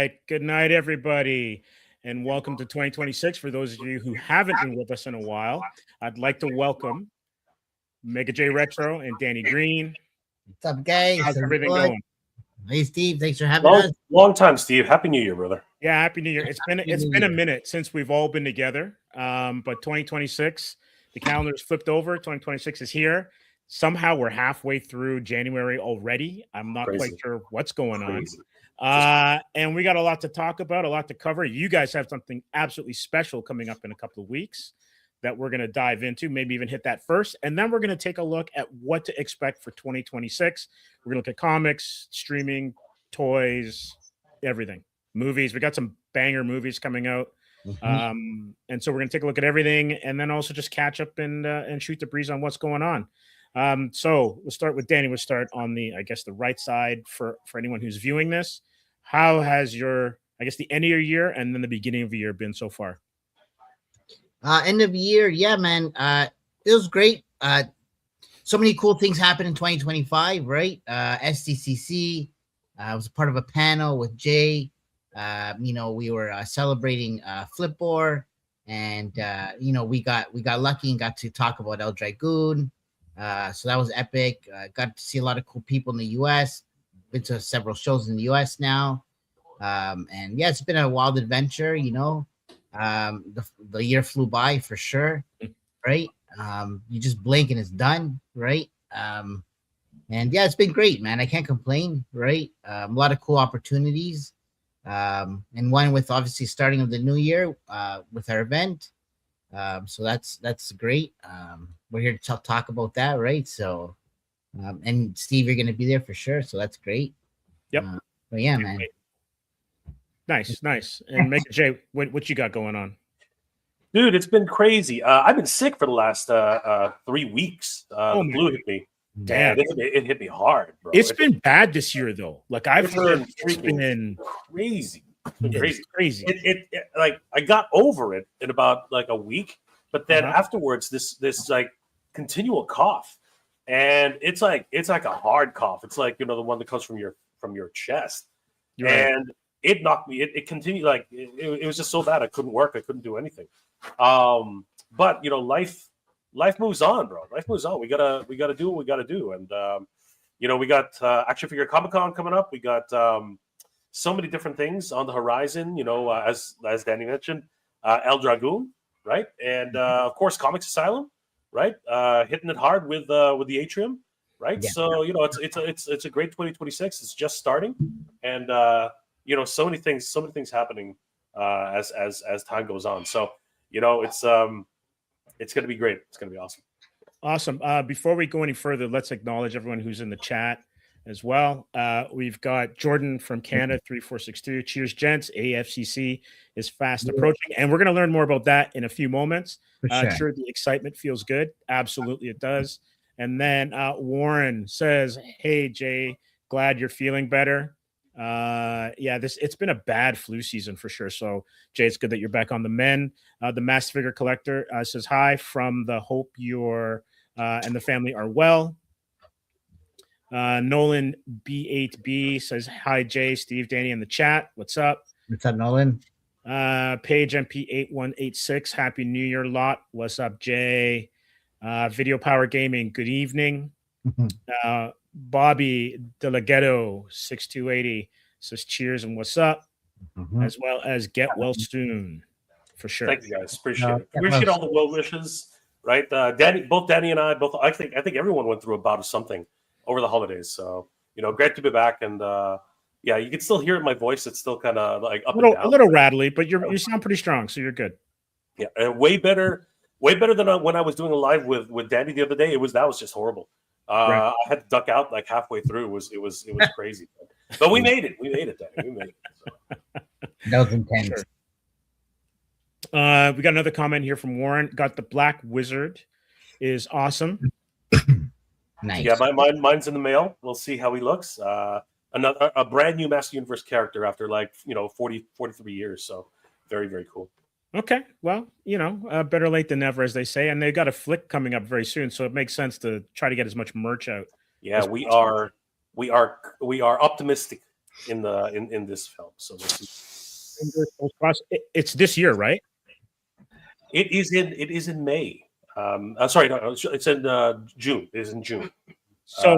right. Good night, everybody. And welcome to 2026. For those of you who haven't been with us in a while, I'd like to welcome Mega J Retro and Danny Green. What's up, guys? How's everything going? Hey, Steve. Thanks for having us. Long time, Steve. Happy New Year, brother. Yeah, Happy New Year. It's been a minute since we've all been together. But 2026, the calendar's flipped over. 2026 is here. Somehow we're halfway through January already. I'm not quite sure what's going on. And we got a lot to talk about, a lot to cover. You guys have something absolutely special coming up in a couple of weeks that we're going to dive into, maybe even hit that first. And then we're going to take a look at what to expect for 2026. We're going to look at comics, streaming, toys, everything, movies. We got some banger movies coming out. And so we're going to take a look at everything and then also just catch up and shoot the breeze on what's going on. So we'll start with Danny. We'll start on the right side for anyone who's viewing this. How has the end of your year and then the beginning of the year been so far? End of year, yeah, man. It was great. So many cool things happened in 2025, right? SDCC. I was a part of a panel with Jay. We were celebrating Flipboard, and we got lucky and got to talk about El Dragoon. So that was epic. Got to see a lot of cool people in the U.S. Been to several shows in the U.S. now. And yeah, it's been a wild adventure, the year flew by for sure, right? You just blink and it's done, right? And yeah, it's been great, man. I can't complain, right? A lot of cool opportunities. And one with obviously starting of the new year with our event. So that's great. We're here to talk about that, right? So, and Steve, you're going to be there for sure. So that's great. Yep. But yeah, man. Nice. And Mega J, what you got going on? Dude, it's been crazy. I've been sick for the last 3 weeks. The flu hit me. Damn, it hit me hard, bro. It's been bad this year, though. Like I've heard, it's been crazy. Crazy. It like I got over it in about like a week, but then afterwards, this like continual cough, and it's like a hard cough. It's like the one that comes from your chest, and it knocked me. It continued like it was just so bad. I couldn't work. I couldn't do anything. But life moves on, bro. Life moves on. We gotta do what we gotta do. And we got Action Figure Comic-Con coming up. We got so many different things on the horizon. As Danny mentioned, El Dragoon, right? And of course, Comics Asylum, right? Hitting it hard with the Atrium, right? Yeah. So it's a great 2026. It's just starting, and so many things happening as time goes on. So it's going to be great. It's going to be awesome. Awesome. Before we go any further, let's acknowledge everyone who's in the chat as well. We've got Jordan from Canada 3462. Cheers, gents. AFCC is fast approaching, and we're going to learn more about that in a few moments. Sure, the excitement feels good. Absolutely, it does. And then Warren says, "Hey Jay, glad you're feeling better." It's been a bad flu season for sure. So Jay, it's good that you're back on the mend. The Mass Figure Collector says hi from the hope you're and the family are well. Nolan B8B says hi, Jay, Steve, Danny in the chat. What's up? What's up, Nolan? Page MP8186. Happy New Year, lot. What's up, Jay? Video Power Gaming. Good evening. Bobby Delaghetto 6280 says cheers and what's up, as well as get well soon for sure. Thank you guys, appreciate all the well wishes, right? Danny and I I think everyone went through a bout of something over the holidays, so great to be back. And you can still hear it in my voice. It's still kind of like up and down, a little rattly, but you sound pretty strong, so you're good. Yeah, and way better than when I was doing a live with Danny the other day. That was just horrible. I had to duck out like halfway through. It was crazy, but we made it. Danny. We made it. So. That was intense. Sure. We got another comment here from Warren. Got the Black Wizard is awesome. Nice. Yeah, mine's in the mail. We'll see how he looks. A brand new Master Universe character after 43 years. So very, very cool. Okay, well, better late than never, as they say, and they got a flick coming up very soon, so it makes sense to try to get as much merch out. Yeah, we are optimistic. in this film. So it's this year, right? it is in May. Sorry, no, it's in June. It is in June. So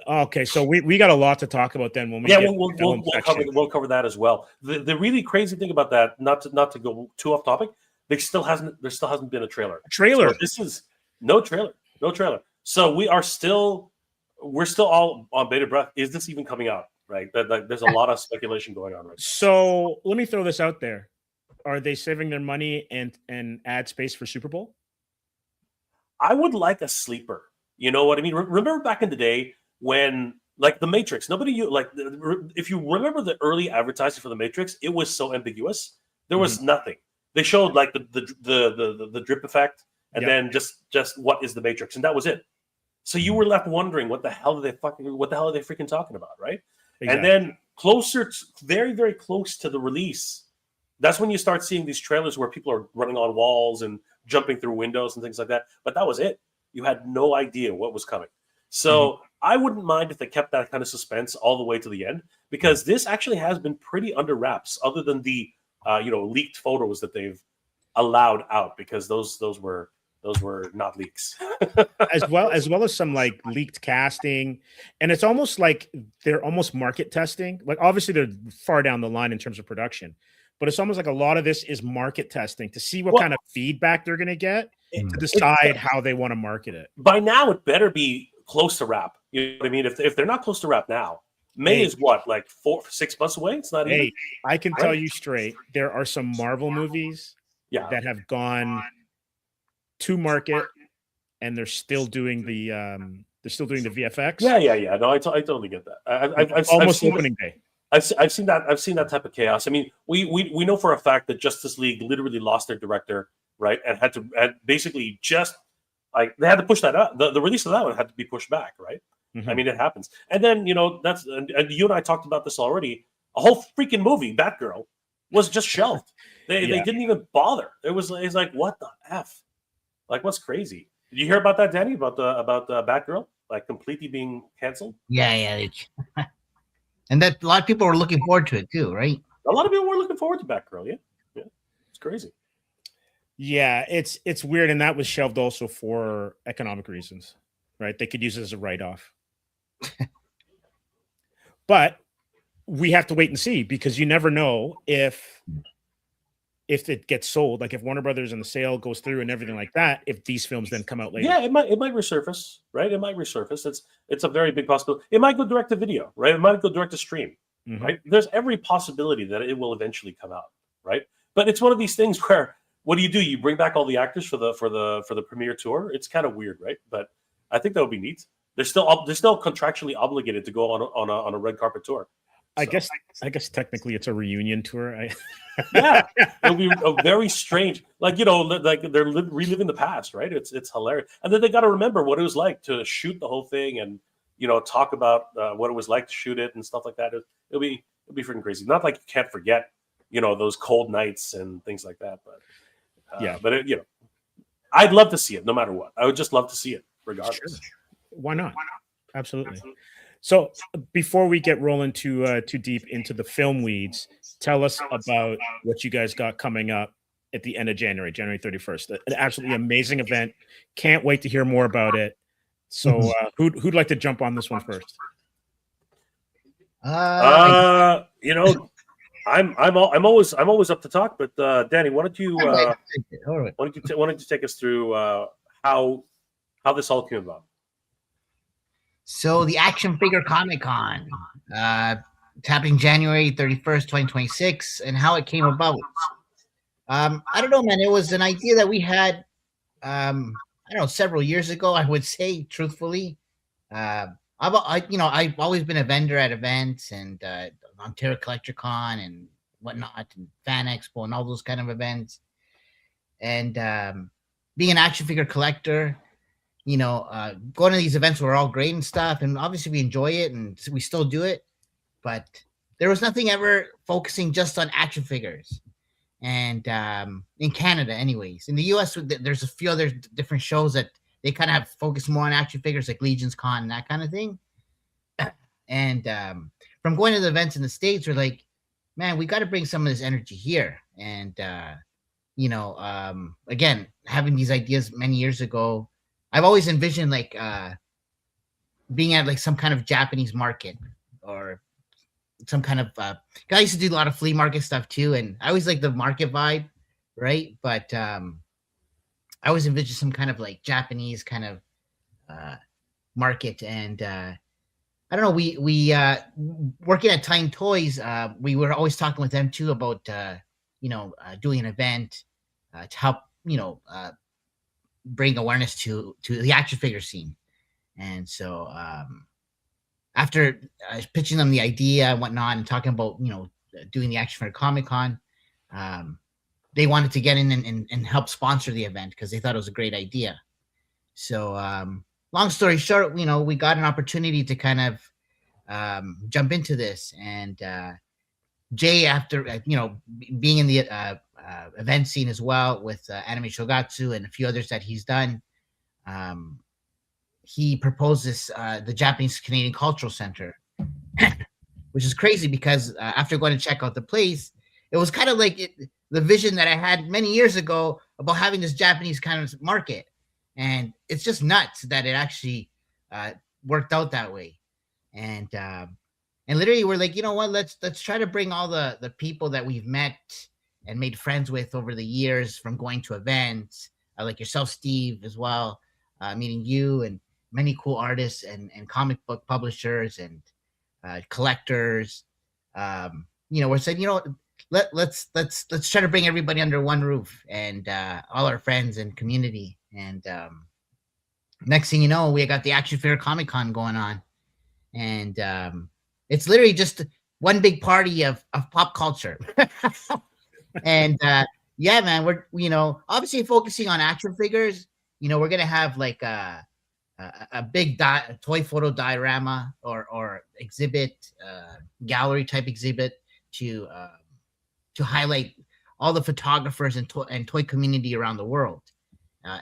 okay, so we got a lot to talk about then when we we'll cover that as well. The really crazy thing about that, not to go too off topic, there still hasn't been a trailer. So this is no trailer. So we're still all on bated breath. Is this even coming out? Right? There's a lot of speculation going on right now. So let me throw this out there. Are they saving their money and add space for Super Bowl? I would like a sleeper. You know what I mean? Remember back in the day when, like, the Matrix, if you remember the early advertising for the Matrix, it was so ambiguous. There was nothing. They showed like the drip effect, and then just what is the Matrix, and that was it. So you were left wondering what the hell are they freaking talking about, right? Exactly. And then very, very close to the release, that's when you start seeing these trailers where people are running on walls and jumping through windows and things like that. But that was it. You had no idea what was coming. So I wouldn't mind if they kept that kind of suspense all the way to the end, because this actually has been pretty under wraps, other than the leaked photos that they've allowed out, because those were not leaks. as well as some like leaked casting, and it's almost like they're almost market testing. Like obviously they're far down the line in terms of production, but it's almost like a lot of this is market testing to see what kind of feedback they're going to get to decide how they want to market it. By now, it better be close to wrap. You know what I mean? If they're not close to wrap now, May is what, like 4-6 months away? It's not even. I can tell you straight, there are some Marvel movies that have gone to market, and they're still doing the VFX. Yeah. No, I totally get that. I've almost opening day. I've seen that type of chaos. I mean, we know for a fact that Justice League literally lost their director, right, and had basically just like they had to push that up. The release of that one had to be pushed back, right? I mean, it happens. And then and you and I talked about this already. A whole freaking movie, Batgirl, was just shelved. They didn't even bother. It's like, what the F? Like, what's crazy? Did you hear about that, Danny? About the Batgirl, like completely being canceled? Yeah. And that a lot of people were looking forward to it too, right? A lot of people were looking forward to Batgirl. Yeah, it's crazy. Yeah, it's weird, and that was shelved also for economic reasons, right? They could use it as a write-off. But we have to wait and see, because you never know if it gets sold. Like if Warner Brothers and the sale goes through and everything like that, if these films then come out later. Yeah, it might resurface, right? It might resurface. It's a very big possibility. It might go direct to video, right? It might go direct to stream, right? There's every possibility that it will eventually come out, right? But it's one of these things where, what do? You bring back all the actors for the premiere tour? It's kind of weird, right? But I think that would be neat. They're still contractually obligated to go on a red carpet tour. I guess technically it's a reunion tour. Yeah, it'll be a very strange, like they're reliving the past, right? It's hilarious, and then they got to remember what it was like to shoot the whole thing, and talk about what it was like to shoot it and stuff like that. It'll be freaking crazy. Not like you can't forget, those cold nights and things like that. But I'd love to see it no matter what. I would just love to see it regardless. Sure. Why not? Absolutely. So before we get rolling too deep into the film weeds, tell us about what you guys got coming up at the end of January 31st. An absolutely amazing event. Can't wait to hear more about it. So who'd like to jump on this one first? I'm always up to talk, but Danny, why don't you take us through how this all came about? So the Action Figure Comic Con, it's happening January 31st, 2026, and how it came about. I don't know, man. It was an idea that we had, several years ago, I would say, truthfully. I've always been a vendor at events and Ontario Collector Con and whatnot, and Fan Expo and all those kind of events. And being an action figure collector, going to these events were all great and stuff, and obviously we enjoy it and we still do it, but there was nothing ever focusing just on action figures. And in Canada anyways, in the US there's a few other different shows that they kind of focus more on action figures, like Legion's Con and that kind of thing. And from going to the events in the States, we're like, man, we got to bring some of this energy here. And again, having these ideas many years ago, I've always envisioned like being at like some kind of Japanese market or some kind of I used to do a lot of flea market stuff too, and I always like the market vibe, right? But I always envisioned some kind of like Japanese kind of market. And I don't know, we working at Time Toys, we were always talking with them too about doing an event to help bring awareness to the action figure scene. And so after pitching them the idea and whatnot and talking about doing the Action Figure Comic-Con, they wanted to get in and help sponsor the event because they thought it was a great idea. So long story short, we got an opportunity to kind of jump into this. And Jay, after being in the event scene as well with Anime Shogatsu and a few others that he's done, he proposed this the Japanese Canadian Cultural Center, which is crazy because after going to check out the place, it was kind of like the vision that I had many years ago about having this Japanese kind of market. And it's just nuts that it actually worked out that way. And literally we're like, you know what, let's try to bring all the people that we've met and made friends with over the years from going to events, like yourself, Steve, as well, meeting you and many cool artists and comic book publishers and collectors. We're saying, let's try to bring everybody under one roof and all our friends and community. And next thing you know, we got the Action Figure Comic-Con going on. And it's literally just one big party of pop culture. And yeah, man, we're obviously focusing on action figures. We're gonna have like a big toy photo diorama or exhibit, gallery type exhibit to highlight all the photographers and toy community around the world,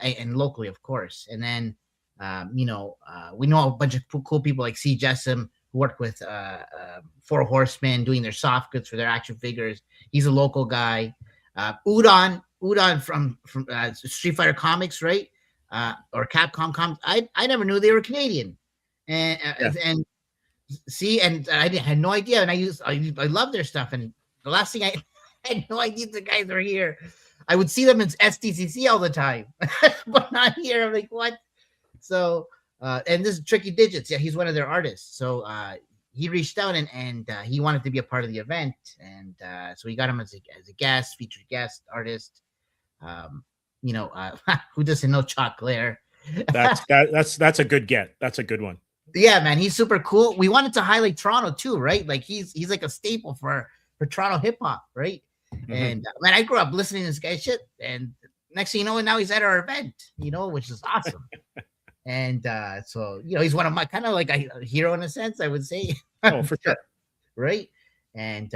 and locally, of course. And then we know a bunch of cool people like C. Jessam, who work with Four Horsemen doing their soft goods for their action figures. He's a local guy. Udon from Street Fighter Comics, right? Or Capcom Comics. I never knew they were Canadian. And see, and I had no idea. And I love their stuff. And the last thing I had no idea the guys were here. I would see them in SDCC all the time, but not here. I'm like, what? So, and this is Tricky Digits. Yeah, he's one of their artists. So he reached out and he wanted to be a part of the event. And so we got him as a guest, featured guest artist. Who doesn't know Chalk Glare? That's a good get. That's a good one. Yeah, man, he's super cool. We wanted to highlight Toronto too, right? Like he's like a staple for Toronto hip hop, right? Mm-hmm. And man, I grew up listening to this guy's shit, and next thing you know, now he's at our event, which is awesome. And so he's one of my kind of like a hero in a sense, I would say. Oh, for sure, right? And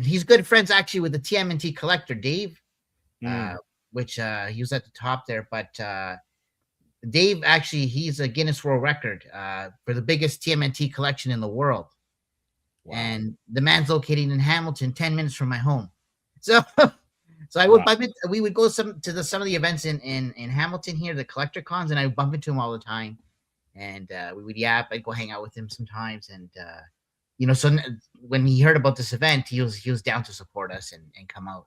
he's good friends actually with the TMNT collector Dave, which he was at the top there. But Dave actually, he's a Guinness World Record for the biggest TMNT collection in the world. Wow. And the man's located in Hamilton, 10 minutes from my home. So I would bump into, we would go some of the events in Hamilton here, the collector cons, and I would bump into him all the time. And we would yap. I'd go hang out with him sometimes. And so when he heard about this event, he was down to support us and come out.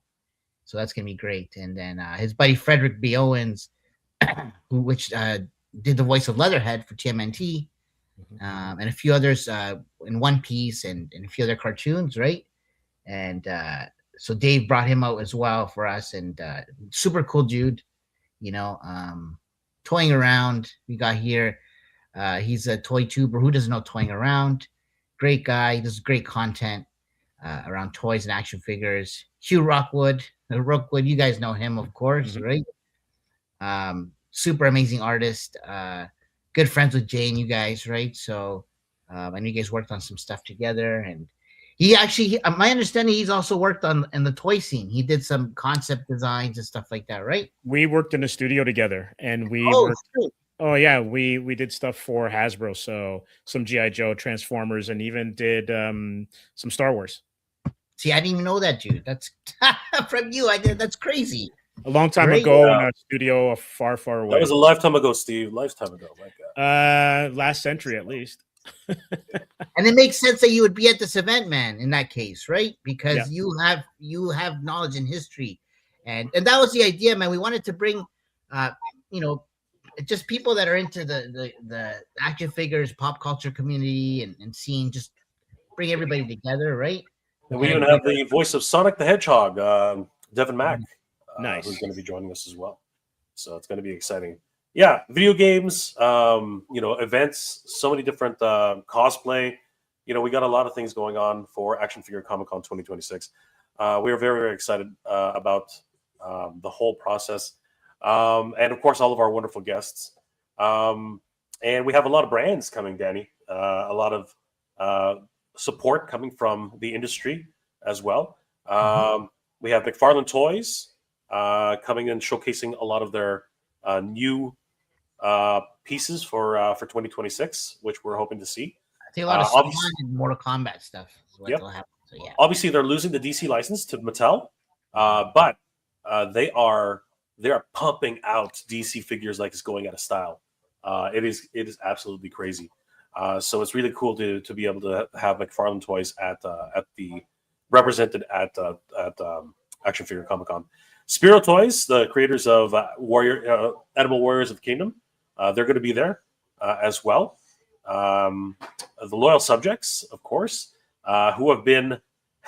So that's gonna be great. And then his buddy Frederick B. Owens, which did the voice of Leatherhead for TMNT, and a few others in One Piece and a few other cartoons, right? And so Dave brought him out as well for us, and super cool dude, toying around. We got here. He's a toy tuber. Who doesn't know Toying Around? Great guy. He does great content around toys and action figures. Hugh Rookwood, you guys know him, of course, right? Super amazing artist. Good friends with Jane, you guys, right? So I know you guys worked on some stuff together, and he actually, my understanding, he's also worked in the toy scene. He did some concept designs and stuff like that, right? We worked in a studio together, and we Oh yeah, we did stuff for Hasbro, so some GI Joe, Transformers, and even did some Star Wars. See, I didn't even know that, dude. That's from you. I did. That's crazy. A long time Great. ago in a studio far, far away. That was a lifetime ago, Steve. Lifetime ago. My God. Last century at least. And it makes sense that you would be at this event, man, in that case, right? Because Yeah. you have knowledge and history. And that was the idea, man. We wanted to bring you know, just people that are into the action figures, pop culture community and seeing, just bring everybody together, right? And we even have the voice of Sonic the Hedgehog, Devin Mack, Nice. who's going to be joining us as well. So it's going to be exciting. Yeah, video games, events, so many different cosplay. We got a lot of things going on for Action Figure Comic Con 2026. We are very, very excited about the whole process. And of course, all of our wonderful guests. And we have a lot of brands coming, Danny. A lot of support coming from the industry as well. We have McFarlane Toys coming and showcasing a lot of their new pieces for 2026, which we're hoping to see. I think a lot of Spawn and Mortal Kombat stuff is what will happen. So, yeah. Obviously, they're losing the DC license to Mattel, but they are pumping out DC figures like it's going out of style. It is absolutely crazy. So it's really cool to be able to have McFarlane Toys at the represented at Action Figure Comic Con. Spiro Toys, the creators of Edible Warriors of Kingdom, they're going to be there as well. The Loyal Subjects, of course, who have been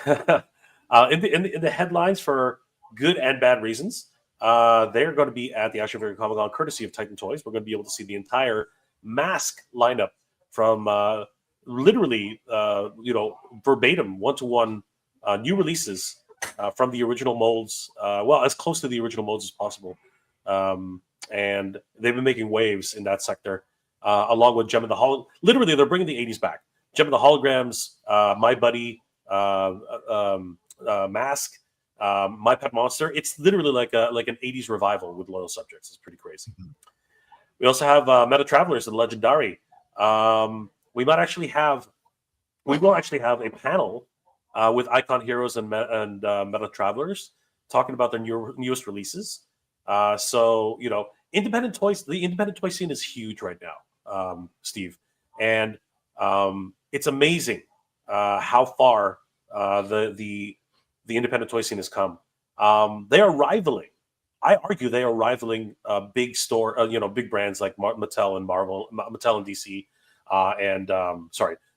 in the headlines for good and bad reasons. They're going to be at the Action Figure Comic Con, courtesy of Titan Toys. We're going to be able to see the entire mask lineup from literally, verbatim, one-to-one new releases from the original molds. As close to the original molds as possible. And they've been making waves in that sector, along with Gem of the Hologram. Literally, they're bringing the 80s back. Gem of the Holograms, My Buddy, Mask, My Pet Monster. It's literally like an 80s revival with Loyal Subjects. It's pretty crazy. We also have Meta Travelers and Legendary. We will actually have a panel with Icon Heroes and Meta Travelers talking about their newest releases. Independent toys. The independent toy scene is huge right now, Steve, and it's amazing how far the independent toy scene has come. They are rivaling. I argue they are rivaling big brands like Mattel and Marvel, Mattel and DC,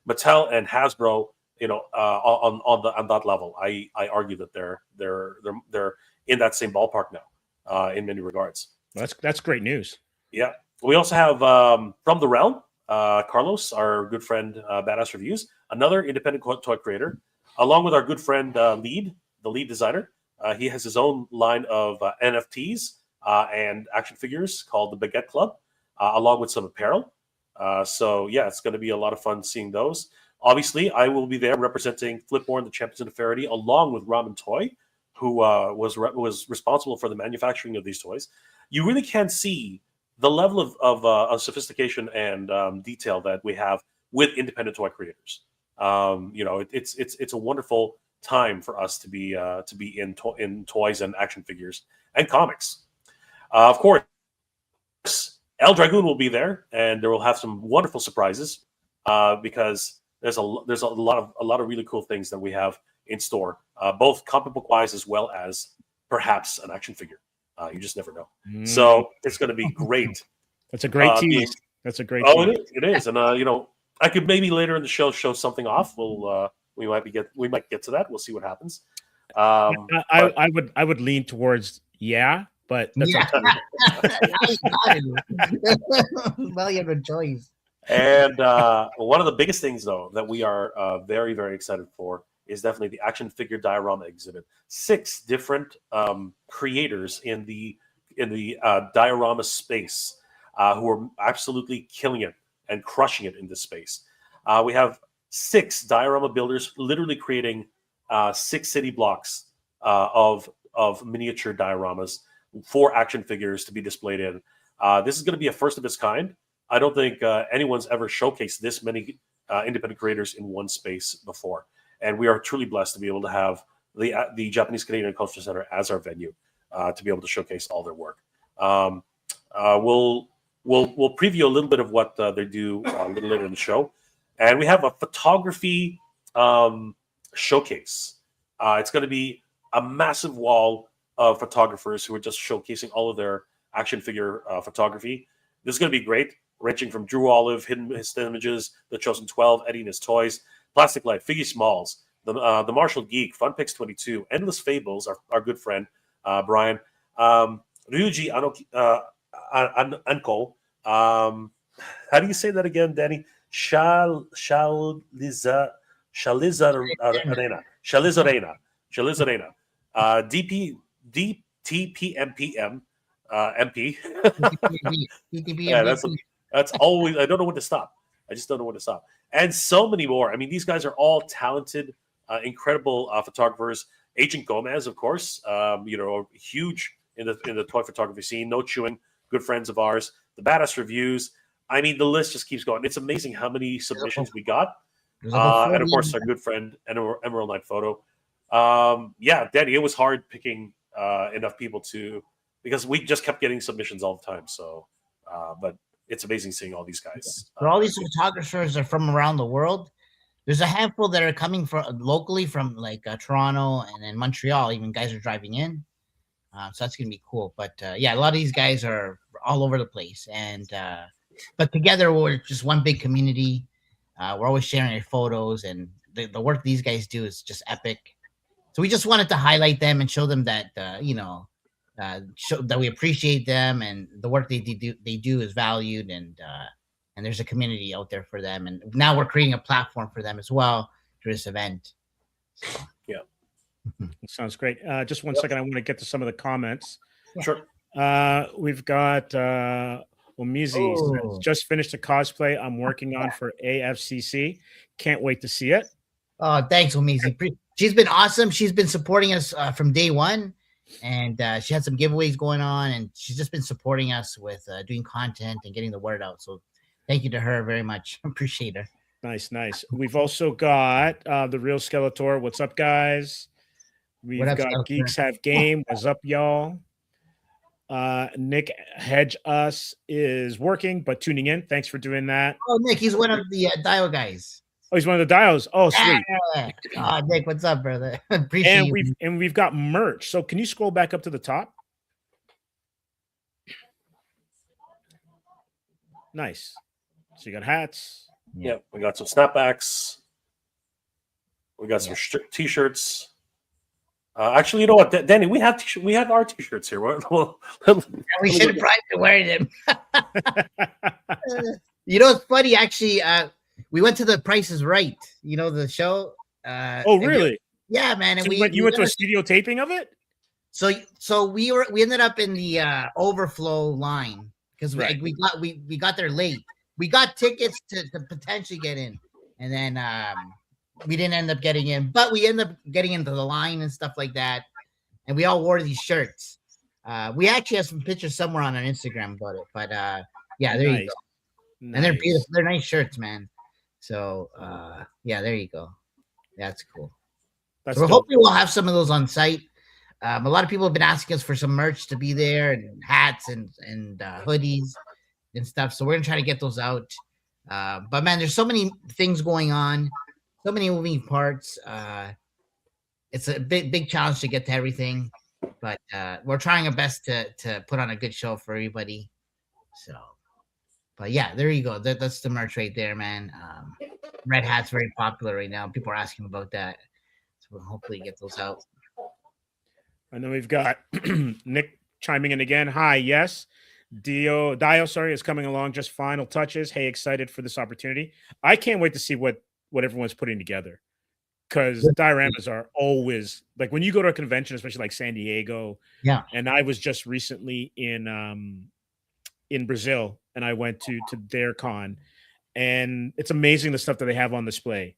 Mattel and Hasbro. On that level, I argue that they're in that same ballpark now, in many regards. That's great news. Yeah, we also have from the realm, Carlos, our good friend, Badass Reviews, another independent toy creator, along with our good friend the lead designer. He has his own line of NFTs and action figures called the Baguette Club, along with some apparel. It's going to be a lot of fun seeing those. Obviously, I will be there representing Flipborn, the Champions of Infinity, along with Ramen Toy, who was responsible for the manufacturing of these toys. You really can see the level of sophistication and detail that we have with independent toy creators. It's a wonderful time for us to be in toys and action figures and comics. Of course, El Dragoon will be there, and there will have some wonderful surprises because there's a lot of really cool things that we have in store, both comic book wise as well as perhaps an action figure. You just never know. So it's going to be great. That's a great tease. That's a great. It is, and I could maybe later in the show show something off. We might get to that. We'll see what happens. I would lean towards but that's well, you have a choice. And one of the biggest things, though, that we are very, very excited for is definitely the action figure diorama exhibit. 6 different creators in the diorama space who are absolutely killing it and crushing it in this space. We have 6 diorama builders literally creating 6 city blocks of miniature dioramas for action figures to be displayed in. This is going to be a first of its kind. I don't think anyone's ever showcased this many independent creators in one space before, and we are truly blessed to be able to have the Japanese Canadian Culture Center as our venue to be able to showcase all their work. We'll preview a little bit of what they do a little later in the show, and we have a photography showcase. It's going to be a massive wall of photographers who are just showcasing all of their action figure photography. This is going to be great, ranging from Drew Olive, Hidden Images, The Chosen 12, Eddie and His Toys, Plastic Light, Figgy Smalls, the Marshall Geek, Fun Picks 22, Endless Fables, our good friend Brian, Ryuji Anko. How do you say that again, Danny? Shalizarena. DTPMPM MP. Yeah, that's always. I don't know when to stop. I just don't know when to stop. And so many more. I mean, these guys are all talented, incredible photographers. Agent Gomez, of course, huge in the toy photography scene. No Chewing, good friends of ours. The Badass Reviews. I mean, the list just keeps going. It's amazing how many submissions we got. And of course, our good friend Emerald Knight Photo. Yeah, Danny, it was hard picking enough people because we just kept getting submissions all the time. So, but it's amazing seeing all these guys. So all these photographers are from around the world. There's a handful that are coming from locally from like Toronto and then Montreal. Even guys are driving in, so that's gonna be cool. But yeah, a lot of these guys are all over the place, and but together we're just one big community. We're always sharing our photos, and the work these guys do is just epic. So we just wanted to highlight them and show them that show that we appreciate them and the work they do is valued, and there's a community out there for them. And now we're creating a platform for them as well through this event. So. Yeah, sounds great. Just one second, I want to get to some of the comments. Sure. We've got Omizi just finished a cosplay I'm working on for AFCC. Can't wait to see it. Oh, thanks, Omizi. She's been awesome. She's been supporting us from day one, and she had some giveaways going on, and she's just been supporting us with doing content and getting the word out. So thank you to her very much. Appreciate her. Nice. We've also got the Real Skeletor. What's up, guys? We've got Skeletor? Geeks Have Game. What's up, y'all? Nick Hedge Us is working, but tuning in. Thanks for doing that. Oh, Nick, he's one of the Dio guys. Oh, he's one of the Dios. Oh, sweet. Oh, Nick, what's up, brother? Appreciate you. And we've got merch. So can you scroll back up to the top? Nice. So you got hats. Yeah, we got some snapbacks. We got some t-shirts. Actually, you know what, Danny? We have our t-shirts here. We should have probably been wearing them. You know, it's funny. Actually, we went to the Price is Right. You know the show. Oh, really? Yeah, man. And so you went to a studio taping of it. So we ended up in the overflow line because we got there late. We got tickets to potentially get in, and then we didn't end up getting in, but we ended up getting into the line and stuff like that. And we all wore these shirts. We actually have some pictures somewhere on our Instagram about it, but yeah, there you go. Nice. And they're beautiful. They're nice shirts, man. So yeah, there you go. That's cool. So hopefully we'll have some of those on site. A lot of people have been asking us for some merch to be there, and hats and hoodies and stuff. So we're gonna try to get those out. But man, there's so many things going on, so many moving parts. It's a big challenge to get to everything, but we're trying our best to put on a good show for everybody. So, but yeah, there you go. That's the merch right there, man. Red Hat's very popular right now. People are asking about that, so we'll hopefully get those out. And then we've got Nick chiming in again. Hi, yes. Dio, is coming along. Just final touches. Hey, excited for this opportunity. I can't wait to see what everyone's putting together, because dioramas are always like when you go to a convention, especially like San Diego. Yeah. And I was just recently in Brazil, and I went to their con, and it's amazing the stuff that they have on display.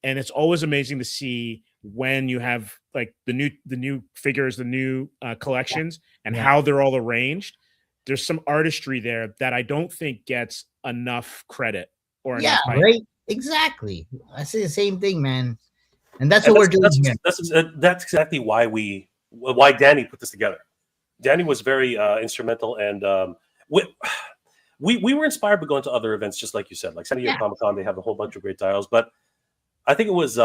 And it's always amazing to see when you have like the new figures, the new collections, and how they're all arranged. there's some artistry there that I don't think gets enough credit or Yeah, enough hype. right. Exactly. I say the same thing, man. And that's what we're doing here. That's exactly why Danny put this together. Danny was very instrumental, and we were inspired by going to other events, just like you said, like San Diego Comic Con. They have a whole bunch of great titles, but I think it was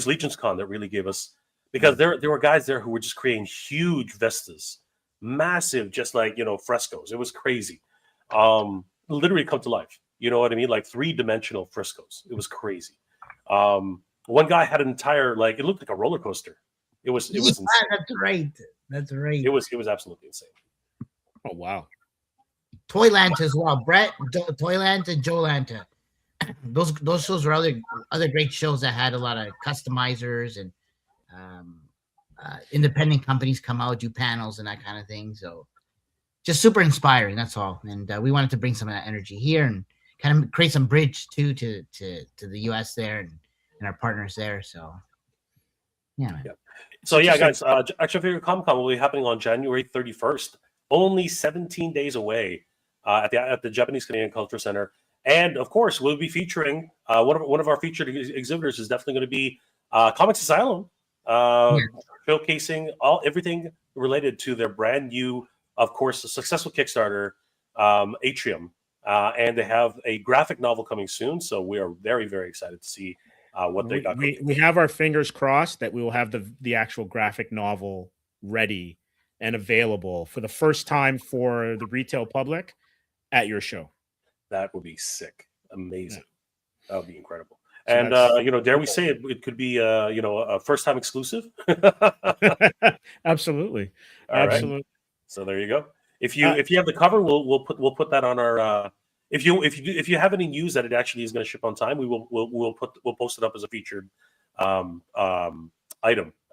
Legion's Con that really gave us, because there were guys there who were just creating huge vistas, massive, just like frescoes. It was crazy, literally come to life. You know what I mean? Like 3-dimensional frescoes. It was crazy. One guy had an entire, like, it looked like a roller coaster. It was insane. That's right. That's right. It was absolutely insane. Oh wow. Toyland as well. Brett, Toyland and Joe Lanta. Those shows were other great shows that had a lot of customizers and independent companies come out, do panels and that kind of thing. So just super inspiring. That's all. And we wanted to bring some of that energy here and kind of create some bridge too to the US there and our partners there. So yeah, man. Yeah. So yeah, guys, Action Figure Comic Con will be happening on January 31st. Only 17 days away at the Japanese Canadian Culture Center. And of course, we'll be featuring one of our featured exhibitors is definitely going to be Comics Asylum, showcasing everything related to their brand new, of course, a successful Kickstarter, Atrium, and they have a graphic novel coming soon. So we are very, very excited to see what they got. We have our fingers crossed that we will have the actual graphic novel ready and available for the first time for the retail public at your show. That would be sick. Amazing. Yeah. That would be incredible. So and dare we say it could be a first time exclusive? Absolutely. All absolutely. Right. So there you go. If you have the cover, we'll put that on our if you have any news that it actually is going to ship on time, we'll post it up as a featured item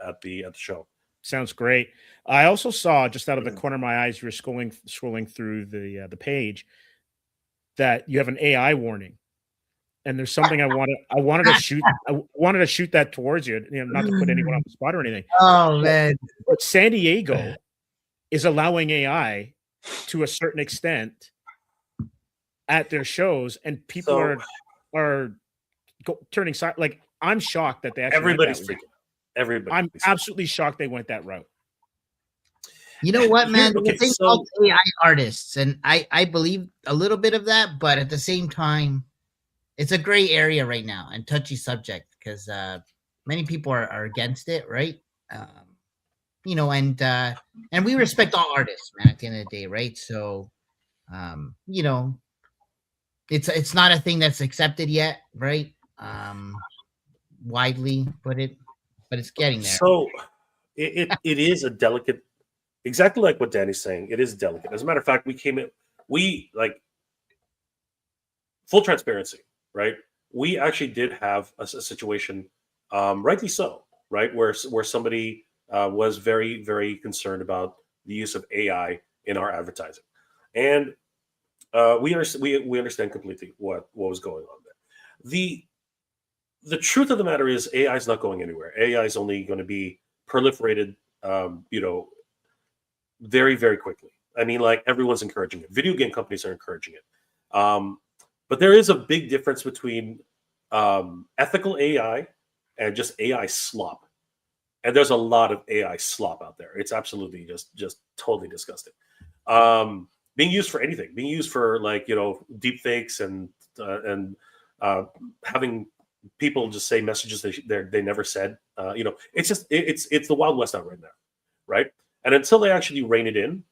at the show. Sounds great. I also saw, just out of the corner of my eyes, you were scrolling through the page, that you have an AI warning, and there's something I wanted to shoot that towards you. Not to put anyone on the spot or anything. Oh man! But San Diego is allowing AI to a certain extent at their shows, and people are turning side. Like, I'm shocked that they actually everybody's freaking. Everybody. I'm absolutely shocked they went that route. You know what, man? Okay, the thing called AI artists, and I believe a little bit of that, but at the same time, it's a gray area right now and touchy subject because many people are against it, right? And we respect all artists, man. At the end of the day, right? So, it's not a thing that's accepted yet, right? Widely, but it's getting there. So it is a delicate, exactly like what Danny's saying. It is delicate. As a matter of fact, we like full transparency, right? We actually did have a situation, rightly so, right, where somebody was very, very concerned about the use of AI in our advertising, and we understand completely what was going on there. The truth of the matter is AI is not going anywhere. AI is only going to be proliferated, very, very quickly. I mean, like, everyone's encouraging it. Video game companies are encouraging it. But there is a big difference between ethical AI and just AI slop. And there's a lot of AI slop out there. It's absolutely just totally disgusting. Being used for anything, being used for, like, deep fakes and having people just say messages they never said. It's just it's the Wild West out right now, right? And until they actually rein it in,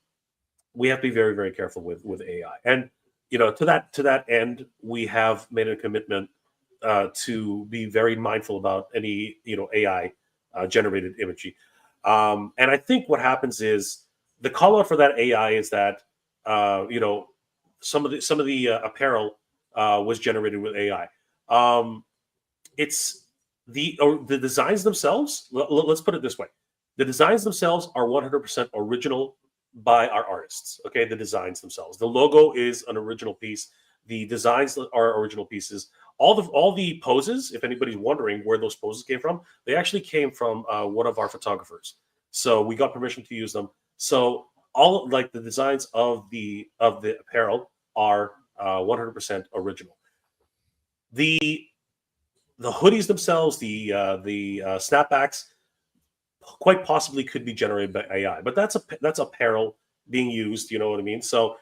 we have to be very, very careful with AI. And to that end, we have made a commitment to be very mindful about any AI generated imagery. And I think what happens is the call out for that AI is that some of the apparel was generated with AI. It's the designs themselves. Let's put it this way: the designs themselves are 100% original by our artists. Okay, the designs themselves. The logo is an original piece. The designs are original pieces. All the poses, if anybody's wondering where those poses came from, they actually came from one of our photographers. So we got permission to use them. So all like the designs of the apparel are 100% original. The hoodies themselves, the snapbacks, quite possibly could be generated by AI, but that's apparel being used. You know what I mean? So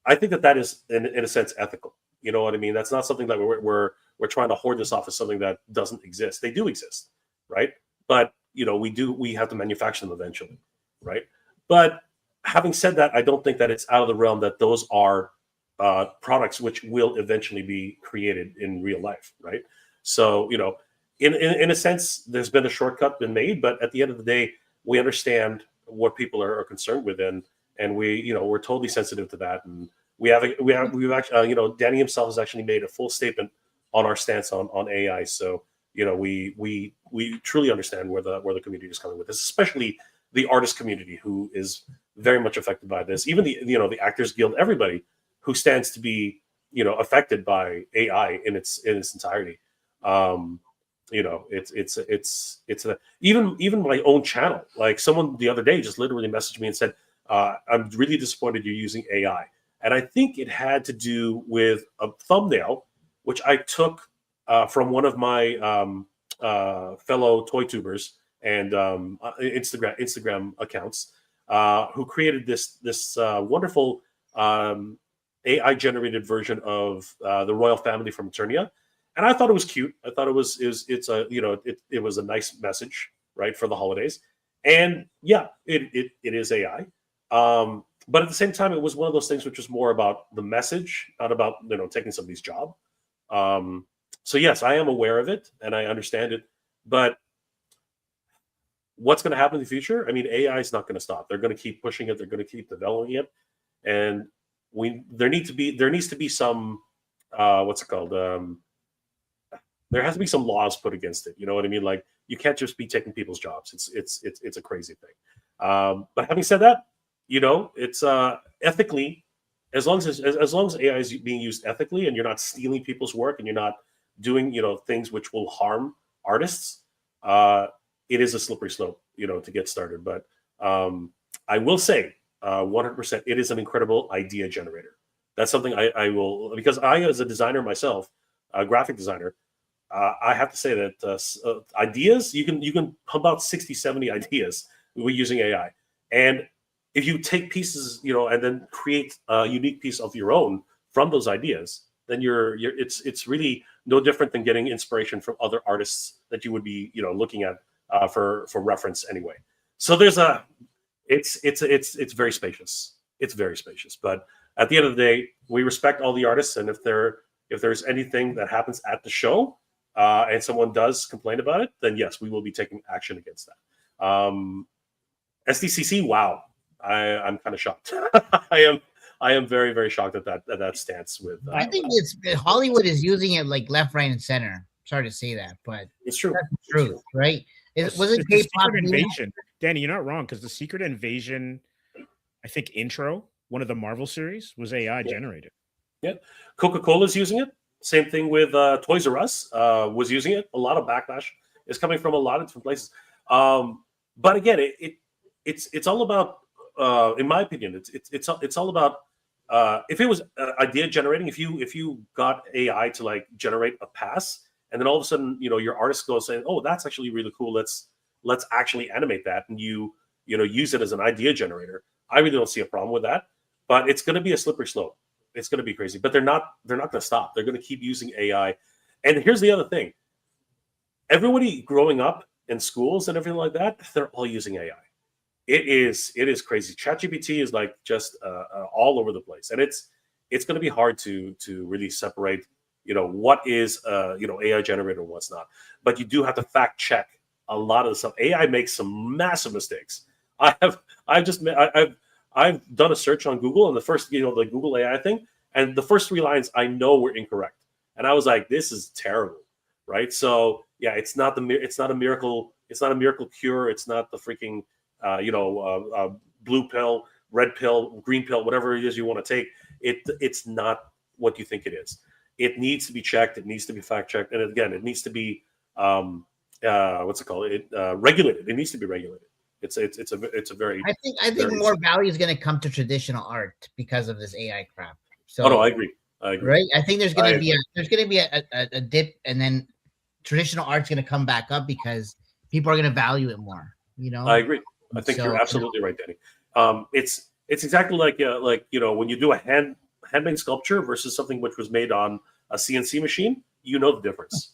I think that is in a sense ethical. You know what I mean? That's not something that we're trying to hoard this off as something that doesn't exist. They do exist, right? But we have to manufacture them eventually, right? But having said that, I don't think that it's out of the realm that those are products which will eventually be created in real life, right? So in a sense, there's been a shortcut been made, but at the end of the day, we understand what people are concerned with, and we're totally sensitive to that, and we've actually Danny himself has actually made a full statement on our stance on AI. So we truly understand where the community is coming with this, especially the artist community, who is very much affected by this. Even the Actors Guild, everybody who stands to be affected by AI in its entirety. Even my own channel. Like, someone the other day just literally messaged me and said, "I'm really disappointed you're using AI." And I think it had to do with a thumbnail, which I took from one of my fellow toy tubers and Instagram accounts, who created this wonderful AI generated version of the royal family from Eternia. And I thought it was cute. I thought it was a nice message, right, for the holidays. And yeah, it is AI. But at the same time, it was one of those things which was more about the message, not about taking somebody's job. So yes, I am aware of it and I understand it. But what's going to happen in the future? I mean, AI is not going to stop. They're going to keep pushing it. They're going to keep developing it, and there needs to be some what's it called? There has to be some laws put against it. You know what I mean? Like, you can't just be taking people's jobs. It's a crazy thing. But having said that, it's ethically, as long as AI is being used ethically, and you're not stealing people's work, and you're not doing things which will harm artists, it is a slippery slope to get started. But I will say 100%, it is an incredible idea generator. That's something I will, because I, as a designer myself, a graphic designer, I have to say that ideas, you can pump out 60, 70 ideas with using AI. And if you take pieces, and then create a unique piece of your own from those ideas, then it's really no different than getting inspiration from other artists that you would be, looking at for reference anyway. So it's very spacious. It's very spacious. But at the end of the day, we respect all the artists, and if there's anything that happens at the show, and someone does complain about it, then yes, we will be taking action against that. SDCC, wow, I'm kind of shocked. I am very, very shocked at that stance. With I think Hollywood is using it like left, right, and center. Sorry to say that, but it's true. That's the truth, right? It's the Secret Invasion. Danny, you're not wrong, because the Secret Invasion, I think, intro, one of the Marvel series, was AI generated. Yeah, Coca-Cola's using it. Same thing with Toys R Us was using it. A lot of backlash is coming from a lot of different places. But again, it's all about, in my opinion, it's all about if it was idea generating. If you got AI to like generate a pass, and then all of a sudden your artist goes saying, "Oh, that's actually really cool. Let's actually animate that," and you use it as an idea generator. I really don't see a problem with that. But it's going to be a slippery slope. It's going to be crazy, but they're not going to stop. They're going to keep using AI. And here's the other thing. Everybody growing up in schools and everything like that, they're all using AI. It is crazy. ChatGPT is like just all over the place. And it's going to be hard to really separate, what is, AI generated and what's not. But you do have to fact check a lot of the stuff. AI makes some massive mistakes. I've done a search on Google, and the first, the Google AI thing, and the first 3 lines I know were incorrect, and I was like, "This is terrible," right? So yeah, it's not a miracle. It's not a miracle cure. It's not the freaking, blue pill, red pill, green pill, whatever it is you want to take. It's not what you think it is. It needs to be checked. It needs to be fact checked, and again, it needs to be regulated. It needs to be regulated. It's a very. I think very more value is going to come to traditional art because of this AI crap. So, oh no, I agree. Right? I think there's going to be a dip, and then traditional art's going to come back up because people are going to value it more. I agree. I think you're absolutely right, Danny. It's exactly like when you do a handmade sculpture versus something which was made on a CNC machine, you know the difference.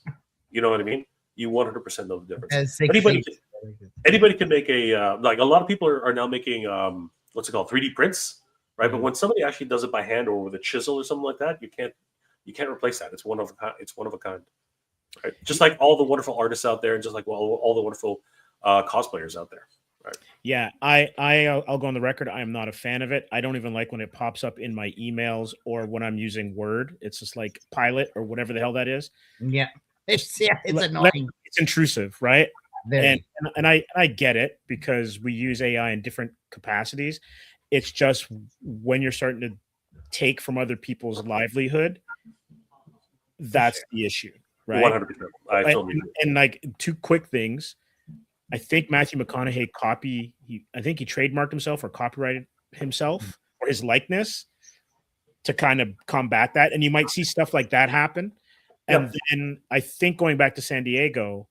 You know what I mean? You 100% know the difference. Anybody can make a like a lot of people are now making what's it called 3D prints, right? Mm-hmm. But when somebody actually does it by hand or with a chisel or something like that, you can't replace that. It's one of a kind. Right? Just like all the wonderful artists out there, and just like all the wonderful cosplayers out there. Right? Yeah, I'll go on the record. I am not a fan of it. I don't even like when it pops up in my emails or when I'm using Word. It's just like Pilot or whatever the hell that is. Yeah, it's annoying. It's intrusive, right? And I get it because we use AI in different capacities. It's just when you're starting to take from other people's livelihood, that's the issue, right? 100%. I totally agree. And like two quick things. I think Matthew McConaughey I think he trademarked himself or copyrighted himself or his likeness to kind of combat that. And you might see stuff like that happen. And then I think going back to San Diego,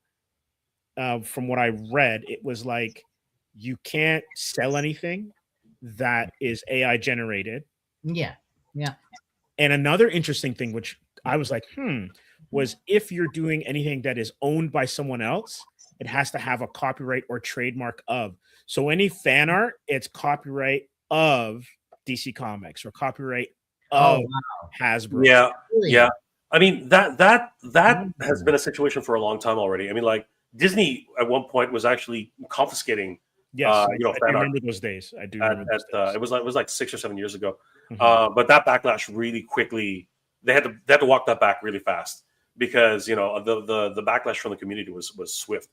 from what I read, it was like you can't sell anything that is AI generated. Yeah. And another interesting thing, which I was like, was if you're doing anything that is owned by someone else, it has to have a copyright or trademark of. So any fan art, it's copyright of DC Comics or copyright of Hasbro. Yeah, yeah. I mean that has been a situation for a long time already. I mean, like Disney at one point was actually confiscating. Yes, I fan remember art those days. I do remember those days. It was like 6 or 7 years ago. Mm-hmm. But that backlash really quickly. They had to walk that back really fast because the backlash from the community was swift.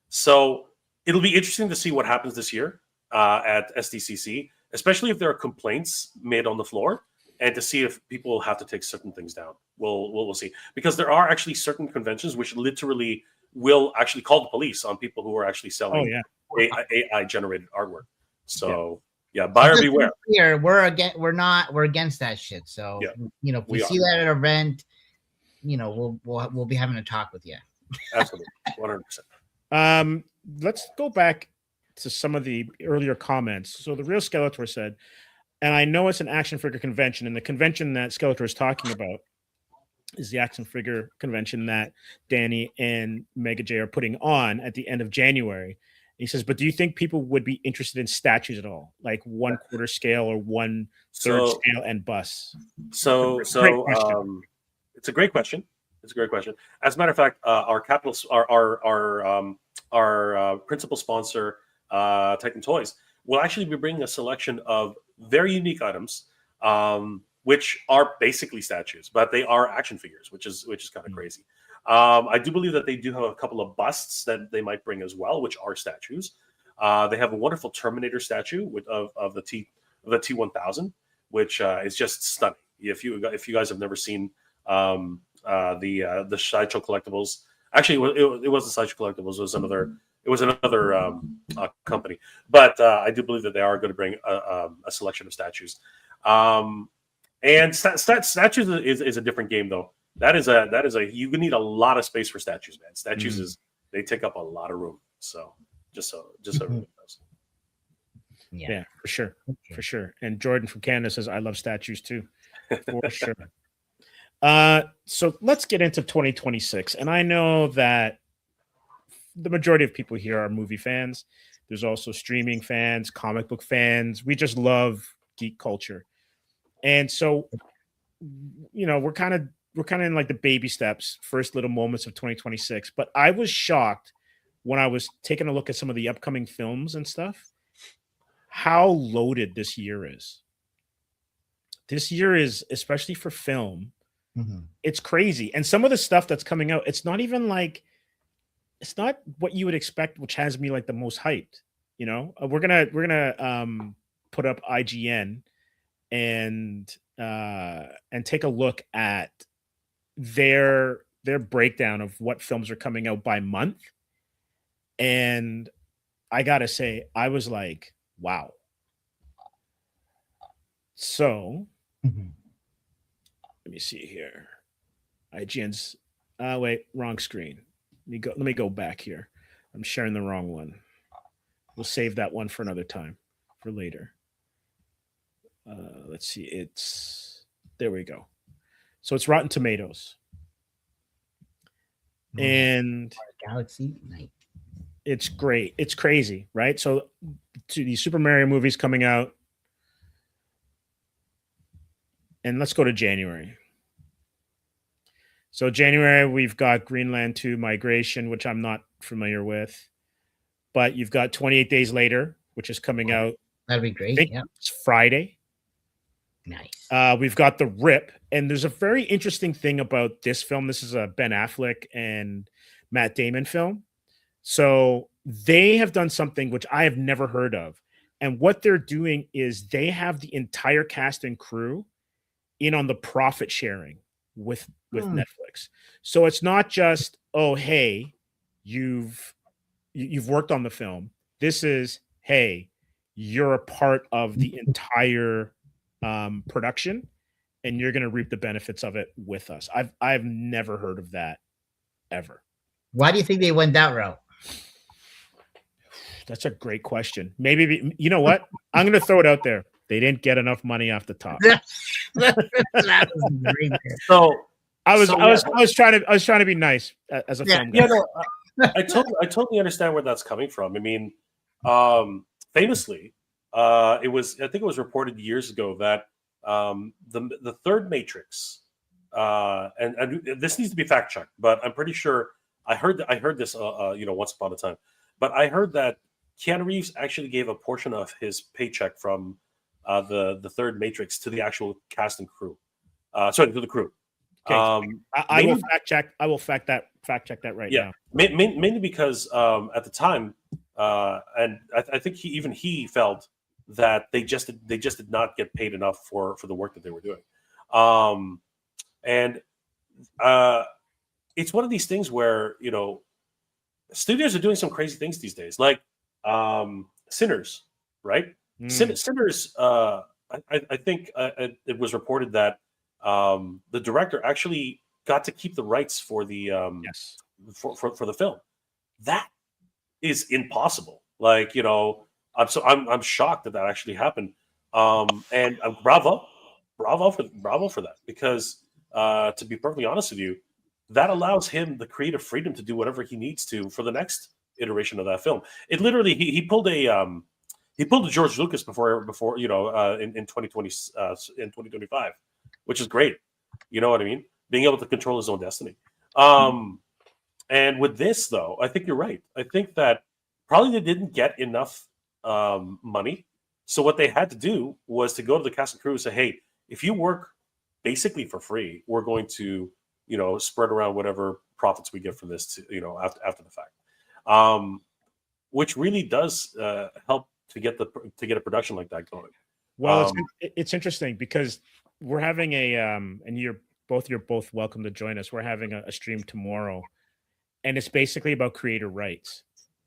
So it'll be interesting to see what happens this year at SDCC, especially if there are complaints made on the floor, and to see if people have to take certain things down. We'll see, because there are actually certain conventions which literally will actually call the police on people who are actually selling AI generated artwork. So buyer beware. Here we're against that shit. So if we see that at an event, we'll be having a talk with you. Absolutely, 100%. Let's go back to some of the earlier comments. So the real Skeletor said, and I know it's an action figure convention, and the convention that Skeletor is talking about is the action figure convention that Danny and Mega J are putting on at the end of January. He says, but do you think people would be interested in statues at all, like 1/4 scale or 1/3 scale and busts? So it's a great question. It's a great question. As a matter of fact, our principal sponsor, Titan Toys, will actually be bringing a selection of very unique items, which are basically statues, but they are action figures, which is kind of crazy. I do believe that they do have a couple of busts that they might bring as well, which are statues. They have a wonderful Terminator statue of the T-1000, which is just stunning. If you guys have never seen the Sideshow Collectibles, actually it was the Sideshow Collectibles. It was another company, but I do believe that they are going to bring a selection of statues. And statues is a different game though. That is you need a lot of space for statues, man. Statues they take up a lot of room. So just so everyone knows. Yeah, for sure. And Jordan from Canada says, I love statues too, for sure. So let's get into 2026. And I know that the majority of people here are movie fans. There's also streaming fans, comic book fans. We just love geek culture. And so, we're kind of in like the baby steps, first little moments of 2026. But I was shocked when I was taking a look at some of the upcoming films and stuff, how loaded this year is. This year is, especially for film, it's crazy. And some of the stuff that's coming out, it's not even like, it's not what you would expect, which has me like the most hyped. We're gonna put up IGN and take a look at their breakdown of what films are coming out by month. And I gotta say, I was like, wow. So Mhm. let me see here. IGN's wait, wrong screen. Let me go back here. I'm sharing the wrong one. We'll save that one for another time, for later. Let's see. There we go. So it's Rotten Tomatoes. And Galaxy Night. it's great. It's crazy, right? So to these Super Mario movies coming out. And let's go to January. So January, we've got Greenland 2 Migration, which I'm not familiar with. But you've got 28 Days Later, which is coming out. That'd be I great. think Yeah. it's Friday. Nice. We've got The Rip. And there's a very interesting thing about this film. This is a Ben Affleck and Matt Damon film. So they have done something which I have never heard of. And what they're doing is they have the entire cast and crew in on the profit sharing with Netflix. So it's not just, oh, hey, you've worked on the film. This is, hey, you're a part of the entire production, and you're going to reap the benefits of it with us. I've never heard of that ever. Why do you think they went that route? That's a great question. Maybe, you know what? I'm going to throw it out there. They didn't get enough money off the top. That was great. So I was trying to be nice as a film guy. Yeah, no, I totally understand where that's coming from. I mean, famously, I think it was reported years ago that the third Matrix, and this needs to be fact checked, but I'm pretty sure I heard this once upon a time, but I heard that Keanu Reeves actually gave a portion of his paycheck from the third Matrix to the actual cast and crew. To the crew. Okay. I will fact check. I will fact check that right now. Mainly because at the time, and I think he felt that they just did not get paid enough for the work that they were doing, and it's one of these things where studios are doing some crazy things these days, like Sinners, right? Sinners. I think it was reported that the director actually got to keep the rights for the for the film. That is impossible. Like, I'm shocked that actually happened. And bravo for that, because to be perfectly honest with you, that allows him the creative freedom to do whatever he needs to for the next iteration of that film. It literally he pulled a George Lucas before in 2020 in 2025, which is great. You know what I mean? Being able to control his own destiny. And with this, though, I think you're right. I think that probably they didn't get enough money. So what they had to do was to go to the cast and crew and say, hey, if you work basically for free, we're going to, spread around whatever profits we get from this to, after the fact. Which really does help to get a production like that going. Well, it's interesting because we're having a and you're both welcome to join us. We're having a stream tomorrow, and it's basically about creator rights,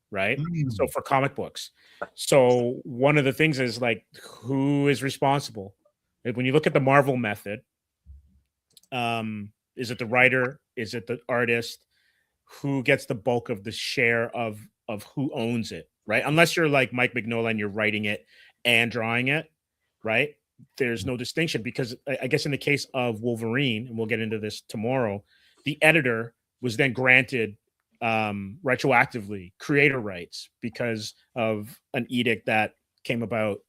right? So for comic books. So one of the things is like, who is responsible? Like, when you look at the Marvel method, is it the writer? Is it the artist? Who gets the bulk of the share of who owns it, right? Unless you're like Mike Mignola and you're writing it and drawing it, right? There's no distinction, because I guess in the case of Wolverine, and we'll get into this tomorrow, the editor was then granted retroactively creator rights because of an edict that came about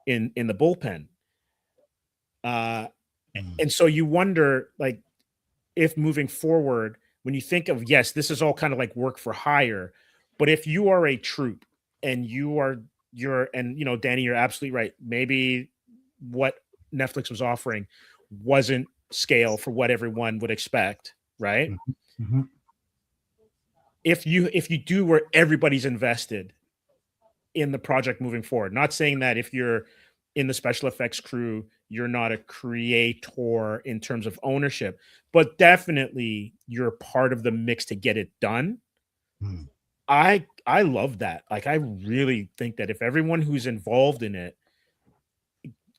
in the bullpen. And so you wonder, like, if moving forward, when you think of, yes, this is all kind of like work for hire, but if you are a troupe and Danny, you're absolutely right. Maybe what Netflix was offering wasn't scale for what everyone would expect, right? Mm-hmm. If you do where everybody's invested in the project moving forward, not saying that if you're in the special effects crew, you're not a creator in terms of ownership, but definitely you're part of the mix to get it done. I love that. Like, I really think that if everyone who's involved in it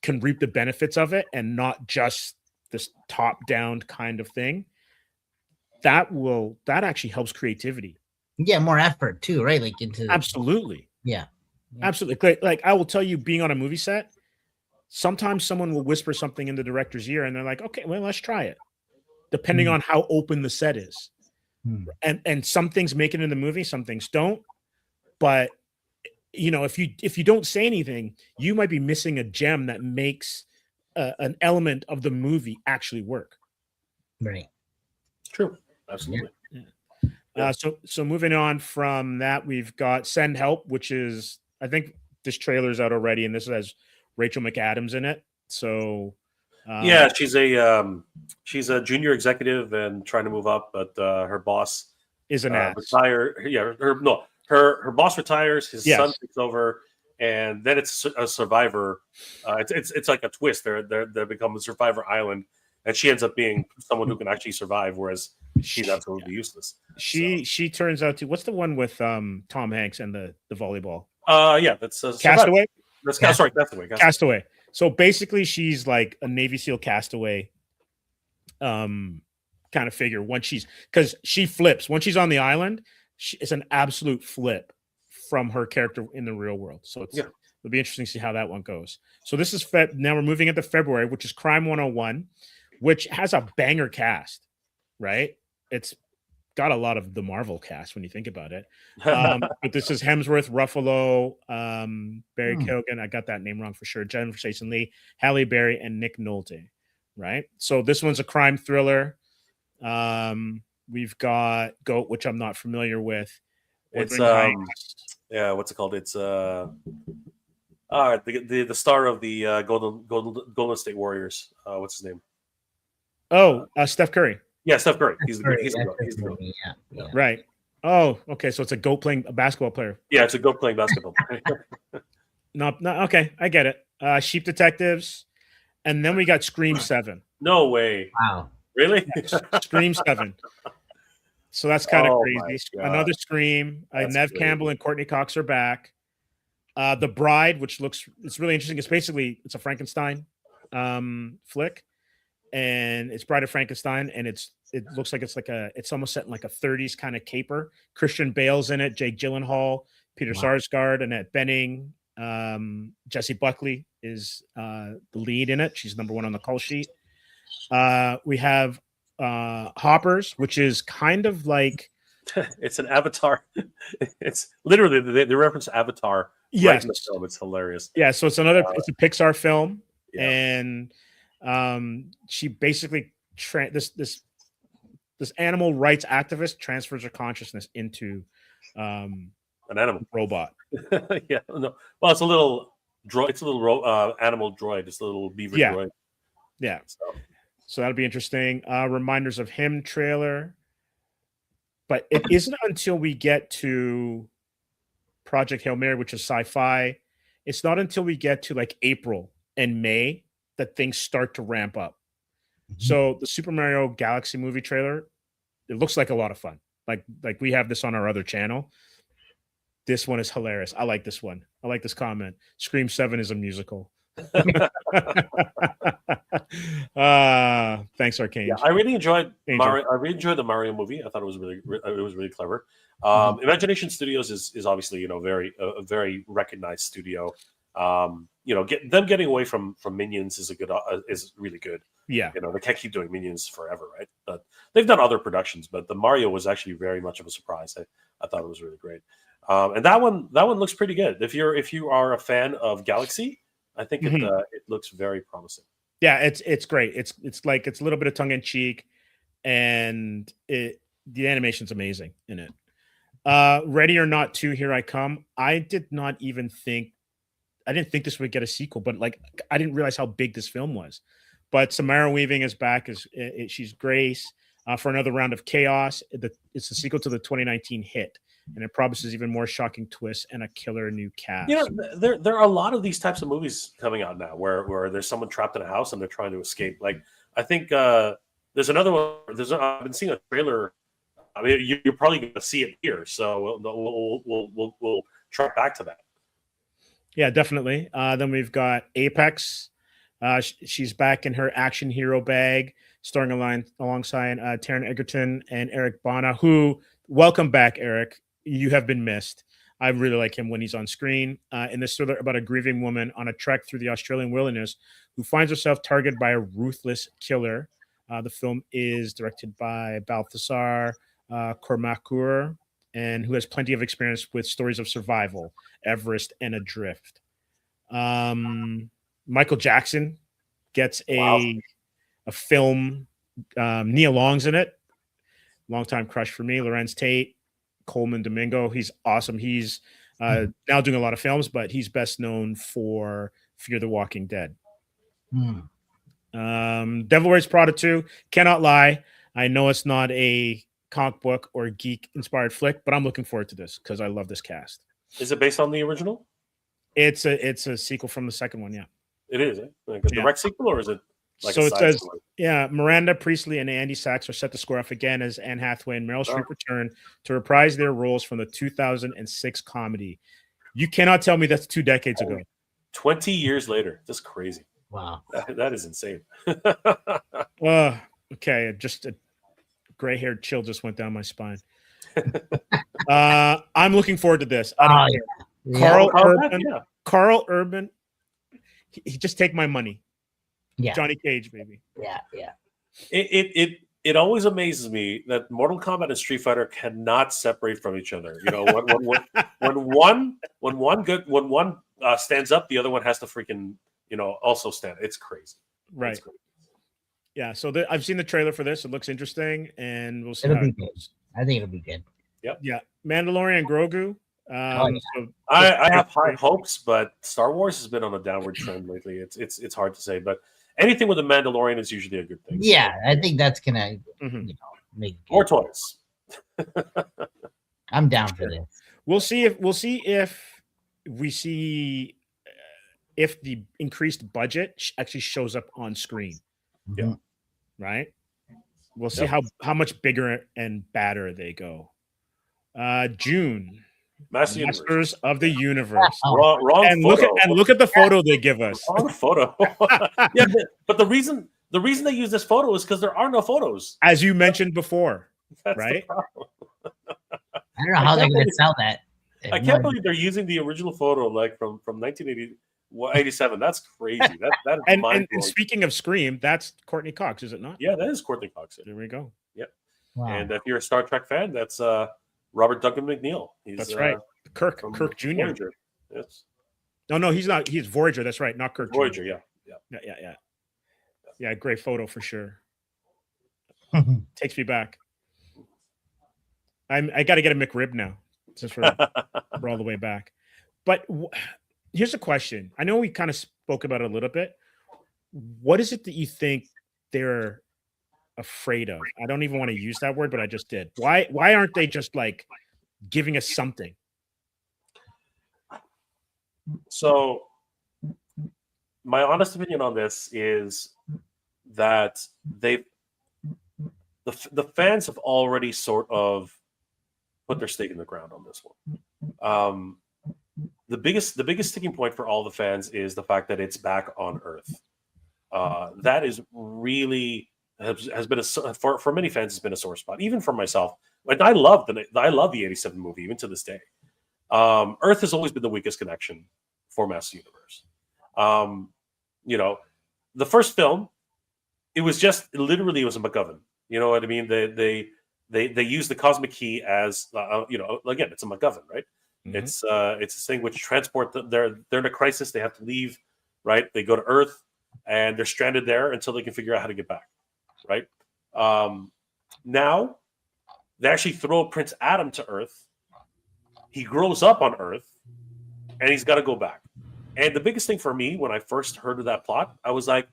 can reap the benefits of it and not just this top down kind of thing, that actually helps creativity. Yeah, more effort too, right? Like into Absolutely. yeah. Absolutely. Like, I will tell you, being on a movie set, sometimes someone will whisper something in the director's ear and they're like, okay, well, let's try it. Depending on how open the set is. And some things make it in the movie, some things don't. But if you don't say anything, you might be missing a gem that makes an element of the movie actually work. Right. True. Absolutely. Yeah. So moving on from that, we've got Send Help, which is, I think this trailer's out already, and this has Rachel McAdams in it. So yeah, she's a junior executive and trying to move up, but her boss is an ass. Her boss retires, his son takes over, and then it's a Survivor. It's like a twist. They become a Survivor Island, and she ends up being someone who can actually survive, whereas she's absolutely useless. She turns out to, what's the one with Tom Hanks and the volleyball? That's Castaway. Castaway. So basically, she's like a Navy SEAL castaway, kind of figure. Because she flips when she's on the island. It's an absolute flip from her character in the real world. So it'll be interesting to see how that one goes. So this is now we're moving into February, which is Crime 101, which has a banger cast, right? It's got a lot of the Marvel cast when you think about it. But this is Hemsworth, Ruffalo, Barry Keoghan. I got that name wrong for sure. Jennifer Jason Leigh, Halle Berry, and Nick Nolte, right? So this one's a crime thriller. We've got Goat, which I'm not familiar with. It's what's it called? It's the star of the Golden State Warriors. What's his name? Steph Curry. Yeah, Steph Curry. He's the goat. Yeah. Right. Oh, okay. So it's a goat playing a basketball player. Yeah, it's a goat playing basketball player. No, okay. I get it. Sheep Detectives. And then we got Scream 7. No way. Wow. Really? Scream 7. So that's kind of crazy. Another Scream. Nev Campbell and Courtney Cox are back. The Bride, which it's really interesting. It's a Frankenstein flick. And it's Bride of Frankenstein, and it looks like it's almost set in like a 30s kind of caper. Christian Bale's in it, Jake Gyllenhaal, Peter Sarsgaard, Annette Bening, Jessie Buckley is the lead in it. She's number 1 on the call sheet. We have Hoppers, which is kind of like it's an Avatar. It's literally they reference Avatar. Yes, right in the film. It's hilarious. Yeah, so it's a Pixar film, and she basically this animal rights activist transfers her consciousness into an animal robot. Yeah, no. Well, it's a little droid. It's a little animal droid. It's a little beaver droid. Yeah. So that'll be interesting. Reminders of Him trailer, but it isn't until we get to Project Hail Mary, which is sci-fi. It's not until we get to like April and May that things start to ramp up. So the Super Mario Galaxy movie trailer, it looks like a lot of fun. Like we have this on our other channel. This one is hilarious. I like this one. I like this comment. Scream 7 is a musical. Thanks, Arcane. Yeah, I really enjoyed Mario. I really enjoyed the Mario movie. I thought it was really clever. Imagination Studios is obviously very a very recognized studio. Them getting away from Minions is really good. Yeah, they can't keep doing Minions forever, right? But they've done other productions, but the Mario was actually very much of a surprise. I thought it was really great, and that one looks pretty good. If you are a fan of Galaxy, I think it looks very promising. Yeah, it's great. It's like it's a little bit of tongue in cheek, and the animation's amazing in it. Ready or Not 2, Here I Come. I didn't think this would get a sequel, but I didn't realize how big this film was. But Samara Weaving is back she's Grace for another round of chaos. It's a sequel to the 2019 hit, and it promises even more shocking twists and a killer new cast. There are a lot of these types of movies coming out now where there's someone trapped in a house and they're trying to escape. Like I think there's another one. I've been seeing a trailer I mean, you're probably going to see it here, so we'll track back to that. Yeah, definitely. Then we've got Apex. She's back in her action hero bag, starring alongside Taron Egerton and Eric Bana, who, welcome back, Eric. You have been missed. I really like him when he's on screen. In this thriller about a grieving woman on a trek through the Australian wilderness who finds herself targeted by a ruthless killer. The film is directed by Balthasar Kormakur, and who has plenty of experience with stories of survival, Everest, and Adrift. Michael Jackson gets a film. Nia Long's in it. Longtime crush for me. Lorenz Tate, Coleman Domingo. He's awesome. He's now doing a lot of films, but he's best known for Fear the Walking Dead. Devil Wears Prada 2. Cannot lie. I know it's not a comic book or geek inspired flick, but I'm looking forward to this because I love this cast. Is it based on the original? It's a sequel from the second one. Yeah, it is. Like a direct sequel, or is it? Like so it says, yeah, Miranda Priestley and Andy Sachs are set to square off again as Anne Hathaway and Meryl Streep return to reprise their roles from the 2006 comedy. You cannot tell me that's 2 decades ago. 20 years later. That's crazy. Wow. That is insane. Okay. Just a gray-haired chill just went down my spine. I'm looking forward to this. Carl Urban. He just take my money. Yeah. Johnny Cage, baby. Yeah. It always amazes me that Mortal Kombat and Street Fighter cannot separate from each other. You know, when one stands up, the other one has to freaking, also stand. It's crazy. Right. It's crazy. Yeah. So I've seen the trailer for this. It looks interesting, and we'll see. It'll be good. I think it'll be good. Yep. Yeah. Mandalorian, Grogu. So I have high hopes, but Star Wars has been on a downward trend lately. It's hard to say, but anything with the Mandalorian is usually a good thing. Yeah, I think that's gonna make more toys. I'm down for this. We'll see if the increased budget actually shows up on screen. Yeah. Right. We'll see how much bigger and badder they go. June. Masters of the Universe. Wrong and photo. Look at the photo they give us. Wrong photo. Yeah, but the reason they use this photo is because there are no photos, as you mentioned before. That's right? I don't know how they're going to sell that. I can't believe they're using the original photo, like from 1987. That's crazy. That is mind-blowing. And speaking of Scream, that's Courtney Cox, is it not? Yeah, that is Courtney Cox. There we go. Yep. Wow. And if you're a Star Trek fan, that's Robert Duncan McNeil. That's right. Kirk Jr. Voyager. Yes. No, he's not. He's Voyager. That's right. Not Kirk Voyager. Jr. Yeah. Great photo for sure. Takes me back. I got to get a McRib now since we're all the way back. But here's a question. I know we kind of spoke about it a little bit. What is it that you think they're afraid of? I don't even want to use that word, but I just did. Why aren't they just like giving us something? So my honest opinion on this is that the fans have already sort of put their stake in the ground on this one. The biggest sticking point for all the fans is the fact that it's back on Earth. That is really has been for many fans has been a sore spot, even for myself. Like I love the '87 movie even to this day. Earth has always been the weakest connection for Masters of the Universe. The first film, it was a MacGuffin. You know what I mean? They use the cosmic key as again, it's a MacGuffin, right? Mm-hmm. It's this thing which transport they're in a crisis. They have to leave, right? They go to Earth and they're stranded there until they can figure out how to get back, right? Now they actually throw Prince Adam to Earth. He grows up on Earth and he's got to go back. And the biggest thing for me when I first heard of that plot, I was like,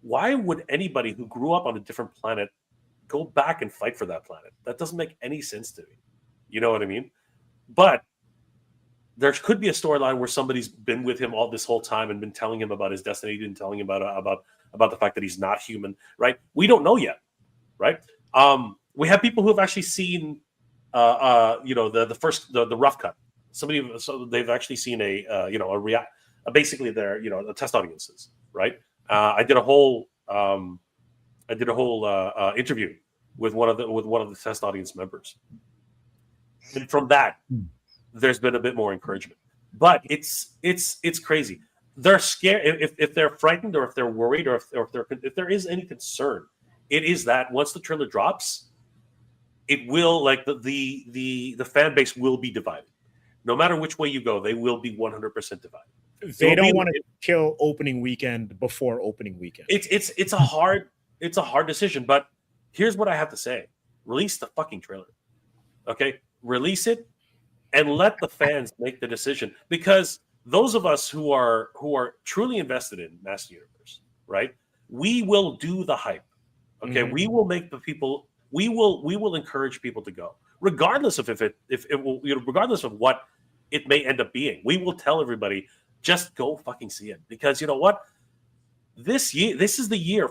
why would anybody who grew up on a different planet go back and fight for that planet? That doesn't make any sense to me. You know what I mean? But there could be a storyline where somebody's been with him all this whole time and been telling him about his destiny and telling him about the fact that he's not human, right? We don't know yet, right? We have people who have actually seen, the first the rough cut. So they've actually seen basically their the test audiences, right? I did a whole interview with one of the test audience members, and from that, there's been a bit more encouragement. But it's crazy. They're scared if they're frightened or if they're worried or if there is any concern. It is that once the trailer drops, it will the fan base will be divided. No matter which way you go, they will be 100% divided. They don't want to kill opening weekend before opening weekend. It's a hard decision. But here's what I have to say: release the fucking trailer, okay? Release it and let the fans make the decision. Because those of us who are truly invested in Master Universe, right? We will do the hype. Okay, we will make the people. We will encourage people to go, regardless of if it will, regardless of what it may end up being. We will tell everybody, just go fucking see it, because you know what? This is the year.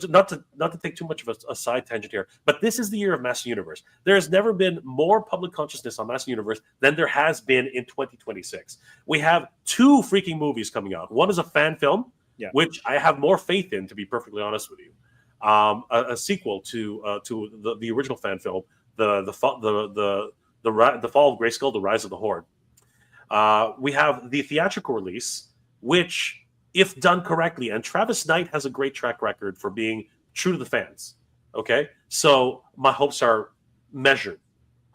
Not to take too much of a side tangent here, but this is the year of Master Universe. There has never been more public consciousness on Master Universe than there has been in 2026. We have 2 freaking movies coming out. One is a fan film, which I have more faith in, to be perfectly honest with you. A sequel to the original fan film, the Fall of Grayskull, The Rise of the Horde. We have the theatrical release, which, if done correctly, and Travis Knight has a great track record for being true to the fans. Okay, so my hopes are measured.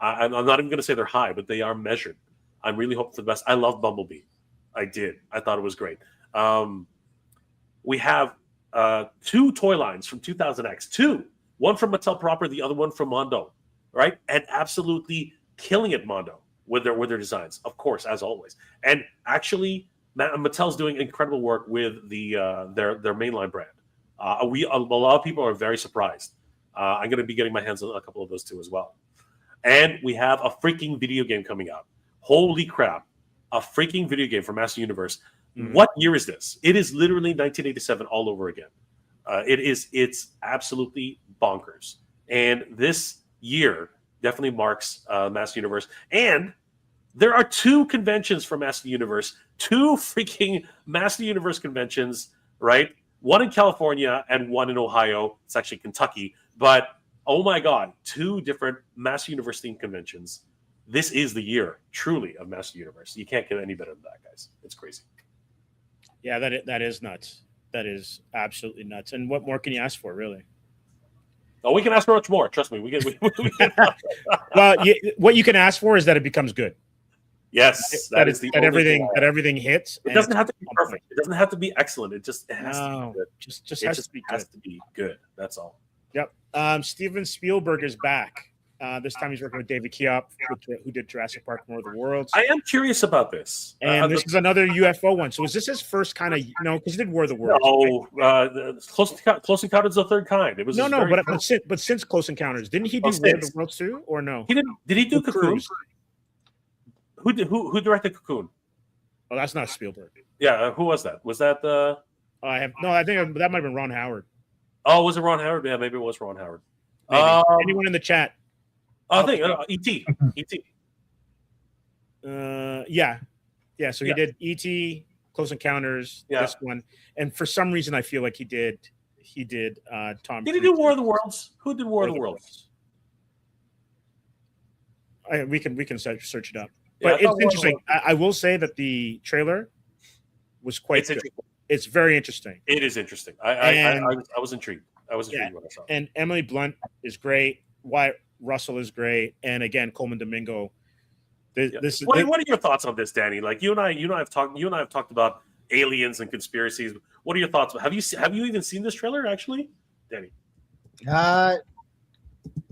I'm not even going to say they're high, but they are measured. I'm really hoping for the best. I love Bumblebee. I did. I thought it was great. We have 2 toy lines from 2000X. 2. One from Mattel proper, the other one from Mondo. Right? And absolutely killing it, Mondo, with their designs, of course, as always. And actually, Mattel's doing incredible work with their mainline brand. A lot of people are very surprised. I'm going to be getting my hands on a couple of those too as well. And we have a freaking video game coming out. Holy crap. A freaking video game for Master Universe. What year is this? It is literally 1987 all over again. It's absolutely bonkers. And this year definitely marks Master Universe. And there are 2 conventions for Master Universe, 2 freaking Master Universe conventions, right? One in California and one in Ohio. It's actually Kentucky. But, oh my God, 2 different Master Universe themed conventions. This is the year, truly, of Master Universe. You can't get any better than that, guys. It's crazy. Yeah, that is nuts. That is absolutely nuts. And what more can you ask for, really? Oh, we can ask for much more. Trust me. We can. Well, what you can ask for is that it becomes good. Yes, that everything hits. It doesn't have to be perfect. It doesn't have to be excellent. It has to be good. Just has to be good. That's all. Yep. Steven Spielberg is back. This time he's working with David Kiop, who did Jurassic Park: War of the Worlds. I am curious about this. And this is another UFO one. So is this his first kind of, because he did War of the Worlds? No, right? Close Encounters of the Third Kind. It was but since Close Encounters, didn't he do War of the Worlds too, or no? He didn't. Did he do Cocoon? Who directed Cocoon? Oh, that's not Spielberg. Yeah, who was that? Was that I think that might have been Ron Howard. Oh, was it Ron Howard? Yeah, maybe it was Ron Howard. Anyone in the chat? I think E.T. E.T. Yeah. So he did E.T., Close Encounters, this one, and for some reason I feel like he did Tom. Did he do War of the Worlds? Who did War of the Worlds? We can search it up. But it's interesting. I will say that the trailer was quite good. It's very interesting. It is interesting. I was intrigued. I was intrigued when I saw it. And Emily Blunt is great. Wyatt Russell is great. And again, Coleman Domingo. What are your thoughts on this, Danny? Like you and I have talked about aliens and conspiracies. What are your thoughts? Have you even seen this trailer actually, Danny?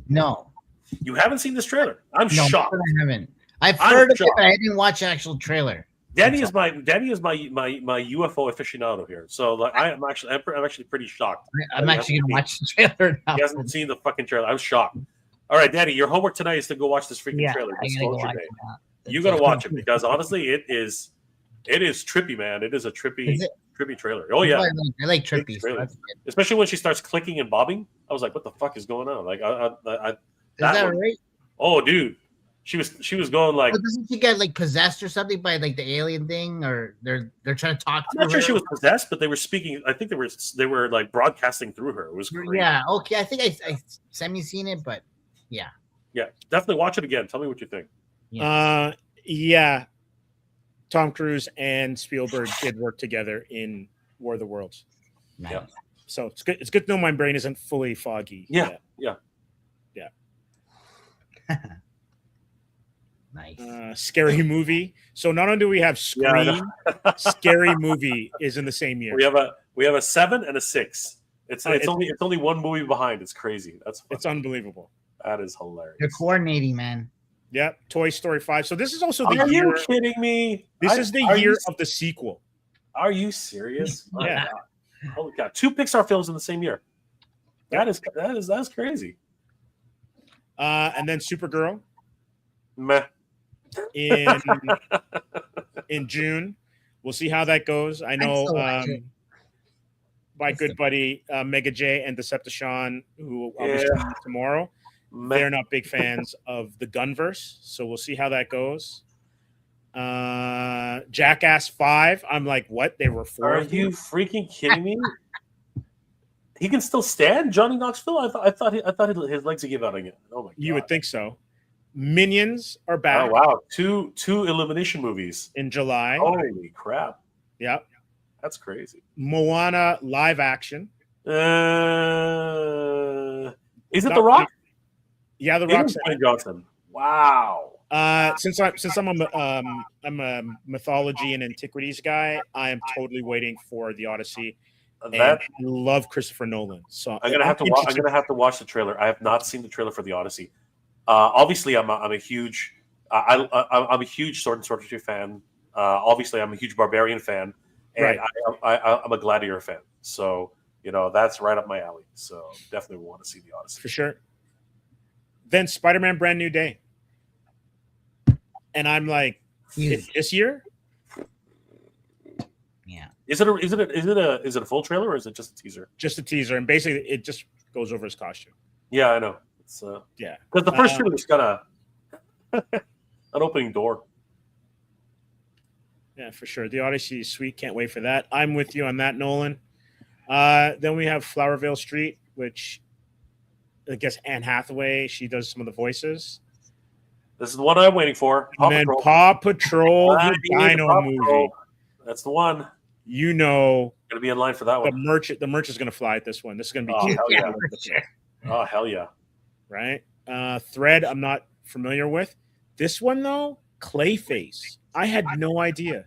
No. You haven't seen this trailer? I'm shocked. I haven't. I've heard of it, but I didn't watch the actual trailer. Danny is my UFO aficionado here. So like, I'm actually pretty shocked. I'm actually gonna watch the trailer now. He hasn't seen the fucking trailer. I'm shocked. All right, Danny, your homework tonight is to go watch this freaking trailer. You gotta gotta watch it because honestly, it is It is trippy, man. It is a trippy trailer. Oh I yeah, like trippy. So especially when she starts clicking and bobbing. I was like, "What the fuck is going on?" Like, is that right? Oh, dude, she was going like. But doesn't she get like possessed or something by like the alien thing, or they're trying to talk? I'm not sure she was possessed, but they were speaking. I think they were like broadcasting through her. It was great. Yeah. Okay. I think I semi-seen it, but yeah. Yeah, definitely watch it again. Tell me what you think. Yeah. Tom Cruise and Spielberg did work together in War of the Worlds. Nice. Yeah. So it's good. It's good to know my brain isn't fully foggy. Yeah. Nice. Mm. Scary movie. So not only do we have Scream, Scary Movie is in the same year. We have a 7 and a 6. It's only one movie behind. It's crazy. It's unbelievable. That is hilarious. They're coordinating, man. Yep. Toy Story 5. So this is also the Are year. you kidding me? This is the year of the sequel. Are you serious? Yeah. God. Holy God. 2 Pixar films in the same year. That's crazy. And then Supergirl Meh. in June. We'll see how that goes. I know my good buddy Mega J and Decepticon, who I'll be seeing tomorrow, they're not big fans of the Gunverse, so we'll see how that goes. Jackass 5. I'm like, what? They were 4. Are you freaking kidding me? He can still stand, Johnny Knoxville. I thought his legs would give out again. Oh my God! You would think so. Minions are back. Oh wow! Two Illumination movies in July. Holy crap! Yep, that's crazy. Moana live action. Is it The Rock? Yeah, The Rock. Johnson. Wow. Since I'm a mythology and antiquities guy, I am totally waiting for the Odyssey. And I love Christopher Nolan, so I'm gonna have to watch the trailer. I have not seen the trailer for the Odyssey. Obviously, I'm a huge I'm a huge Sword and Sorcery fan. Obviously, I'm a huge Barbarian fan, and I'm a Gladiator fan. So that's right up my alley. So definitely want to see the Odyssey for sure. Then Spider-Man: Brand New Day, and I'm like, this year. Yeah. Is it a full trailer or is it just a teaser? Just a teaser, and basically it just goes over his costume. Yeah, I know. It's because the first trailer's got an opening door. Yeah, for sure. The Odyssey is sweet. Can't wait for that. I'm with you on that, Nolan. Then we have Flowervale Street, which I guess Anne Hathaway. She does some of the voices. This is the one I'm waiting for. Paw Patrol, the Dino movie. That's the one. Gonna be in line for that one. The merch is gonna fly at this one. This is gonna be cute. Hell yeah. Oh hell yeah! Right? Thread. I'm not familiar with this one though. Clayface. I had no idea.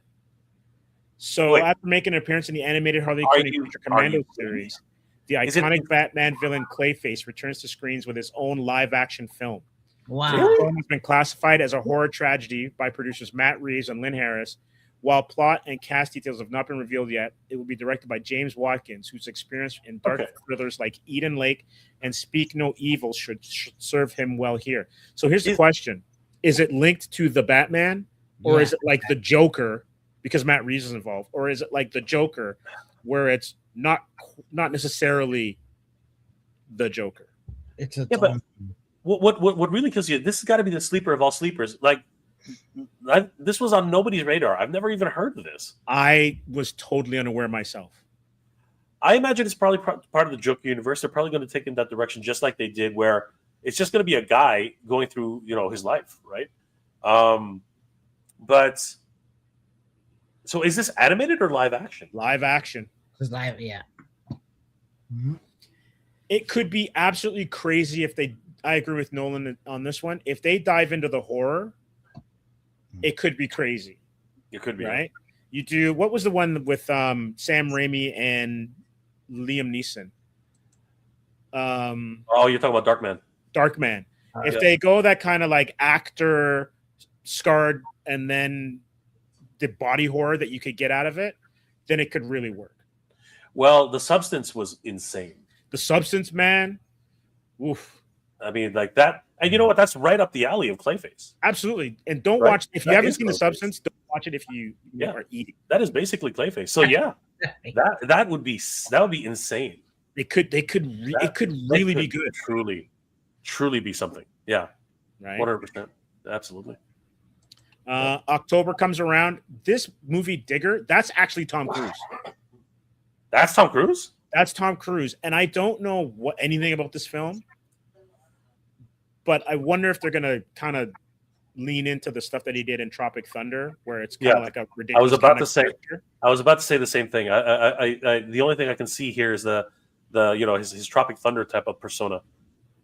So after making an appearance in the animated Harley Quinn Commando series, the iconic Batman villain Clayface returns to screens with his own live-action film. Wow! The film has been classified as a horror tragedy by producers Matt Reeves and Lynn Harris. While plot and cast details have not been revealed yet, it will be directed by James Watkins, whose experience in dark thrillers like Eden Lake and Speak No Evil should serve him well here. So here's the question. Is it linked to the Batman, or is it like the Joker, because Matt Reeves is involved, or is it like the Joker, where it's not necessarily the Joker? It's a but what really kills you, this has got to be the sleeper of all sleepers. Like, this was on nobody's radar. I've never even heard of this. I was totally unaware myself. I imagine it's probably part of the Joker universe. They're probably going to take in that direction, just like they did, where it's just going to be a guy going through, his life, right? But so is this animated or live action? Live action. It's live, yeah. Mm-hmm. It could be absolutely crazy if they. I agree with Nolan on this one. If they dive into the horror, it could be crazy. It could be, right? You do. What was the one with Sam Raimi and Liam Neeson? You're talking about Darkman. If they go that kind of like actor scarred and then the body horror that you could get out of it, then it could really work. Well, The Substance was insane. The Substance, man. Oof. I mean, like that. And you know what? That's right up the alley of Clayface. Absolutely. And don't watch, if you haven't seen The Substance, don't watch it if you are eating. That is basically Clayface. So yeah, that would be insane. It could really be good. Truly be something. Yeah, right. 100%. Absolutely. October comes around. This movie Digger, that's actually Tom Cruise. That's Tom Cruise? That's Tom Cruise. And I don't know anything about this film, but I wonder if they're going to kind of lean into the stuff that he did in Tropic Thunder, where it's kind of like a ridiculous. I was about to say the same thing. I the only thing I can see here is the his Tropic Thunder type of persona,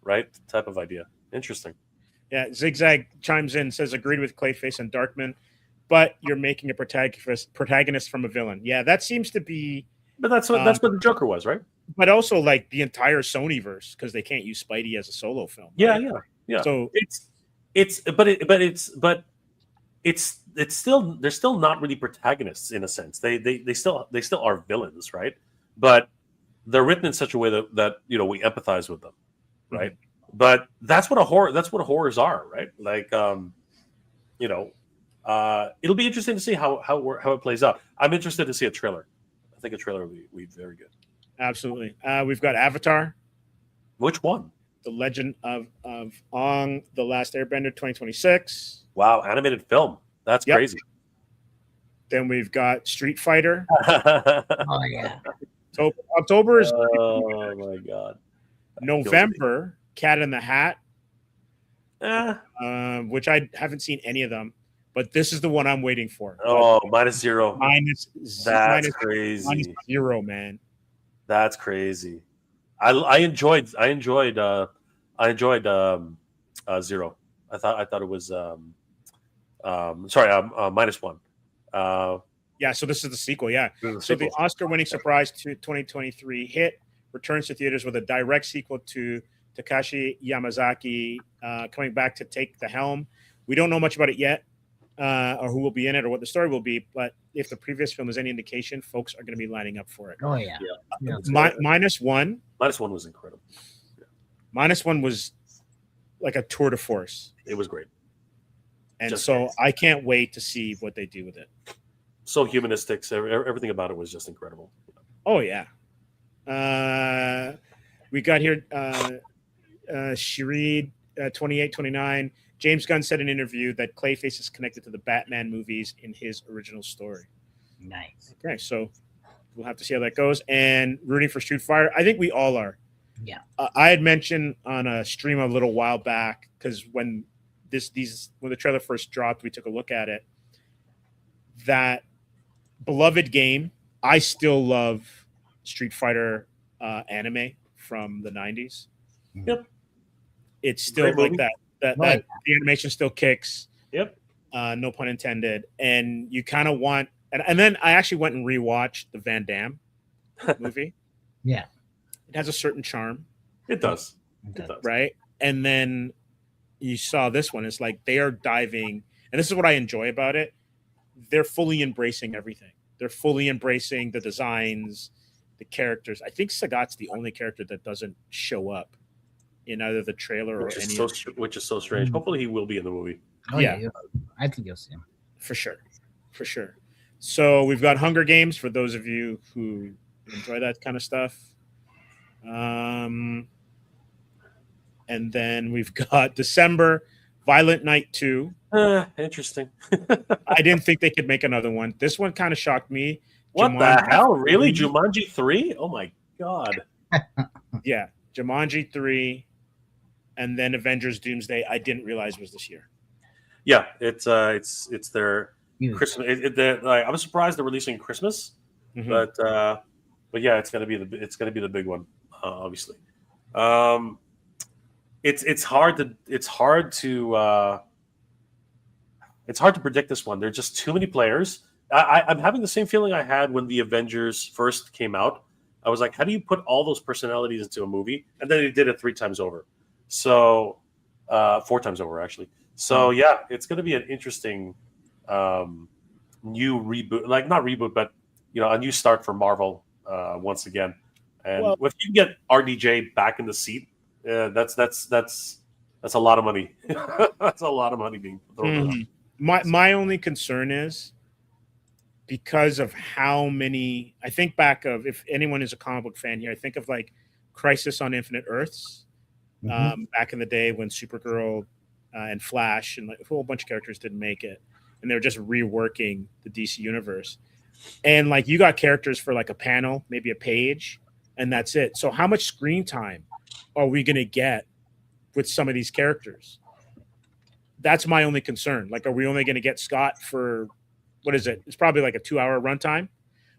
right? Type of idea. Interesting. Yeah, Zigzag chimes in, says agreed with Clayface and Darkman, but you're making a protagonist from a villain. Yeah, that seems to be. But that's what the Joker was, right? But also like the entire Sonyverse, because they can't use Spidey as a solo film. Right? Yeah. So it's still they're still not really protagonists in a sense. They still are villains, right? But they're written in such a way that we empathize with them, right? Mm-hmm. But that's what horrors are, right? Like it'll be interesting to see how it plays out. I'm interested to see a trailer. I think a trailer will be very good. Absolutely. We've got Avatar. Which one? The Legend of Aang, The Last Airbender, 2026. Wow, animated film. That's crazy. Then we've got Street Fighter. Oh yeah. So October is. Oh my god. November, Cat in the Hat. Which I haven't seen any of them, but this is the one I'm waiting for. Oh, -0. That's crazy. -0, man. That's crazy. I enjoyed Zero. I thought it was -1. Yeah, so this is the sequel. Yeah, so the Oscar-winning surprise to 2023 hit returns to theaters with a direct sequel to Takashi Yamazaki coming back to take the helm. We don't know much about it yet, or who will be in it, or what the story will be. But if the previous film is any indication, folks are going to be lining up for it. Oh yeah. -1. -1 was incredible. Yeah. -1 was like a tour de force. It was great, and I can't wait to see what they do with it. So humanistic, everything about it was just incredible. Oh yeah. We got here Shireed 2829. James Gunn said in an interview that Clayface is connected to the Batman movies in his original story. Nice. Okay, so we'll have to see how that goes. And rooting for Street Fighter, I think we all are. Yeah. I had mentioned on a stream a little while back, because when the trailer first dropped, we took a look at it. That beloved game, I still love Street Fighter anime from the 90s. Yep. It's still like that the animation still kicks. Yep. No pun intended. And you kind of want and then I actually went and rewatched the Van Damme movie. Yeah. It has a certain charm. It does. Right? And then you saw this one. It's like they are diving, and this is what I enjoy about it. They're fully embracing everything. They're fully embracing the designs, the characters. I think Sagat's the only character that doesn't show up in either the trailer or any of the which is so strange. Hopefully he will be in the movie. Oh, yeah. I think you'll see him. For sure. So we've got Hunger Games for those of you who enjoy that kind of stuff. And then we've got December, Violent Night 2. Interesting. I didn't think they could make another one. This one kind of shocked me. What the hell? Really? Jumanji 3? Oh my god. Yeah, Jumanji 3, and then Avengers Doomsday. I didn't realize was this year. Yeah, it's their Christmas. I was surprised they're releasing Christmas, but yeah, it's gonna be the big one, obviously. It's hard to predict this one. There's just too many players. I'm having the same feeling I had when the Avengers first came out. I was like, how do you put all those personalities into a movie? And then they did it 3 times over. So 4 times over, actually. So yeah, it's going to be an interesting new reboot, like not reboot, but a new start for Marvel once again. And if you get RDJ back in the seat, that's a lot of money. That's a lot of money being thrown around. My only concern is because of how many. I think back of, if anyone is a comic book fan here, I think of like Crisis on Infinite Earths, back in the day when Supergirl and Flash and like a whole bunch of characters didn't make it, and they were just reworking the DC universe. And like you got characters for like a panel, maybe a page, and that's it. So how much screen time are we going to get with some of these characters? That's my only concern. Like, are we only going to get Scott for, what is it? It's probably like a 2-hour runtime.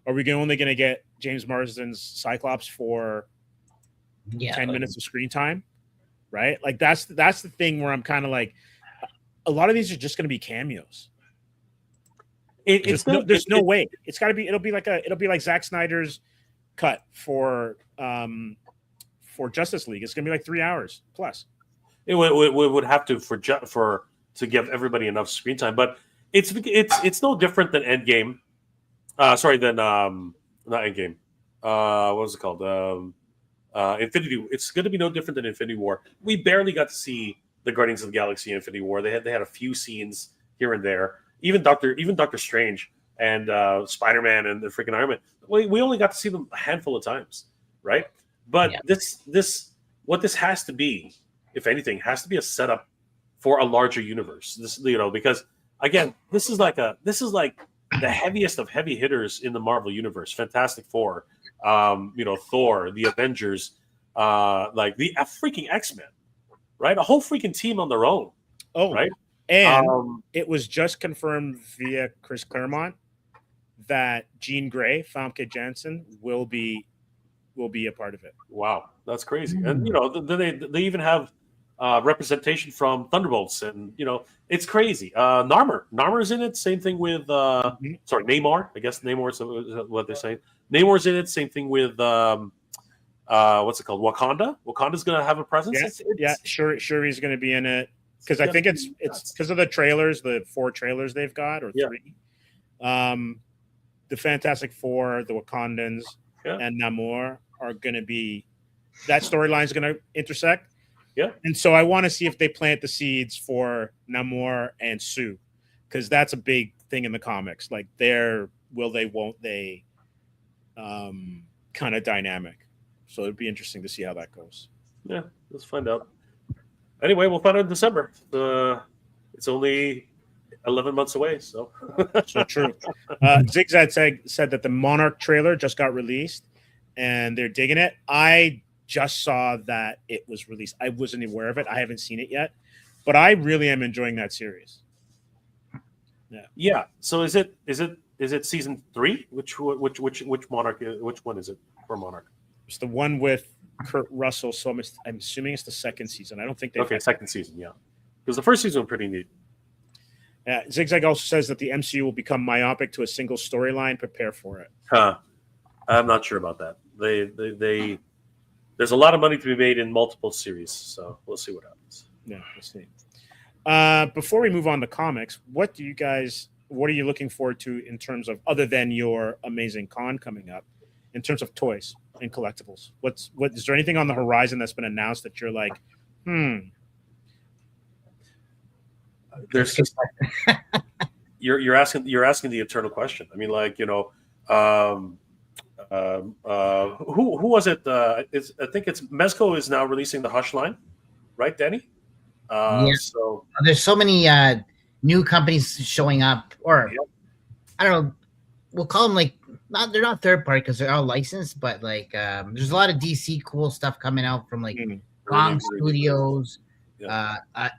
Are we only going to get James Marsden's Cyclops for 10 minutes of screen time? Right? Like that's the thing where I'm kind of like, a lot of these are just going to be cameos. There's no way. It's got to be. It'll be like Zack Snyder's cut for Justice League. It's going to be like 3 hours plus. It would have to to give everybody enough screen time, but it's no different than Endgame. Not Endgame. What was it called? Infinity. It's going to be no different than Infinity War. We barely got to see the Guardians of the Galaxy Infinity War. They had a few scenes here and there. Even Doctor Strange and Spider-Man and the freaking Iron Man. We only got to see them a handful of times, right? But what this has to be, if anything, has to be a setup for a larger universe. This, because again, this is like the heaviest of heavy hitters in the Marvel universe. Fantastic Four, Thor, the Avengers, like the freaking X-Men, right? A whole freaking team on their own. Oh, right. And it was just confirmed via Chris Claremont that Jean Grey, Famke Janssen, will be a part of it. Wow, that's crazy. And they even have representation from Thunderbolts, and it's crazy. Namor's in it. Same thing with Namor. I guess Namor is what they're saying. Namor's in it. Same thing with what's it called? Wakanda. Wakanda's going to have a presence. Shuri's going to be in it. Because I think it's because of the trailers, the 4 trailers they've got, or 3. The Fantastic Four, the Wakandans, and Namor are going to be, that storyline is going to intersect. Yeah. And so I want to see if they plant the seeds for Namor and Sue, because that's a big thing in the comics. Like their will they, won't they kind of dynamic. So it'd be interesting to see how that goes. Yeah, let's find out. Anyway, we'll find out in December. It's only 11 months away, so. So true. Zigzag said that the Monarch trailer just got released, and they're digging it. I just saw that it was released. I wasn't aware of it. I haven't seen it yet, but I really am enjoying that series. Yeah. Yeah. So is it season 3? Which Monarch? Which one is it for Monarch? It's the one with Kurt Russell, so I'm assuming it's the second season. I don't think second season, yeah. Because the first season was pretty neat. Zigzag also says that the MCU will become myopic to a single storyline. Prepare for it. I'm not sure about that. They there's a lot of money to be made in multiple series, so we'll see what happens. Yeah, we'll see. Before we move on to comics, what are you looking forward to in terms of, other than your amazing con coming up, in terms of toys and collectibles? Is there anything on the horizon that's been announced that you're like, There's just, you're asking the eternal question. I mean, like, who was it? I think it's Mezco is now releasing the Hush line, right, Danny? So there's so many new companies showing up, or I don't know, we'll call them like, they're not third party because they're all licensed, but like there's a lot of DC cool stuff coming out from like Gong Studios,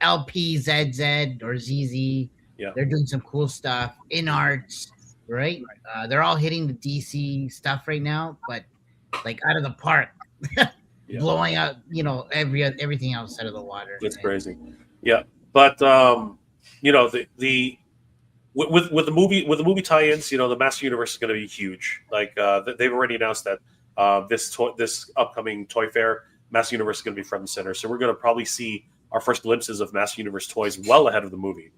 LPZZ or ZZ. Yeah, they're doing some cool stuff. In Arts, right? They're all hitting the DC stuff right now, but like out of the park, blowing out everything outside of the water. It's crazy. Yeah, but with the movie tie-ins, the Master Universe is going to be huge. Like they've already announced that this upcoming Toy Fair, Master Universe is going to be front and center. So we're going to probably see our first glimpses of Master Universe toys well ahead of the movie.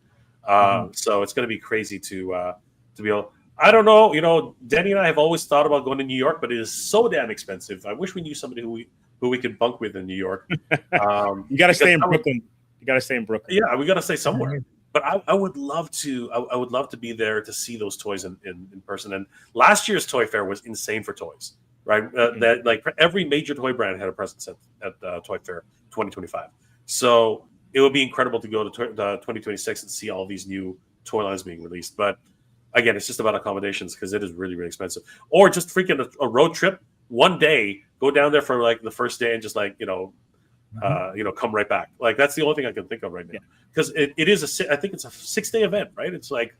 So it's going to be crazy to be able. I don't know. Danny and I have always thought about going to New York, but it is so damn expensive. I wish we knew somebody who we could bunk with in New York. You got to stay in Brooklyn. You got to stay in Brooklyn. Yeah, we got to stay somewhere. but I would love to. I would love to be there to see those toys in person. And last year's Toy Fair was insane for toys, right? That like every major toy brand had a presence at Toy Fair 2025. So it would be incredible to go to 2026 and see all these new toy lines being released. But again, it's just about accommodations because it is really, really expensive. Or just freaking a road trip, one day, go down there for like the first day and just like, come right back. Like that's the only thing I can think of right now. Because it is I think it's a 6-day event, right? It's like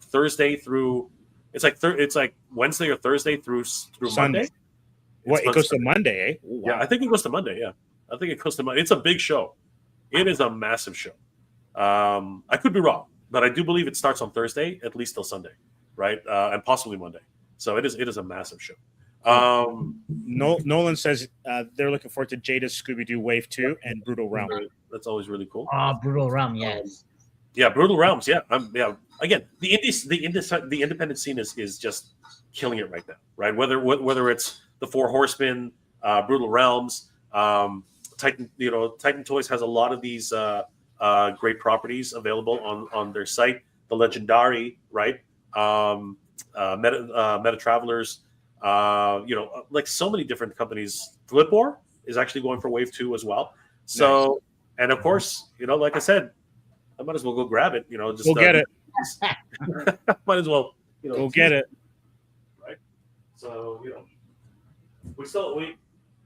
Thursday through, it's like Wednesday or Thursday through Sunday. Monday. What, it goes to Monday, eh? Wow. Yeah, I think it goes to Monday. Yeah, I think it goes to Monday. It's a big show. It is a massive show. I could be wrong, but I do believe it starts on Thursday, at least till Sunday, right? And possibly Monday. So it is a massive show. Nolan says they're looking forward to Jada's Scooby-Doo Wave 2 and Brutal Realm. That's always really cool. Brutal Realm, yes. Yeah, Brutal Realms. Yeah, again, the independent scene is just killing it right now, right? Whether it's the Four Horsemen, Brutal Realms, Titan Toys has a lot of these great properties available on their site. The Legendary, right? Meta Travelers, like so many different companies. Flipboard is actually going for Wave 2 as well. So, nice. And of course, like I said, I might as well go grab it. Just go get it. Might as well, go get it. Right. So,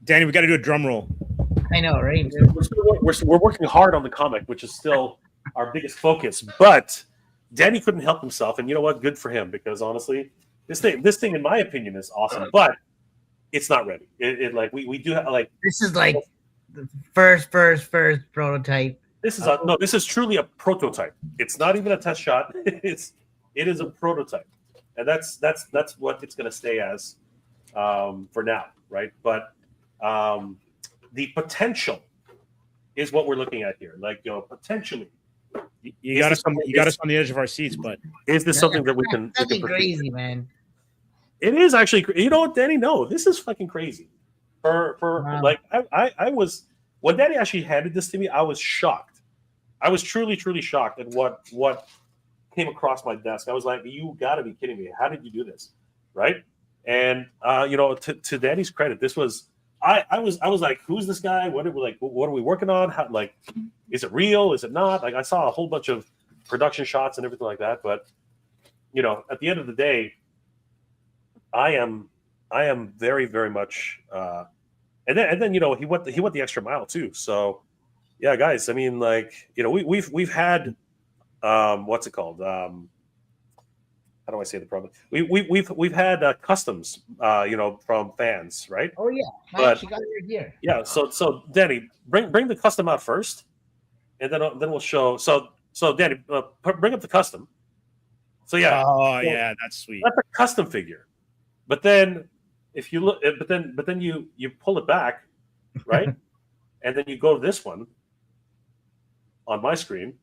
Danny, we got to do a drum roll. I know, right? We're working hard on the comic, which is still our biggest focus. But Danny couldn't help himself, and you know what? Good for him, because honestly, this thing, in my opinion, is awesome. But it's not ready. We do have like this is like the first prototype. This is truly a prototype. It's not even a test shot. It is a prototype, and that's what it's going to stay as for now, right? But the potential is what we're looking at here. Like, potentially, you got us on the edge of our seats. But is this something that we can? That'd be crazy, man. It is actually. You know what, Danny? No, this is fucking crazy. Wow. Like I was when Danny actually handed this to me, I was shocked. I was truly shocked at what came across my desk. I was like, "You got to be kidding me! How did you do this?" Right? And to Danny's credit, this was. I was like, who's this guy? What are we working on? How, like, is it real? Is it not? Like, I saw a whole bunch of production shots and everything like that. But at the end of the day, I am very, very much. And then he went the extra mile too. So yeah, guys. I mean, like, we've had what's it called? How do I say the problem? We've had customs, from fans, right? Oh yeah, I actually got it here. Yeah, so Danny, bring the custom out first, and then we'll show. So Danny, bring up the custom. So yeah. Oh yeah, that's sweet. That's a custom figure, but then if you look, but then you pull it back, right, and then you go to this one on my screen.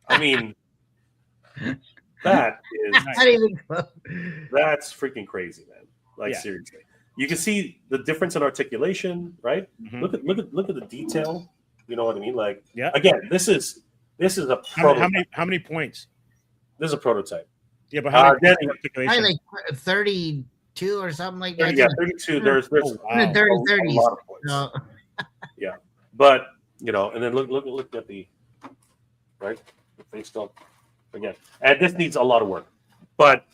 I mean. That's freaking crazy, man. Like, seriously, you can see the difference in articulation, right? Mm-hmm. Look at the detail. You know what I mean? Like, again, this is a prototype. How many points? This is a prototype. Yeah, but how many articulation? Like 32 or something like that. Yeah, 32. There's 30. A lot of points. No. Yeah, but and then look at the right the face sculpt. Again, and this needs a lot of work, but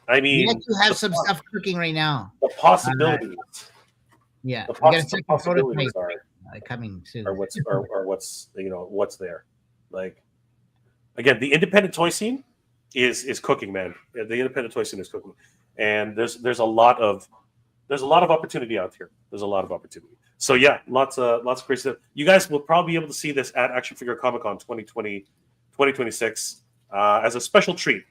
I mean, you have some stuff cooking right now. The possibilities, the possibilities are coming soon. Or what's there? Like, again, the independent toy scene is cooking, man. The independent toy scene is cooking, and there's a lot of opportunity out here. There's a lot of opportunity. So yeah, lots of great stuff. You guys will probably be able to see this at Action Figure Comic Con 2026. As a special treat.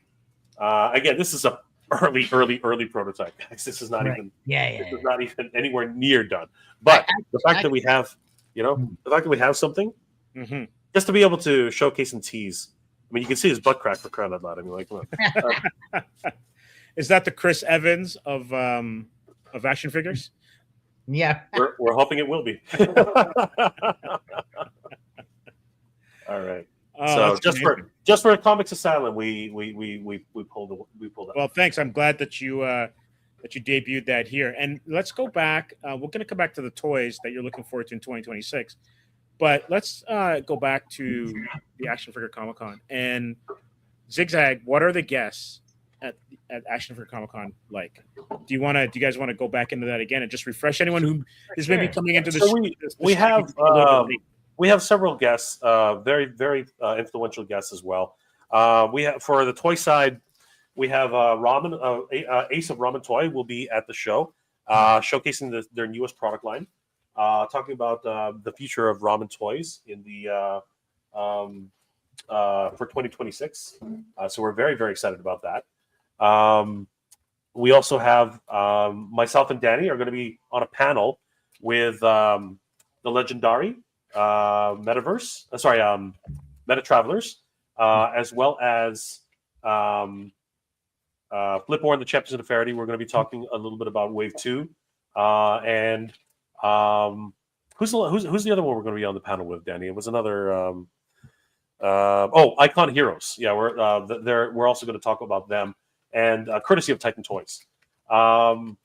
Again, this is a early prototype, guys. This is not even this is not even anywhere near done. But the fact that we have, something, just to be able to showcase and tease. I mean, you can see his butt crack for crying out loud. I mean, like, look. Is that the Chris Evans of action figures? Yeah, we're hoping it will be. All right. So that's amazing. just for Comics Asylum, we pulled that. Well, thanks. I'm glad that you debuted that here. And let's go back. We're going to come back to the toys that you're looking forward to in 2026. But let's go back to the Action Figure Comic Con and Zigzag. What are the guests at Action Figure Comic Con like? Do you guys want to go back into that again and just refresh anyone who is maybe coming into this? So we have several guests, very very influential guests as well. We have, for the toy side, we have Ace of Ramen Toy will be at the show, showcasing their newest product line, talking about the future of ramen toys in the for 2026. So we're very very excited about that. We also have myself and Danny are going to be on a panel with the legendary Metaverse. Meta Travelers, as well as Flipmore and the Champions of Nefariety. We're going to be talking a little bit about Wave 2. And who's the other one we're going to be on the panel with, Danny? It was another Icon Heroes. Yeah, we're also going to talk about them, and courtesy of Titan Toys. The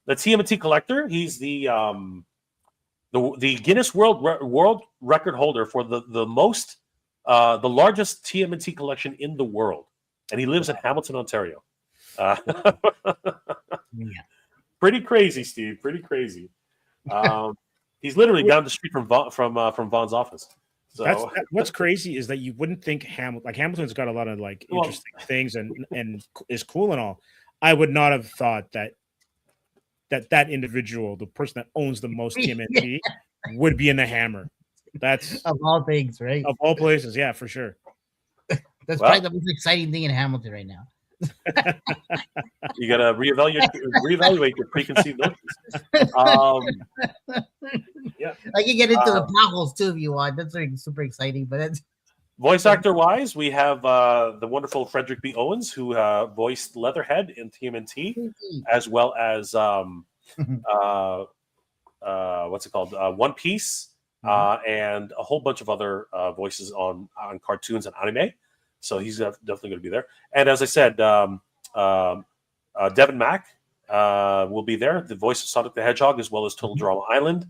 TMNT collector, he's the Guinness World Record holder for the largest TMNT collection in the world, and he lives in Hamilton, Ontario. Pretty crazy, Steve. Pretty crazy. He's literally down the street from Vaughn's office. So what's crazy is that you wouldn't think Hamilton's got a lot of interesting things and is cool and all. I would not have thought that individual, the person that owns the most TMNT, would be in the Hammer. That's of all things, right? Of all places, yeah, for sure. That's probably the most exciting thing in Hamilton right now. You gotta reevaluate your preconceived notions. Yeah, I can get into the potholes too if you want. That's super exciting. But that's voice actor wise, we have the wonderful Frederick B. Owens, who voiced Leatherhead in TMNT, as well as what's it called, One Piece, and a whole bunch of other voices on cartoons and anime. So he's definitely going to be there. And as I said, Devin Mack will be there, the voice of Sonic the Hedgehog, as well as Total Drama Island.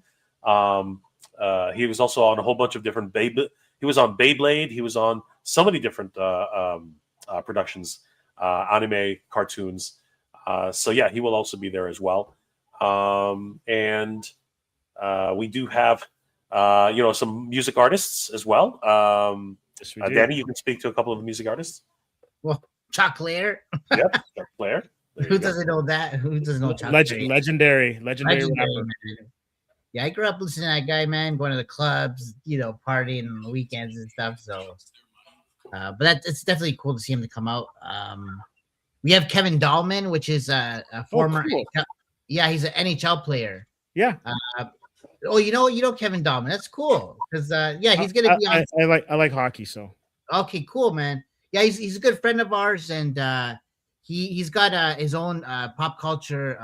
He was also on a whole bunch of different he was on Beyblade. He was on so many different productions, anime, cartoons. So yeah, he will also be there as well. And we do have some music artists as well. Yes, Danny, you can speak to a couple of the music artists. Well, Chuck Claire. Yep, Chuck Claire. Who doesn't know that? Who doesn't know Chuck Claire? Legendary rapper. Man. Yeah, I grew up listening to that guy, man, going to the clubs, partying on the weekends and stuff. So, but it's definitely cool to see him to come out. We have Kevin Dahlman, which is a former, cool. Yeah, he's an NHL player. Yeah. You know Kevin Dahlman. That's cool because he's gonna be on. I like hockey, so okay, cool, man. Yeah, he's a good friend of ours, and he's got his own pop culture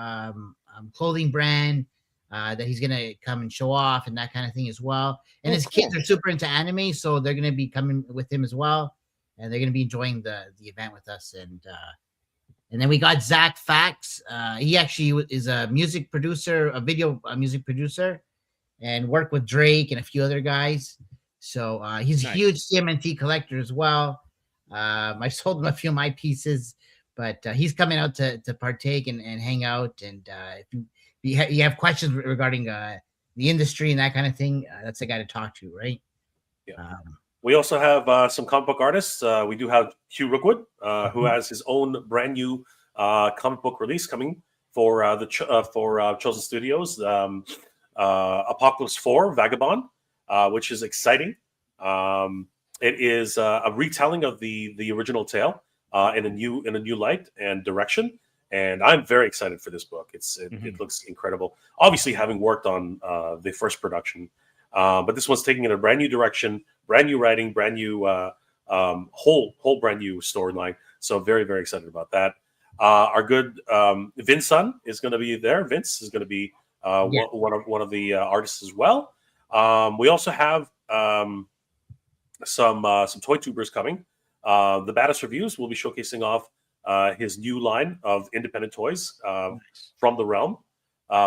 clothing brand that he's gonna come and show off and that kind of thing as well. And his kids are super into anime, so they're gonna be coming with him as well, and they're gonna be enjoying the event with us. And then we got Zach Fax. He actually is a music producer, a music producer, and worked with Drake and a few other guys. So he's a huge TMNT collector as well. I sold him a few of my pieces, but he's coming out to partake and hang out. And if you have questions regarding the industry and that kind of thing, that's the guy to talk to, right? Yeah. We also have some comic book artists. We do have Hugh Rookwood, who has his own brand new comic book release coming for Chosen Studios, Apocalypse 4 Vagabond, which is exciting. It is a retelling of the original tale in a new light and direction, and I'm very excited for this book. It looks incredible. Obviously, having worked on the first production. But this one's taking it a brand new direction, brand new writing, brand new whole brand new storyline. So very, very excited about that. Our good Vince Sun is going to be there. Vince is going to be one of the artists as well. We also have some toy tubers coming. The Baddest Reviews will be showcasing off his new line of independent toys from the realm.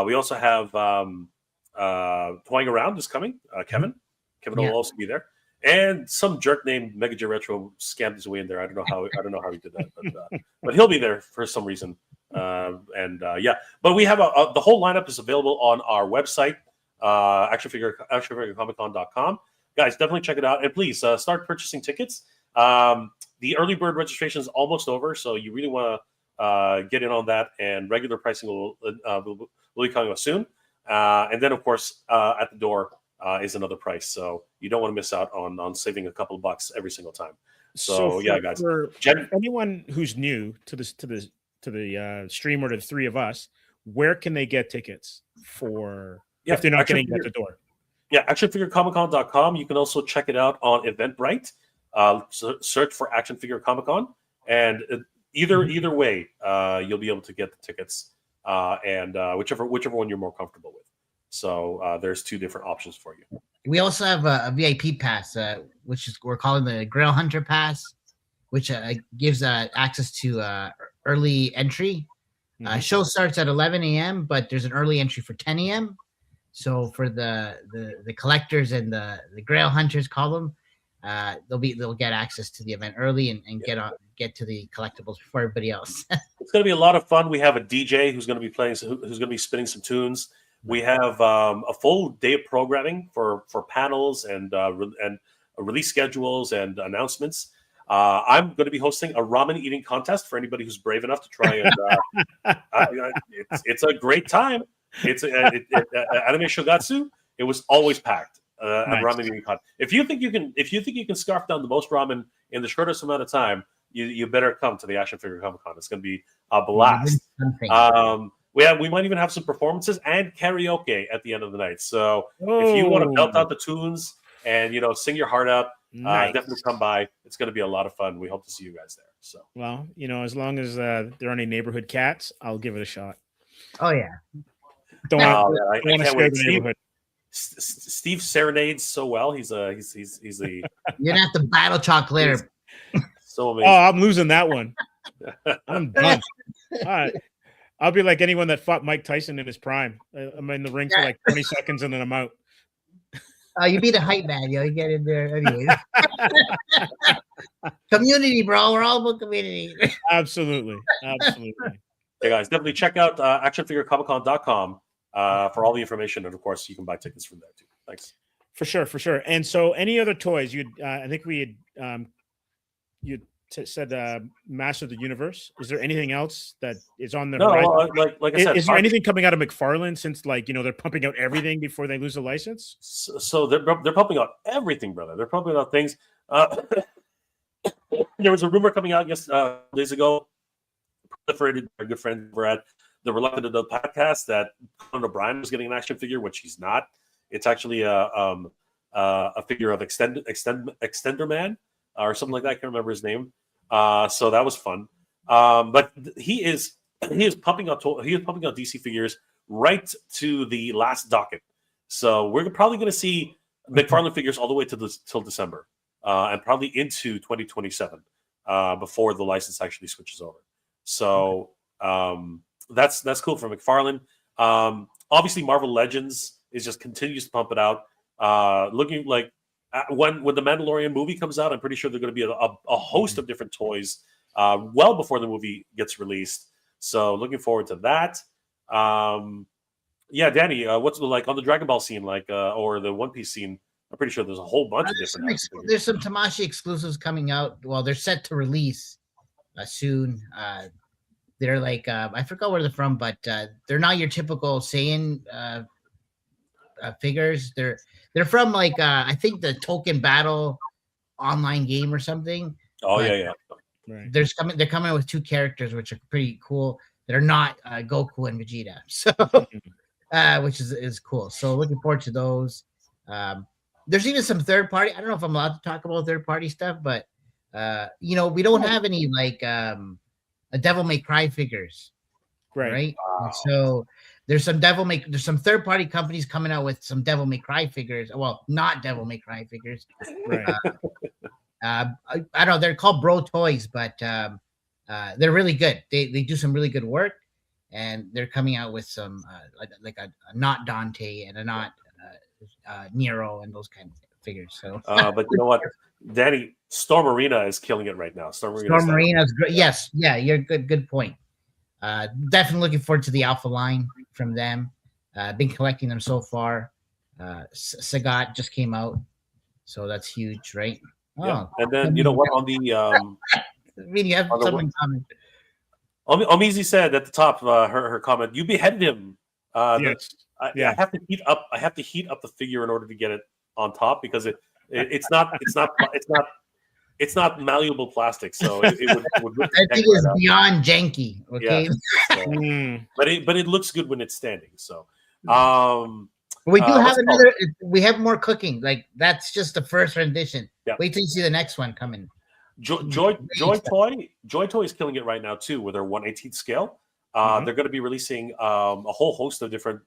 We also have Toying Around is coming. Kevin will also be there, and some jerk named Mega J Retro scammed his way in there. I don't know how he did that, but he'll be there for some reason. But we have the whole lineup is available on our website, actionfigurecomiccon.com. Guys, definitely check it out, and please start purchasing tickets. The early bird registration is almost over, so you really want to get in on that. And regular pricing will be coming out soon. And then, of course, at the door is another price, so you don't want to miss out on saving a couple of bucks every single time. So guys, for anyone who's new to the stream or to the three of us, where can they get tickets for if they're not getting at the door? Yeah, actionfigurecomiccon.com. You can also check it out on Eventbrite. Search for Action Figure Comic Con, and either way, you'll be able to get the tickets, and whichever one you're more comfortable with. So there's two different options for you. We also have a VIP pass, which we're calling the Grail Hunter Pass, which gives access to early entry. Show starts at 11 a.m., but there's an early entry for 10 a.m. So for the collectors and the Grail Hunters, call them, they'll get access to the event early and get to the collectibles before everybody else. It's going to be a lot of fun. We have a DJ who's going to be who's going to be spinning some tunes. We have a full day of programming for panels and release schedules and announcements. I'm going to be hosting a ramen eating contest for anybody who's brave enough to try and. It's a great time. It's Anime Shogatsu. It was always packed. Nice. Ramen eating contest. If you think you can scarf down the most ramen in the shortest amount of time, you better come to the Action Figure Comic Con. It's going to be a blast. We might even have some performances and karaoke at the end of the night. So if you want to belt out the tunes and sing your heart out, definitely come by. It's going to be a lot of fun. We hope to see you guys there. So as long as there aren't any neighborhood cats, I'll give it a shot. Oh yeah. I can't wait. Steve serenades so well. He's a You're gonna have to battle chocolate. So amazing. Oh, I'm losing that one. I'm done. All right. I'll be like anyone that fought Mike Tyson in his prime. I'm in the ring for like 20 seconds and then I'm out. You be the hype man, you get in there anyway. Community, bro. We're all about community. Absolutely. Hey guys, definitely check out actionfigurecomiccon.com for all the information, and of course you can buy tickets from there too. Thanks. For sure. And so any other toys I think we had said Master of the Universe. Is there anything else that is on the horizon? Like I said, is there anything coming out of McFarlane since they're pumping out everything before they lose the license? So they're pumping out everything, brother. They're pumping out things. There was a rumor coming out days ago. Proliferated our good friends were at the Reluctant Adult podcast that Conan O'Brien was getting an action figure, which he's not. It's actually a figure of Extender Man or something like that. I can't remember his name. So that was fun. But he is pumping out DC figures right to the last docket. So we're probably going to see McFarlane figures all the way till December, and probably into 2027 before the license actually switches over. So that's cool for McFarlane. Obviously, Marvel Legends just continues to pump it out. Looking like when the Mandalorian movie comes out, I'm pretty sure there's going to be a host of different toys well before the movie gets released. So looking forward to that. Danny, what's like on the Dragon Ball scene, or the One Piece scene? I'm pretty sure there's a whole bunch of different. There's some Tamashii exclusives coming out. Well, they're set to release soon. They're like I forgot where they're from, but they're not your typical Saiyan figures. They're from I think the Token Battle online game or something. Oh yeah. Right. They're coming with two characters which are pretty cool. That are not Goku and Vegeta, so which is cool. So looking forward to those. There's even some third party. I don't know if I'm allowed to talk about third party stuff, but we don't have any a Devil May Cry figures, right? Wow. So there's some third party companies coming out with some Devil May Cry figures. Well, not Devil May Cry figures. Right. I don't know. They're called Bro Toys, but they're really good. They do some really good work, and they're coming out with some like a not Dante and a not Nero and those kind of figures. So, but you know what, Danny, Storm Arena is killing it right now. Storm Arena is great. Yes, yeah, you're good point. Definitely looking forward to the Alpha line from them. Been collecting them so far. Saga just came out, so that's huge, right? Yeah. And then you know what, on the you have someone comment. Omizi said at the top, her comment, you beheaded him. Yes. I have to heat up. I have to heat up the figure in order to get it on top because it's not malleable plastic, so it would rip I think it's beyond janky. Okay, yeah. But it looks good when it's standing. So we do have another. We have more cooking. Like that's just the first rendition. Yeah. Wait till you see the next one coming. Joy Toy is killing it right now too with their 1/18 scale. They're going to be releasing a whole host of different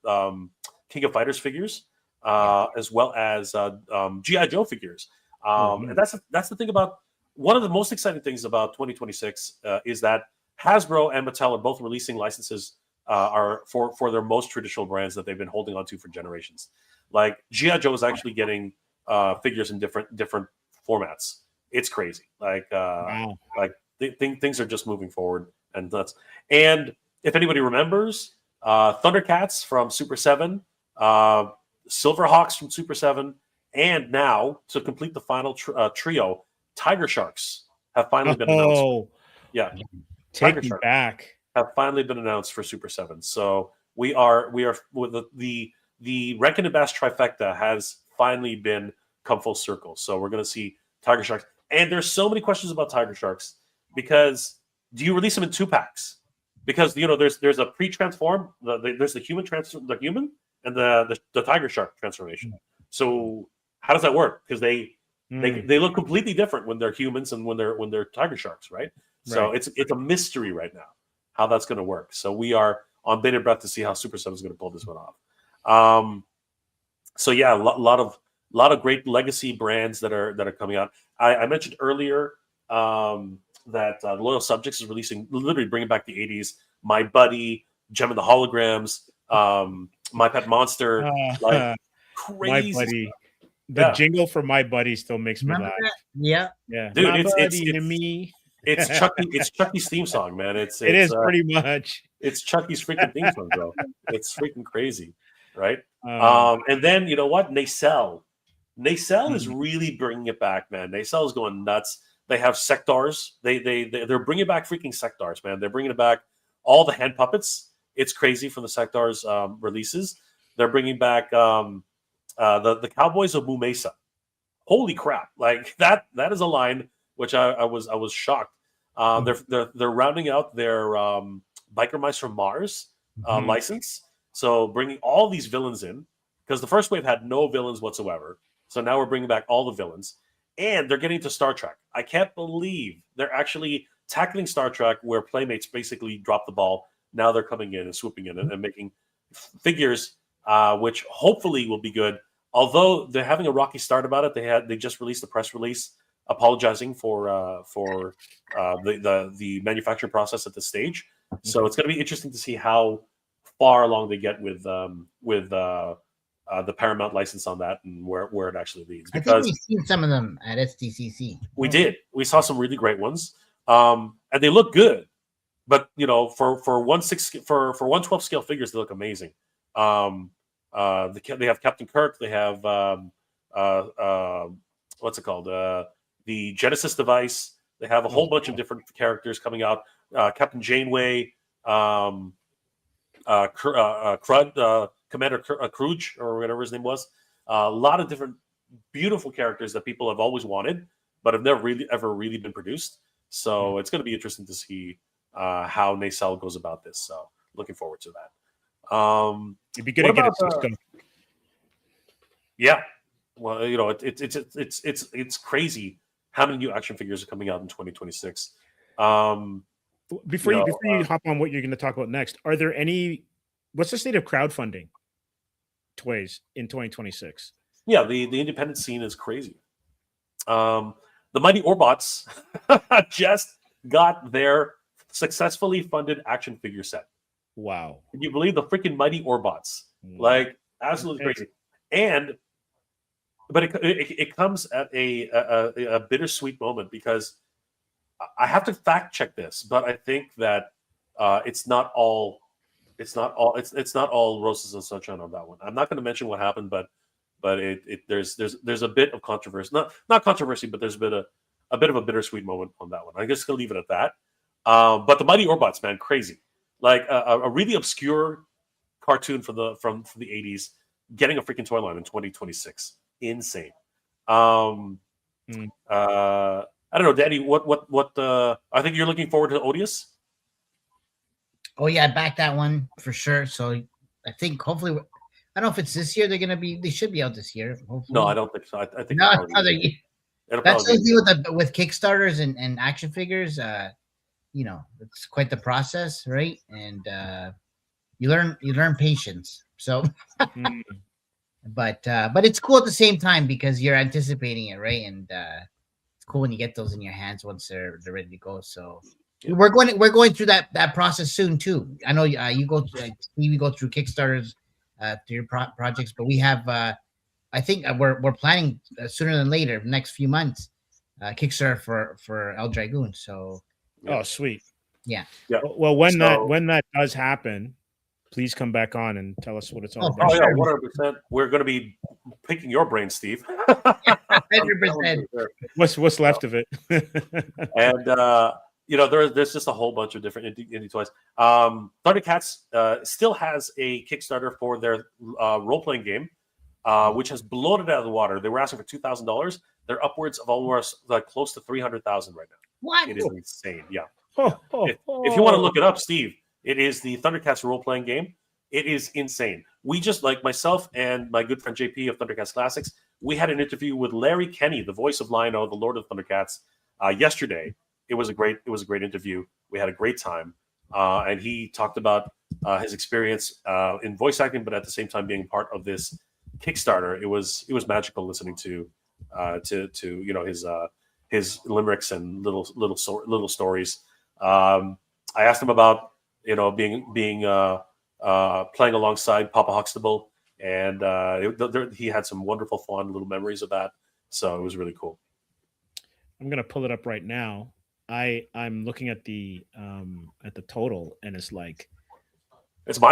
King of Fighters figures, as well as GI Joe figures. And that's the thing about one of the most exciting things about 2026 is that Hasbro and Mattel are both releasing licenses are for their most traditional brands that they've been holding on to for generations. Like GI Joe is actually getting figures in different formats. It's crazy. Like wow. Like things are just moving forward, and that's and. If anybody remembers, Thundercats from Super 7, Silverhawks from Super 7, and now, to complete the final trio, Tiger Sharks have finally been announced. Yeah. Take me back. Have finally been announced for Super 7. So we are with the Rankin and Bass trifecta has finally come full circle. So we're going to see Tiger Sharks. And there's so many questions about Tiger Sharks because do you release them in 2-packs? Because there's a pre-transform, there's the human and the tiger shark transformation. So how does that work? Because they look completely different when they're humans and when they're tiger sharks, right? So it's a mystery right now how that's going to work. So we are on bated breath to see how Super 7 is going to pull this one off. So yeah, a lot of great legacy brands that are coming out. I mentioned earlier. That Loyal Subjects is releasing, literally bringing back the 80s. My Buddy, Gem of the Holograms, My Pet Monster, like crazy. My Buddy. The jingle for My Buddy still makes me laugh. Yeah. Dude, My it's buddy to me. It's Chucky's theme song, man. It is pretty much. It's Chucky's freaking theme song, bro. It's freaking crazy, right? And then you know what? Nacelle is really bringing it back, man. Nacelle is going nuts. They have sectors. They're bringing back freaking sectors, man. They're bringing back all the hand puppets. It's crazy from the sectors releases. They're bringing back the Cowboys of Mumesa. Holy crap! Like that is a line which I was shocked. They're rounding out their Biker Mice from Mars license. So bringing all these villains in because the first wave had no villains whatsoever. So now we're bringing back all the villains. And they're getting to Star Trek. I can't believe they're actually tackling Star Trek where Playmates basically dropped the ball. Now they're coming in and swooping in and making figures, which hopefully will be good. Although they're having a rocky start about it. They just released a press release apologizing for the manufacturing process at this stage. So it's going to be interesting to see how far along they get with the Paramount license on that and where it actually leads. Because I think we've seen some of them at SDCC. We did. We saw some really great ones, and they look good. But for 112 scale figures, they look amazing. They have Captain Kirk. They have what's it called? The Genesis device. They have a whole bunch of different characters coming out. Captain Janeway, Crud. Commander Kruge or whatever his name was. A lot of different beautiful characters that people have always wanted, but have never ever really been produced. So it's going to be interesting to see how Nacelle goes about this. So looking forward to that. It'd be good to get a system. Yeah. Well, it's crazy how many new action figures are coming out in 2026. Before you hop on what you're going to talk about next, are there any what's the state of crowdfunding toys in 2026? Yeah, the independent scene is crazy. The Mighty Orbots just got their successfully funded action figure set. Wow. Can you believe the freaking Mighty Orbots? Like, absolutely crazy. And but it comes at a bittersweet moment, because I have to fact check this, but I think that it's not all roses and sunshine on that one. I'm not going to mention what happened, but there's a bit of controversy, not controversy, but there's been a bit of a bittersweet moment on that one. I'm just going to leave it at that. But the Mighty Orbots, man, crazy. Like a really obscure cartoon from the 80s getting a freaking toy line in 2026. Insane. I don't know, Danny, what I think you're looking forward to Odious? Oh yeah, I backed that one for sure. So I think hopefully, I don't know if it's this year. They should be out this year. Hopefully. No, I don't think so. I think no, another year. That's the thing with Kickstarters and action figures. It's quite the process, right? And you learn patience. So, but it's cool at the same time because you're anticipating it, right? And it's cool when you get those in your hands once they're ready to go. So yeah. We're going through that process soon too. I know you go through Kickstarters to your projects, but we have I think we're planning sooner than later, next few months, Kickstarter for El Dragoon. So. Oh, sweet. Yeah. Well, when that does happen, please come back on and tell us what it's all about. Oh yeah, 100%. We're going to be picking your brain, Steve. 100%. What's left of it? And there's just a whole bunch of different indie toys. Thundercats still has a Kickstarter for their role-playing game, which has blown it out of the water. They were asking for $2,000. They're upwards of almost close to $300,000 right now. What? It is insane. Yeah. If you want to look it up, Steve, it is the Thundercats role-playing game. It is insane. We just, like myself and my good friend JP of Thundercats Classics, we had an interview with Larry Kenny, the voice of Lion-O, the Lord of Thundercats, yesterday. It was a great interview. We had a great time, and he talked about his experience in voice acting, but at the same time being part of this Kickstarter. It was magical listening to his limericks and little stories. I asked him about being playing alongside Papa Huxtable, and he had some wonderful, fun little memories of that. So it was really cool. I'm gonna pull it up right now. I'm looking at the total, and it's mind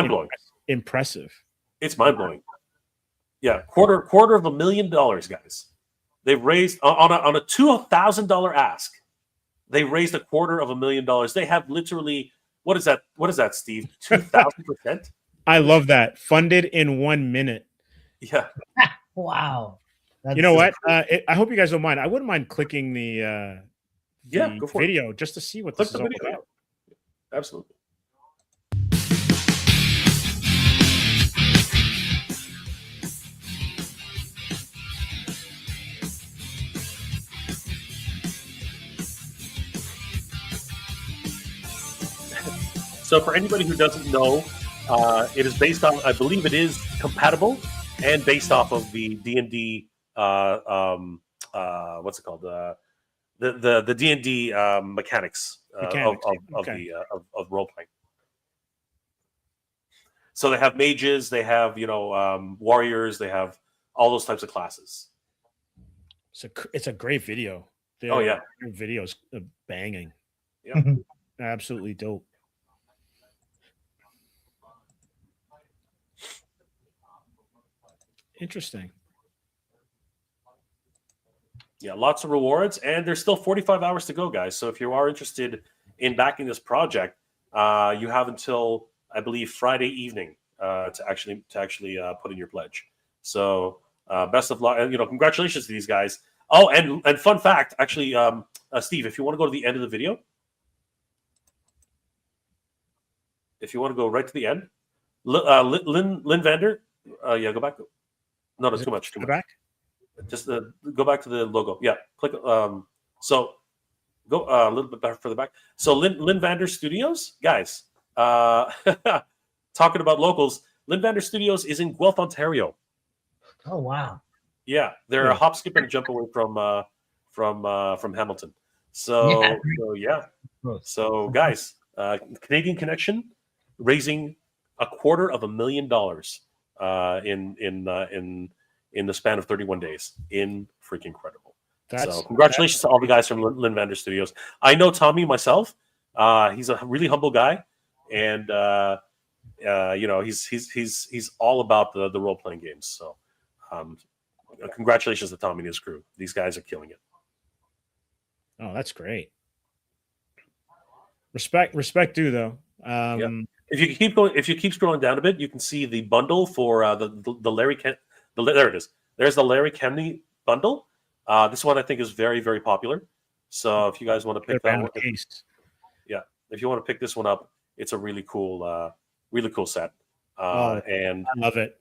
blowing. Impressive. It's mind blowing. Yeah, quarter of $1,000,000, guys. They've raised on a $2,000 ask. They raised $250,000. They have literally what is that, Steve? 2,000%. I love that. Funded in 1 minute. Yeah. Wow. You know what? I hope you guys don't mind. I wouldn't mind clicking the go for video it. just to see what this is all about. Absolutely. So for anybody who doesn't know, it is based on, I believe it is compatible and based off of the D&D, what's it called? The D&D mechanics of role-playing. So they have mages, they have, warriors, they have all those types of classes. It's a great video. Their video's banging. Yeah. Absolutely dope. Interesting. Yeah, lots of rewards, and there's still 45 hours to go, guys. So if you are interested in backing this project, you have until, I believe, Friday evening to actually put in your pledge. So best of luck, and congratulations to these guys. Oh, and fun fact, actually, Steve, if you want to go to the end of the video, if you want to go right to the end, Lynn Vander, go back. No, that's too much. Back? Just go back to the logo. Yeah, click. So go a little bit further back. So Lynn Vander Studios, guys. talking about locals, Lynn Vander Studios is in Guelph, Ontario. Oh wow. Yeah, they're a hop, skip, and a jump away from Hamilton. So yeah. So guys, Canadian Connection raising $250,000 in the span of 31 days. In freaking incredible. So congratulations to all the guys from Lynn Vander Studios. I know Tommy myself. He's a really humble guy, and he's all about the role playing games. So congratulations to Tommy and his crew. These guys are killing it. Oh, that's great. Respect due though. If you keep scrolling down a bit, you can see the bundle for the Larry there it is. There's the Larry Kemney bundle. This one I think is very, very popular. So if you guys want to pick that one, if you want to pick this one up, it's a really cool set. And I love it.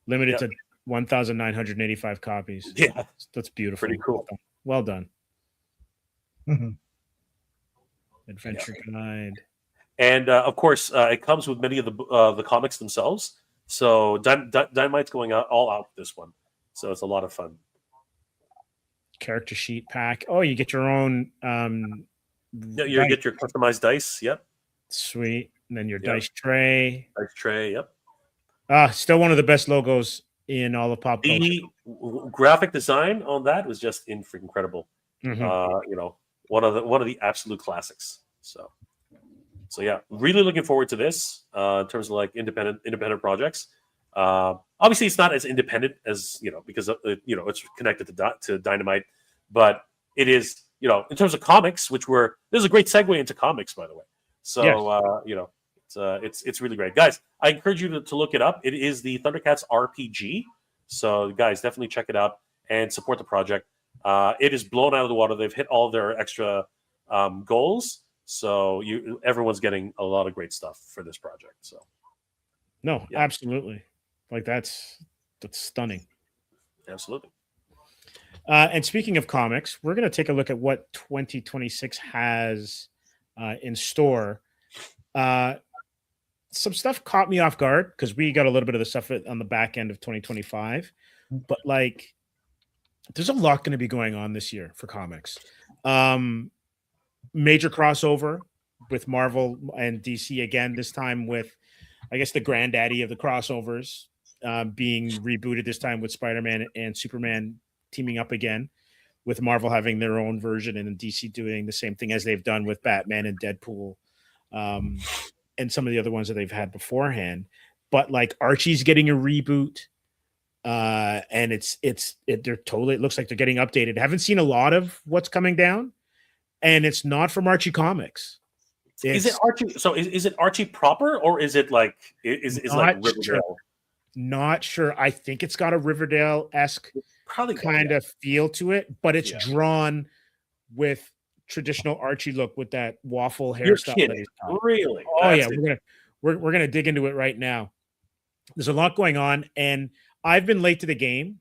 Limited to 1,985 copies. Yeah, that's beautiful. Pretty cool. Well done. Adventure guide. And of course, it comes with many of the comics themselves. So Dynamite's going all out with this one. So it's a lot of fun. Character sheet pack. Oh, you get your own. You get your customized dice. Yep. Sweet. And then your dice tray. Dice tray. Yep. Still one of the best logos in all of pop culture. The graphic design on that was just incredible. One of the absolute classics. So yeah, really looking forward to this in terms of like independent projects. Obviously, it's not as independent as because it's connected to Dynamite, but it is in terms of comics, this is a great segue into comics, by the way. So it's really great, guys. I encourage you to look it up. It is the Thundercats RPG. So guys, definitely check it out and support the project. It is blown out of the water. They've hit all their extra goals. So everyone's getting a lot of great stuff for this project. So absolutely. Like that's stunning. Absolutely. And speaking of comics, we're going to take a look at what 2026 has in store. Some stuff caught me off guard because we got a little bit of the stuff on the back end of 2025, but like there's a lot going to be going on this year for comics. Major crossover with Marvel and DC again, this time with, I guess, the granddaddy of the crossovers being rebooted, this time with Spider-Man and Superman teaming up again, with Marvel having their own version and DC doing the same thing as they've done with Batman and Deadpool and some of the other ones that they've had beforehand. But like Archie's getting a reboot. And it looks like they're getting updated. I haven't seen a lot of what's coming down, and it's not from Archie Comics. Is it Archie? So is it Archie proper, or is it like like Riverdale? Sure. Not sure. I think it's got a Riverdale-esque kind of feel to it, but it's drawn with traditional Archie look with that waffle hairstyle. Really? Oh yeah, we're gonna dig into it right now. There's a lot going on, and I've been late to the game,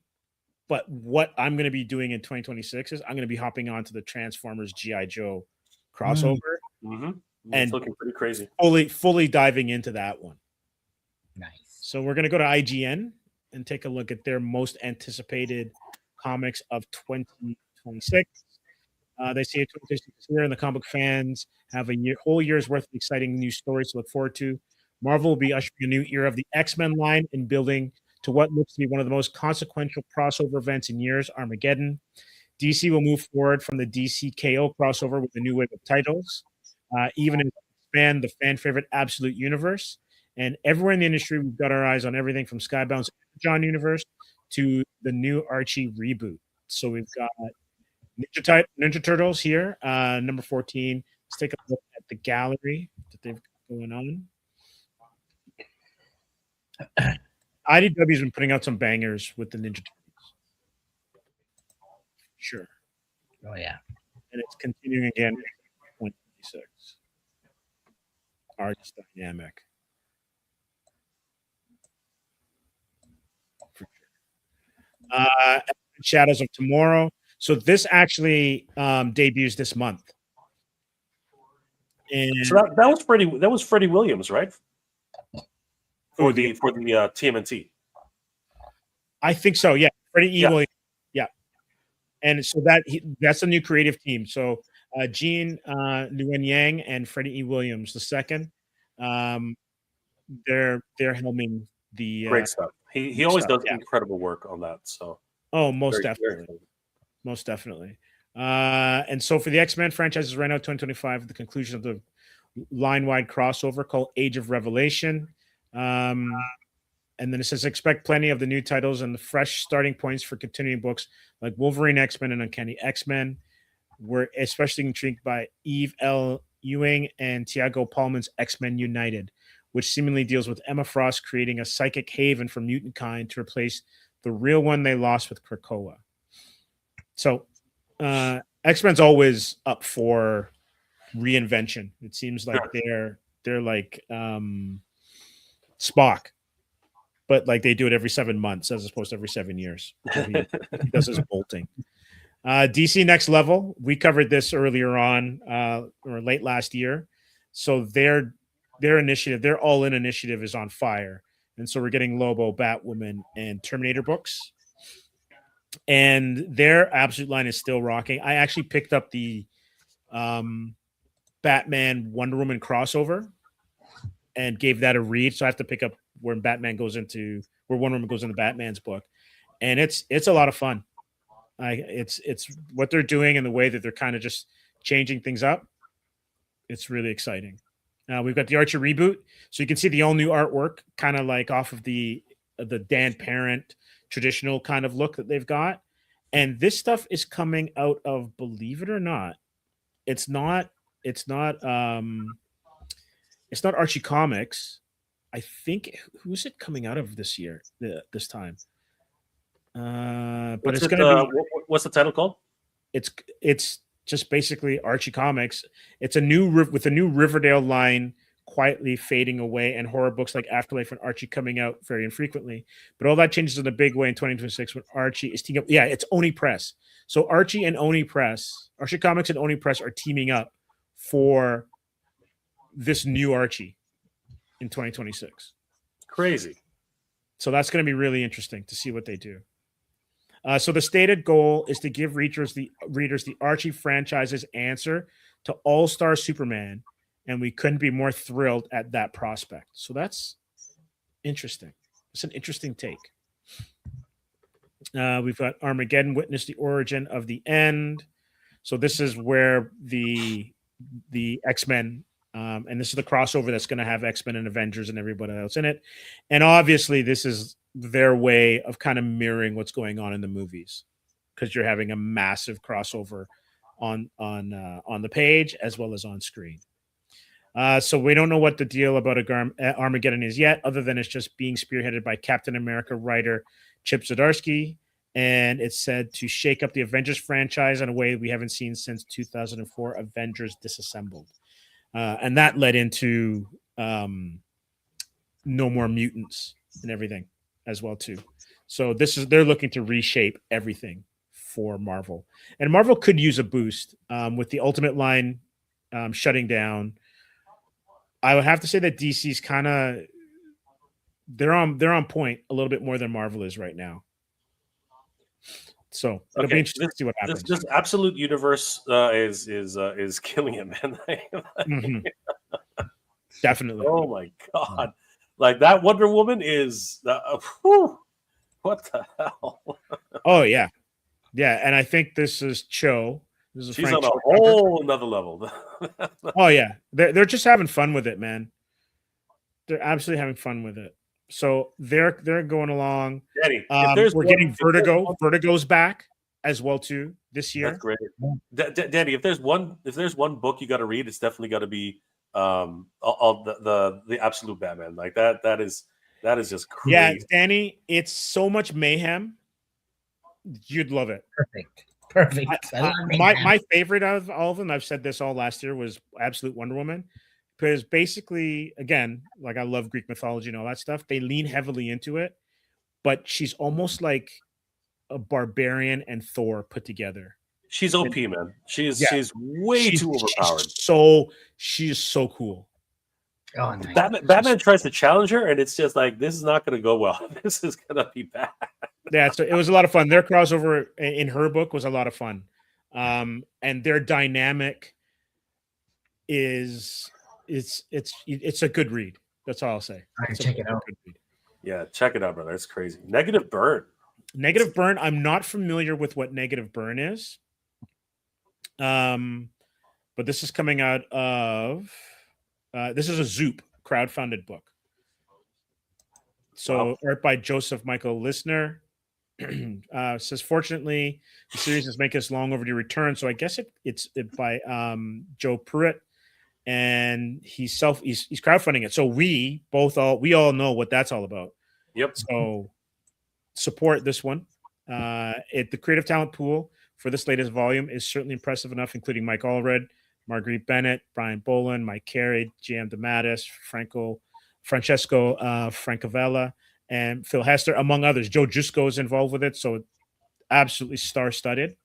but what I'm going to be doing in 2026 is I'm going to be hopping on to the Transformers G.I. Joe crossover. And it's looking pretty crazy. Fully diving into that one. Nice. So we're going to go to IGN and take a look at their most anticipated comics of 2026. They say 2026 is here, and the comic fans have whole year's worth of exciting new stories to look forward to. Marvel will be ushering a new era of the X-Men line and building to what looks to be one of the most consequential crossover events in years, Armageddon. DC will move forward from the DC KO crossover with a new wave of titles, even expand the fan favorite Absolute Universe. And everywhere in the industry, we've got our eyes on everything from Skybound's Energon Universe to the new Archie reboot. So we've got Ninja Turtles here, number 14. Let's take a look at the gallery that they've got going on. IDW's been putting out some bangers with the Ninja Turtles. Sure. Oh, yeah. And it's continuing again in 2026. Art's dynamic. For sure. Shadows of Tomorrow. So this actually debuts this month. And so that was Freddie Williams, right? for the TMNT. I think so. Yeah, Freddie E. Yeah. Williams. Yeah, and so that's a new creative team. So Gene Nguyen Yang and Freddie E. Williams the second. They're helming the Great stuff. He always stuff, does incredible work on that. So most very, definitely. very Most definitely. And so for the X-Men franchises right now, 2025, the conclusion of the line-wide crossover called Age of Revelation. And then it says, expect plenty of the new titles and the fresh starting points for continuing books like Wolverine X-Men and Uncanny X-Men. We're especially intrigued by Eve L. Ewing and Tiago Paulman's X-Men United, which seemingly deals with Emma Frost creating a psychic haven for mutant kind to replace the real one they lost with Krakoa. So X-Men's always up for reinvention. It seems like they're like Spock, but like they do it every 7 months as opposed to every 7 years. He does his bolting. DC Next Level, we covered this earlier on or late last year. So their initiative, their all-in initiative is on fire. And so we're getting Lobo, Batwoman, and Terminator books. And their absolute line is still rocking. I actually picked up the Batman Wonder Woman crossover and gave that a read. So I have to pick up where Wonder Woman goes into Batman's book, and it's a lot of fun. It's what they're doing and the way that they're kind of just changing things up. It's really exciting. We've got the Archie reboot, so you can see the all new artwork, kind of like off of the Dan Parent traditional kind of look that they've got. And this stuff is coming out of, believe it or not, it's not Archie Comics. I think, who's it coming out of this year, this time? But it's going to be, what's the title called? It's just basically Archie Comics. It's a new Riverdale line quietly fading away, and horror books like Afterlife and Archie coming out very infrequently. But all that changes in a big way in 2026 when Archie is teaming up. Yeah, it's Oni Press. So Archie Comics and Oni Press are teaming up for this new Archie in 2026. Crazy. So that's going to be really interesting to see what they do. So the stated goal is to give readers the Archie franchise's answer to All-Star Superman, and we couldn't be more thrilled at that prospect. So that's interesting. It's an interesting take. We've got Armageddon, Witness the Origin of the End. So this is where the X-Men, and this is the crossover that's going to have X-Men and Avengers and everybody else in it. And obviously this is their way of kind of mirroring what's going on in the movies, because you're having a massive crossover on the page as well as on screen. So we don't know what the deal about Armageddon is yet, other than it's just being spearheaded by Captain America writer Chip Zdarsky, and it's said to shake up the Avengers franchise in a way we haven't seen since 2004 Avengers Disassembled. And that led into No More Mutants and everything as well too. So they're looking to reshape everything for Marvel, and Marvel could use a boost with the Ultimate line shutting down. I would have to say that DC's kind of they're on point a little bit more than Marvel is right now. So it'll be interesting to see what happens. This Absolute Universe is killing it, man. Mm-hmm. Definitely. Oh my god. Like that Wonder Woman is what the hell? Oh yeah. Yeah, and I think this is Cho. This is She's on a whole another level. Oh yeah. They're just having fun with it, man. They're absolutely having fun with it. So they're going along. Danny, we're getting Vertigo. Vertigo's back as well too this year. That's great. Danny, if there's one book you got to read, it's definitely got to be all the Absolute Batman. Like that is just crazy. Yeah, Danny, it's so much mayhem. You'd love it. Perfect. My favorite of all of them, I've said this all last year, was Absolute Wonder Woman, because basically, again, like I love Greek mythology and all that stuff. They lean heavily into it, but she's almost like a barbarian and Thor put together. She's OP, man. She's way too overpowered. She is so cool. Oh, nice. Batman tries to challenge her, and it's just like, this is not going to go well. This is going to be bad. Yeah, so it was a lot of fun. Their crossover in her book was a lot of fun, and their dynamic is it's a good read. That's all I'll say. I can check it out. Yeah, check it out, brother. It's crazy. Negative Burn. Negative Burn. I'm not familiar with what Negative Burn is. But this is coming out of this is a Zoop crowdfunded book. So art by Joseph Michael Lisner. Says, fortunately, the series is making its long overdue return. So I guess it's by Joe Pruitt, and he's crowdfunding it. So we all know what that's all about. Yep. So support this one. The creative talent pool for this latest volume is certainly impressive enough, including Mike Allred, Marguerite Bennett, Brian Boland, Mike Carey, J.M. DeMatteis, Francesco Francavella, and Phil Hester, among others. Joe Jusko is involved with it, so absolutely star-studded.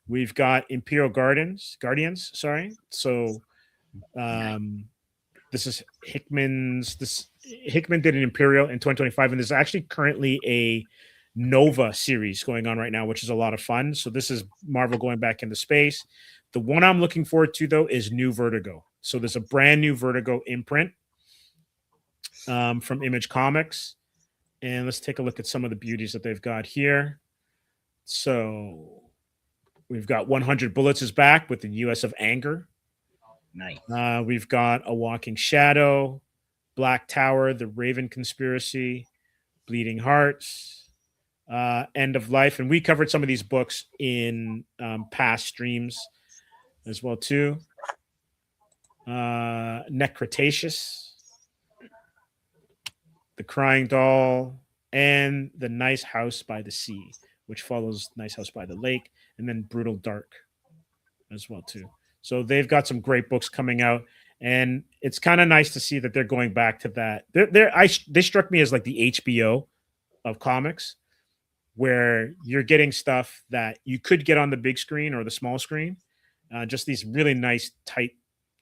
We've got Imperial Guardians. So this is Hickman's. Hickman did an Imperial in 2025, and there's actually currently a Nova series going on right now, which is a lot of fun. So this is Marvel going back into space. The one I'm looking forward to, though, is New Vertigo. So there's a brand new Vertigo imprint from Image Comics. And let's take a look at some of the beauties that they've got here. So we've got 100 Bullets is back with the US of Anger. Nice. We've got A Walking Shadow, Black Tower, The Raven Conspiracy, Bleeding Hearts, End of Life. And we covered some of these books in past streams as well, too. Necretaceous, The Crying Doll, and The Nice House by the Sea, which follows Nice House by the Lake, and then Brutal Dark as well, too. So they've got some great books coming out, and it's kind of nice to see that they're going back to that. They struck me as like the HBO of comics, where you're getting stuff that you could get on the big screen or the small screen. Just these really nice, tight,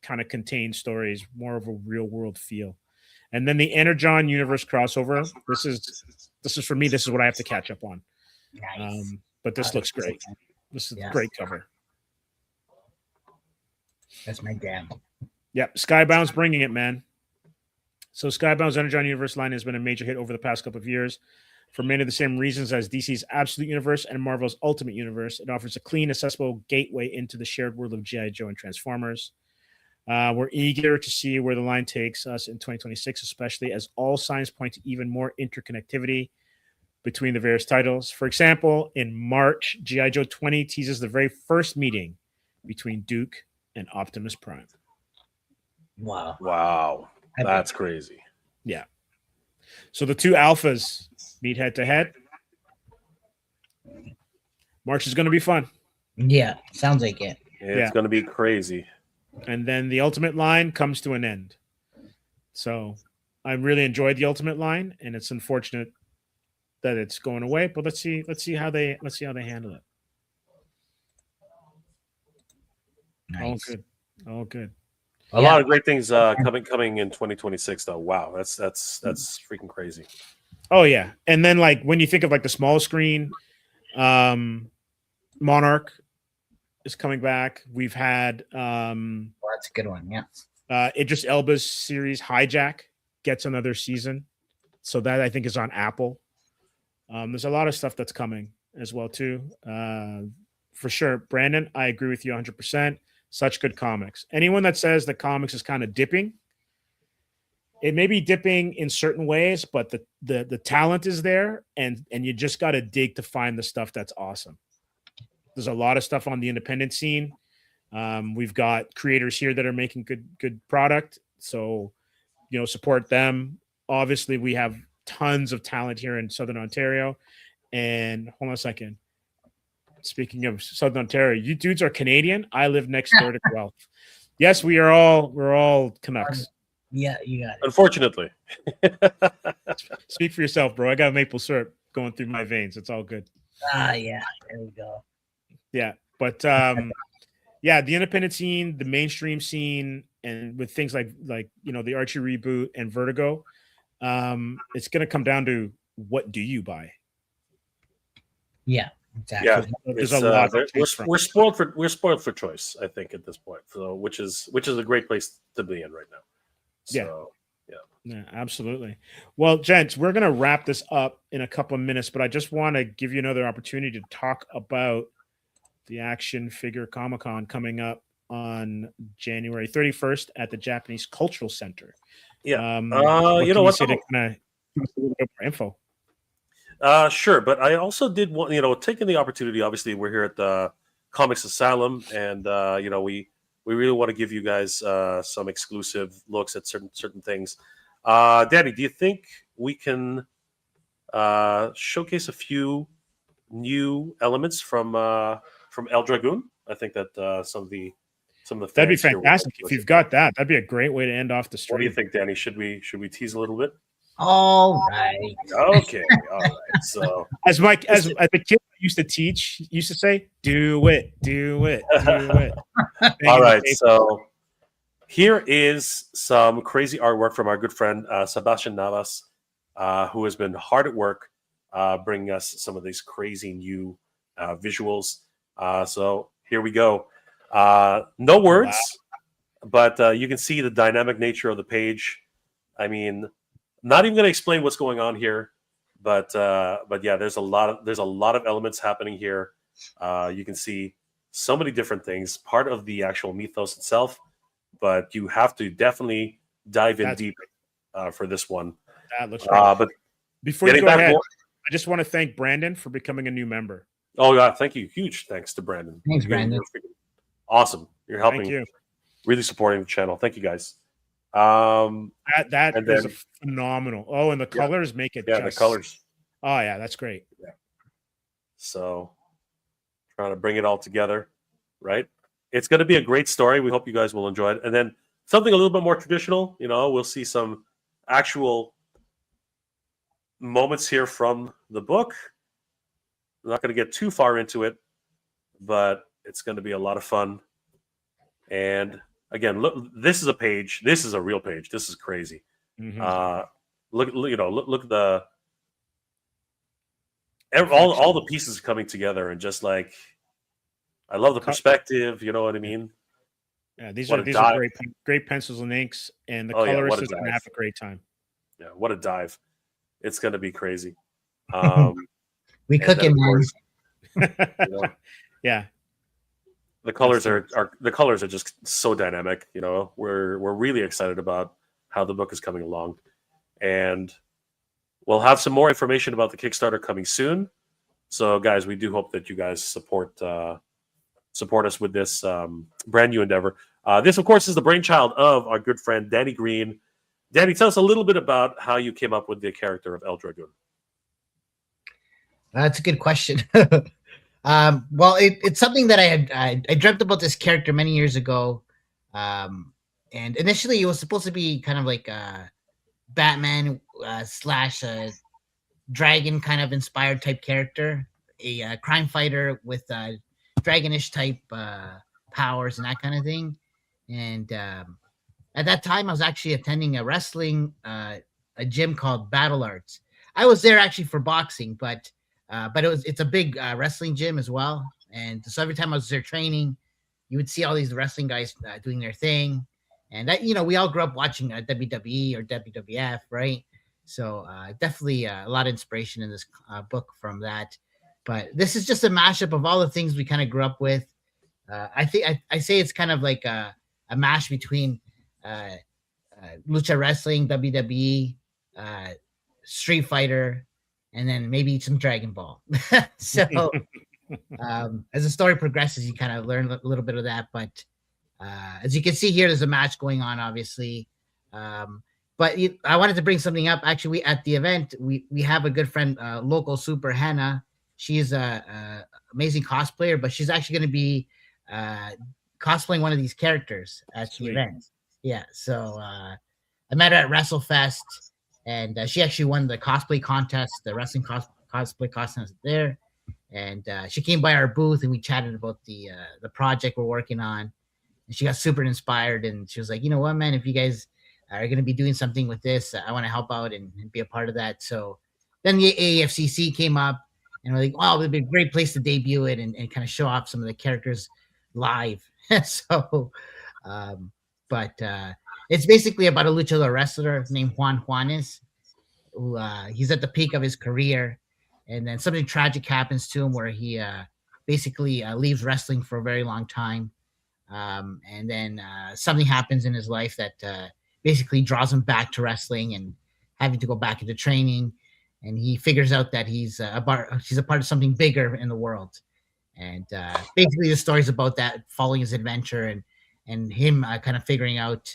kind of contained stories, more of a real world feel. And then the Energon Universe crossover. This is for me. This is what I have to catch up on. Nice. But this looks great. This is a great cover. That's my damn. Yep, Skybound's bringing it, man. So Skybound's Energon Universe line has been a major hit over the past couple of years. For many of the same reasons as DC's Absolute Universe and Marvel's Ultimate Universe, it offers a clean, accessible gateway into the shared world of G.I. Joe and Transformers. We're eager to see where the line takes us in 2026, especially as all signs point to even more interconnectivity between the various titles. For example, in March, G.I. Joe 20 teases the very first meeting between Duke and Optimus Prime. Wow. That's crazy. Yeah. So the two alphas meet head to head. March is going to be fun. Yeah, sounds like it. It's going to be crazy. And then the Ultimate line comes to an end. So I really enjoyed the Ultimate line, and it's unfortunate that it's going away. But let's see how they handle it. Nice. All good. A lot of great things coming in 2026, though. Wow, that's freaking crazy. Oh yeah, and then like when you think of like the small screen, Monarch is coming back. We've had that's a good one. Yeah. Idris Elba's series Hijack gets another season, so that I think is on Apple. There's a lot of stuff that's coming as well too. For sure, Brandon, I agree with you 100%. Such good comics. Anyone that says that comics is kind of dipping, it may be dipping in certain ways, but the talent is there, and you just got to dig to find the stuff that's awesome. There's a lot of stuff on the independent scene. We've got creators here that are making good product, so support them. Obviously, we have tons of talent here in Southern Ontario. And hold on a second. Speaking of Southern Ontario, you dudes are Canadian. I live next door to Guelph. Yes, we're all Canucks. Yeah, you got it. Unfortunately. Speak for yourself, bro. I got maple syrup going through my veins. It's all good. Yeah. There we go. Yeah. But the independent scene, the mainstream scene, and with things like the Archie reboot and Vertigo, it's going to come down to what do you buy? Yeah, exactly. Yeah, there's a lot. We're spoiled for choice, I think, at this point. So, which is a great place to be in right now. So, yeah, absolutely. Well, gents, we're going to wrap this up in a couple of minutes, but I just want to give you another opportunity to talk about the Action Figure Comic-Con coming up on January 31st at the Japanese Cultural Center. Yeah. You know what? To kind of give us a little bit more info. Sure, but I also did want, taking the opportunity. Obviously, we're here at the Comics Asylum, and we really want to give you guys some exclusive looks at certain things. Danny, do you think we can showcase a few new elements from El Dragoon? I think that some of the that'd be fantastic if you've got that. That'd be a great way to end off the stream. What do you think, Danny? Should we tease a little bit? All right. Okay. All right. So as the kid used to say, do it. All right. So here is some crazy artwork from our good friend Sebastian Navas, who has been hard at work bringing us some of these crazy new visuals. So here we go. No words, but you can see the dynamic nature of the page. I mean, not even going to explain what's going on here, but yeah, there's a lot of elements happening here. You can see so many different things, part of the actual mythos itself, but you have to definitely dive in deep for this one. That looks great. But before you go ahead, I just want to thank Brandon for becoming a new member. Oh yeah, thank you. Huge thanks to Brandon. Thanks, Brandon. Awesome. You're helping. Thank you. Really supporting the channel. Thank you guys. That is phenomenal. Oh, and the colors make it. Yeah, the colors. Oh yeah, that's great. Yeah. So, trying to bring it all together, right? It's going to be a great story. We hope you guys will enjoy it. And then something a little bit more traditional. We'll see some actual moments here from the book. I'm not going to get too far into it, but it's going to be a lot of fun. And again, look, this is a page. This is a real page. This is crazy. Mm-hmm. Look at all the pieces coming together, and just like, I love the perspective. You know what I mean? Yeah, these are great pencils and inks, and the colorist is going to have a great time. Yeah, what a dive! It's going to be crazy. We cooking, man. Yeah. The colors are just so dynamic. We're really excited about how the book is coming along, and we'll have some more information about the Kickstarter coming soon. So, guys, we do hope that you guys support us with this brand new endeavor. This, of course, is the brainchild of our good friend Danny Green. Danny, tell us a little bit about how you came up with the character of El Dragoon. That's a good question. Well, it's something that I dreamt about this character many years ago, and initially it was supposed to be kind of like a Batman slash dragon kind of inspired type character, a crime fighter with dragonish type powers and that kind of thing. And at that time, I was actually attending a wrestling a gym called Battle Arts. I was there actually for boxing, but it's a big wrestling gym as well. And so every time I was there training, you would see all these wrestling guys doing their thing. And that, we all grew up watching WWE or WWF, right? So definitely a lot of inspiration in this book from that. But this is just a mashup of all the things we kind of grew up with. I think I say it's kind of like a mash between lucha wrestling, WWE, Street Fighter, and then maybe some Dragon Ball. So as the story progresses, you kind of learn a little bit of that. But as you can see here, there's a match going on, obviously. But I wanted to bring something up. Actually, at the event, we have a good friend, local super Hannah. She's a amazing cosplayer, but she's actually going to be cosplaying one of these characters at the event. Yeah, so I met her at WrestleFest, and she actually won the cosplay contest, the wrestling cosplay contest there. And she came by our booth, and we chatted about the project we're working on. And she got super inspired, and she was like, you know what, man, if you guys are going to be doing something with this, I want to help out and be a part of that. So then the AFCC came up, and we're like, wow, it'd be a great place to debut it and kind of show off some of the characters live. So, but it's basically about a luchador wrestler named Juan Juanes, who he's at the peak of his career, and then something tragic happens to him where he basically leaves wrestling for a very long time, and then something happens in his life that basically draws him back to wrestling and having to go back into training, and he figures out that he's a part of something bigger in the world, and basically the story's about that, following his adventure and him kind of figuring out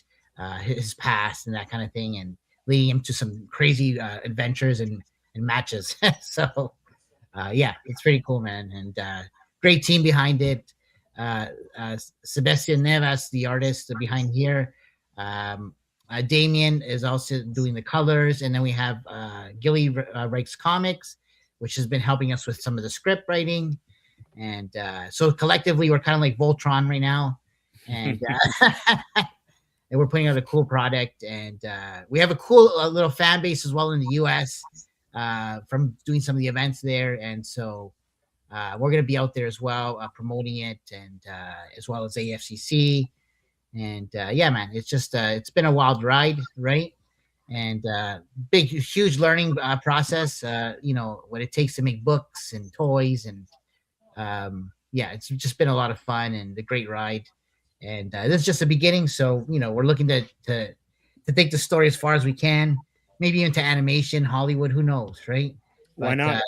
his past and that kind of thing, and leading him to some crazy adventures and matches. So yeah, it's pretty cool, man, and great team behind it. Sebastian Nevas, the artist behind here. Damien is also doing the colors, and then we have Gilly Reich's Comics, which has been helping us with some of the script writing. And so collectively, we're kind of like Voltron right now, and and we're putting out a cool product. And we have a cool little fan base as well in the U.S. From doing some of the events there, and so we're going to be out there as well promoting it, and as well as AFCC. And yeah, man, it's just it's been a wild ride, right? And big, huge learning process. You know what it takes to make books and toys, and yeah, it's just been a lot of fun and a great ride. And this is just the beginning. So you know, we're looking to take the story as far as we can, maybe into animation, Hollywood. Who knows, right? Why not?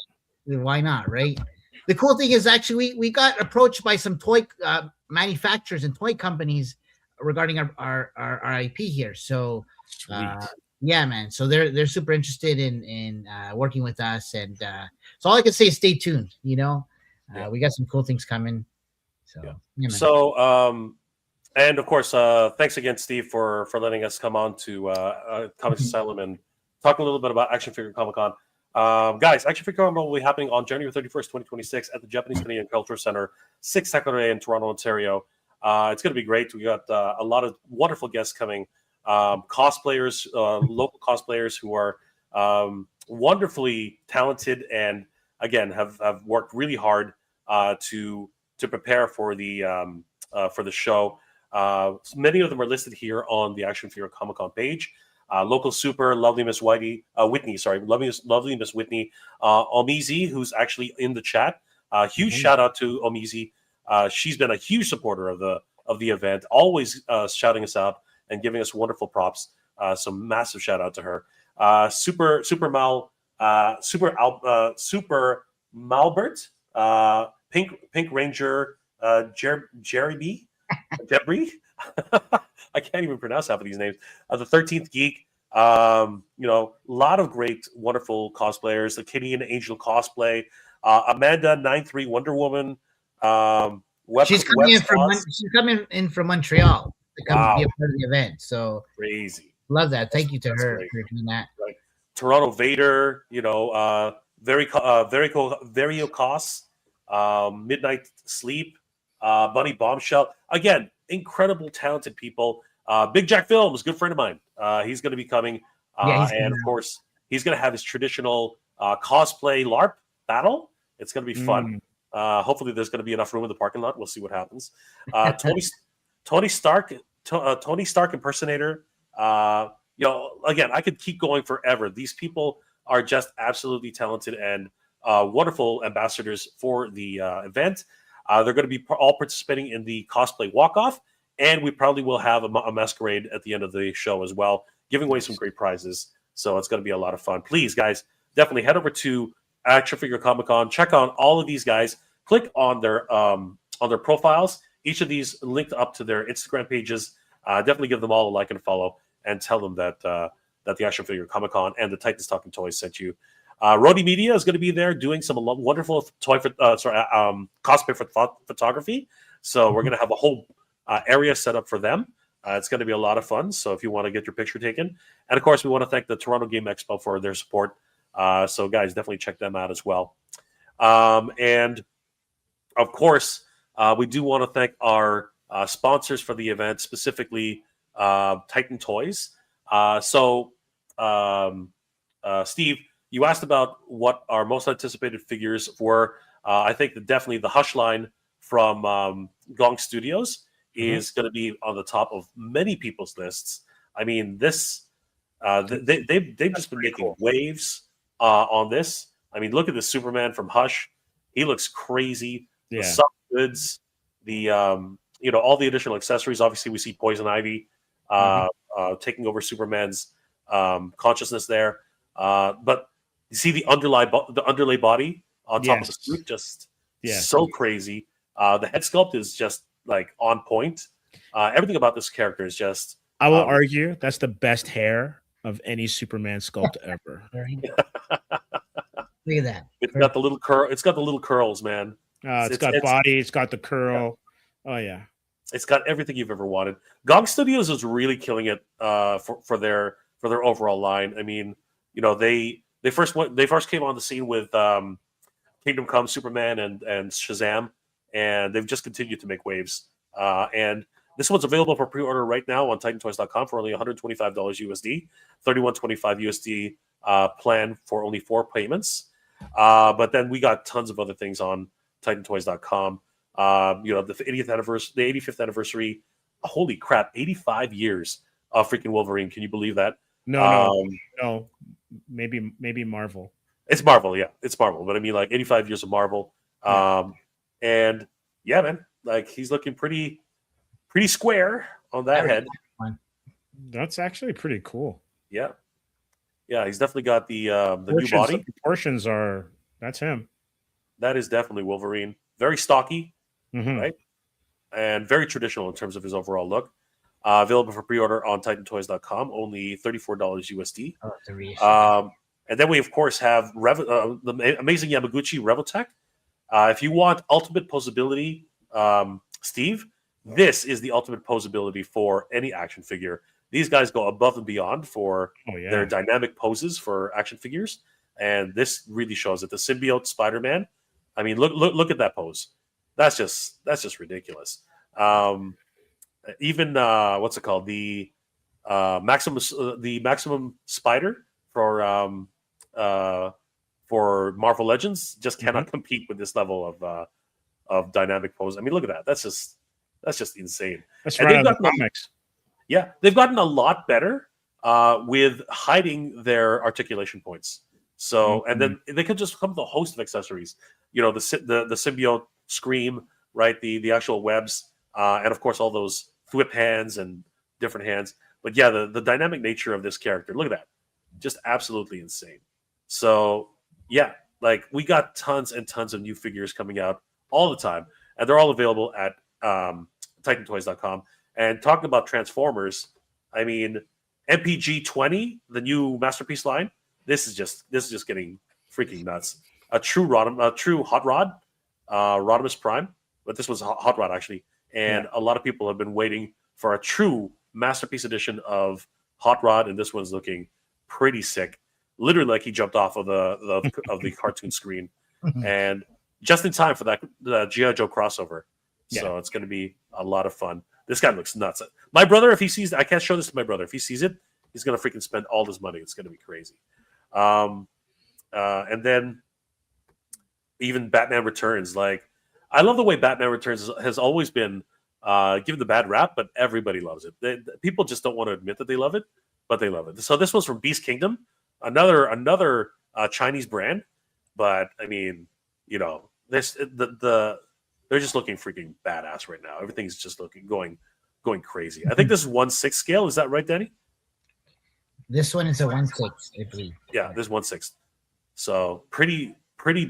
Why not, right? The cool thing is actually we got approached by some toy manufacturers and toy companies regarding our IP here. So yeah, man. So they're super interested in working with us, and so all I can say is stay tuned. You know, we got some cool things coming. So yeah, so and of course, thanks again, Steve, for letting us come on to Comics Asylum and talk a little bit about Action Figure Comic Con. Guys, Action Figure Comic Con will be happening on January 31st, 2026 at the Japanese Canadian Culture Center, 6 Sakurai in Toronto, Ontario. It's going to be great. We got a lot of wonderful guests coming, cosplayers, local cosplayers who are wonderfully talented and, again, have worked really hard to prepare for the show. Many of them are listed here on the Action Figure Comic Con page. Local super, lovely Miss Whitney, lovely Miss Whitney, Omizi, who's actually in the chat. Huge shout out to Omizi. She's been a huge supporter of the event, always shouting us out and giving us wonderful props. So massive shout out to her. Super Malbert, Pink Ranger, Jerry B. Debris. I can't even pronounce half of these names. The 13th Geek. You know, a lot of great, wonderful cosplayers. The Kitty and Angel cosplay. Amanda 93 Wonder Woman. She's coming in from Montreal to come be a part of the event. So crazy. Love that. Thank you to her for doing that. Right. Toronto Vader, you know, very costs, Midnight Sleep, Bunny Bombshell. Again, incredible, talented people. Big Jack Films, good friend of mine. He's going to be coming. And of course, he's going to have his traditional cosplay LARP battle. It's going to be fun. Hopefully there's going to be enough room in the parking lot. We'll see what happens. Tony Stark impersonator. You know, again, I could keep going forever. These people are just absolutely talented and wonderful ambassadors for the event. They're going to be all participating in the cosplay walk-off, and we probably will have a masquerade at the end of the show as well, giving away some great prizes. So it's going to be a lot of fun. Please, guys, definitely head over to Action Figure Comic Con. Check out all of these guys. Click on their profiles. Each of these linked up to their Instagram pages. Definitely give them all a like and a follow, and tell them that the Action Figure Comic Con and the Titans Talking Toys sent you. Rody Media is going to be there doing some wonderful cosplay photography. So we're going to have a whole area set up for them. It's going to be a lot of fun. So if you want to get your picture taken, and of course we want to thank the Toronto Game Expo for their support. So guys, definitely check them out as well. And of course, we do want to thank our sponsors for the event, specifically Titan Toys. So, Steve, you asked about what our most anticipated figures were. I think that definitely the Hush line from Gong Studios is going to be on the top of many people's lists. I mean, this they've just been making waves on this. I mean, look at the Superman from Hush. He looks crazy. The soft goods, the all the additional accessories. Obviously, we see Poison Ivy taking over Superman's consciousness there. But you see the underlay body on top of the suit, just so crazy. The head sculpt is just like on point. Everything about this character is just. I will argue that's the best hair of any Superman sculpt ever. Look at that. It's got the little curl. It's got the little curls, man. It's got body. It's got the curl. Yeah. Oh yeah. It's got everything you've ever wanted. Gong Studios is really killing it for their overall line. I mean, they first came on the scene with Kingdom Come, Superman, and Shazam, and they've just continued to make waves. And this one's available for pre-order right now on TitanToys.com for only $125 USD, $31.25 USD plan for only 4 payments. But then we got tons of other things on TitanToys.com. The 85th anniversary. Holy crap! 85 years of freaking Wolverine. Can you believe that? No. Maybe Marvel. It's Marvel, yeah. It's Marvel. But I mean, like 85 years of Marvel. And yeah, man, like he's looking pretty square on that head. That's actually pretty cool. Yeah. Yeah, he's definitely got the new body. The proportions that's him. That is definitely Wolverine. Very stocky, right? And very traditional in terms of his overall look. Available for pre-order on TitanToys.com, only $34 USD. And then we, of course, have the amazing Yamaguchi Reveltech. If you want ultimate posability, Steve, this is the ultimate posability for any action figure. These guys go above and beyond for their dynamic poses for action figures, and this really shows it. The symbiote Spider-Man. I mean, look at that pose. That's just ridiculous. Even what's it called? The Maximum Spider for Marvel Legends just cannot compete with this level of dynamic pose. I mean, look at that. That's just insane. That's right out of the comics. Yeah, they've gotten a lot better with hiding their articulation points. So, and then they could just come with a host of accessories. The symbiote scream, right? The actual webs, and of course all those whip hands and different hands. But yeah, the dynamic nature of this character. Look at that, just absolutely insane. So yeah, like we got tons and tons of new figures coming out all the time, and they're all available at TitanToys.com. And talking about Transformers, I mean, MPG 20, the new Masterpiece line. This is just getting freaking nuts. A true Hot Rod, Rodimus Prime, but this was Hot Rod actually. And a lot of people have been waiting for a true Masterpiece edition of Hot Rod, and this one's looking pretty sick. Literally, like he jumped off of the cartoon screen, and just in time for the G.I. Joe crossover. Yeah. So it's going to be a lot of fun. This guy looks nuts. My brother, if he sees, I can't show this to my brother. If he sees it, he's going to freaking spend all his money. It's going to be crazy. And then even Batman Returns. Like, I love the way Batman Returns has always been given the bad rap, but everybody loves it. People just don't want to admit that they love it, but they love it. So this one's from Beast Kingdom, another Chinese brand. But I mean, they're just looking freaking badass right now. Everything's just going crazy. I think this is 1/6 scale. Is that right, Danny? This one is a 1/6, I believe. Yeah, this is 1/6. So pretty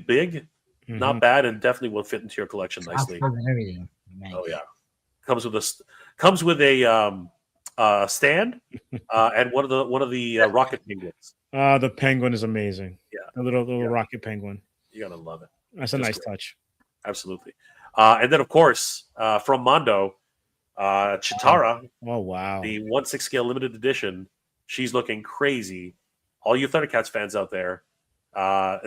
big, not bad, and definitely will fit into your collection nicely. And everything. Nice. Oh yeah, comes with a stand and one of the rocket penguins. The penguin is amazing. Yeah, a little rocket penguin. You gotta love it. That's a nice touch. Absolutely. And then, of course, from Mondo, Chitara. Oh, wow. The 1/6 scale limited edition. She's looking crazy. All you Thundercats fans out there.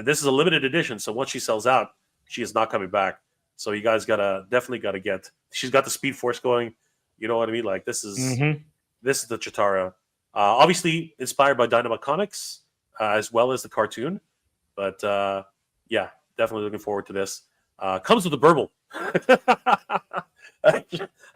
This is a limited edition, so once she sells out, she is not coming back. So you guys definitely gotta get. She's got the Speed Force going. You know what I mean? Like this is the Chitara. Obviously inspired by Dynamite Comics as well as the cartoon. But yeah, definitely looking forward to this. Comes with a burble.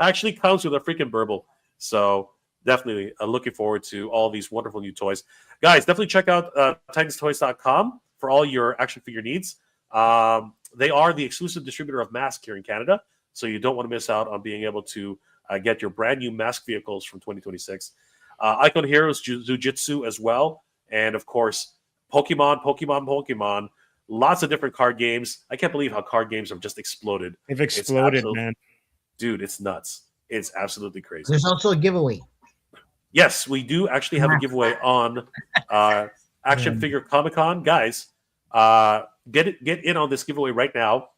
Actually comes with a freaking burble. So definitely looking forward to all these wonderful new toys. Guys, definitely check out titanstoys.com for all your action figure needs. They are the exclusive distributor of Mask here in Canada, so you don't want to miss out on being able to get your brand new Mask vehicles from 2026. Icon Heroes Jiu-Jitsu as well, and of course, Pokemon. Lots of different card games. I can't believe how card games have just exploded. They've exploded, man. Dude, it's nuts. It's absolutely crazy. There's also a giveaway. Yes, we do actually have a giveaway on Action Figure Comic-Con. Guys, get in on this giveaway right now.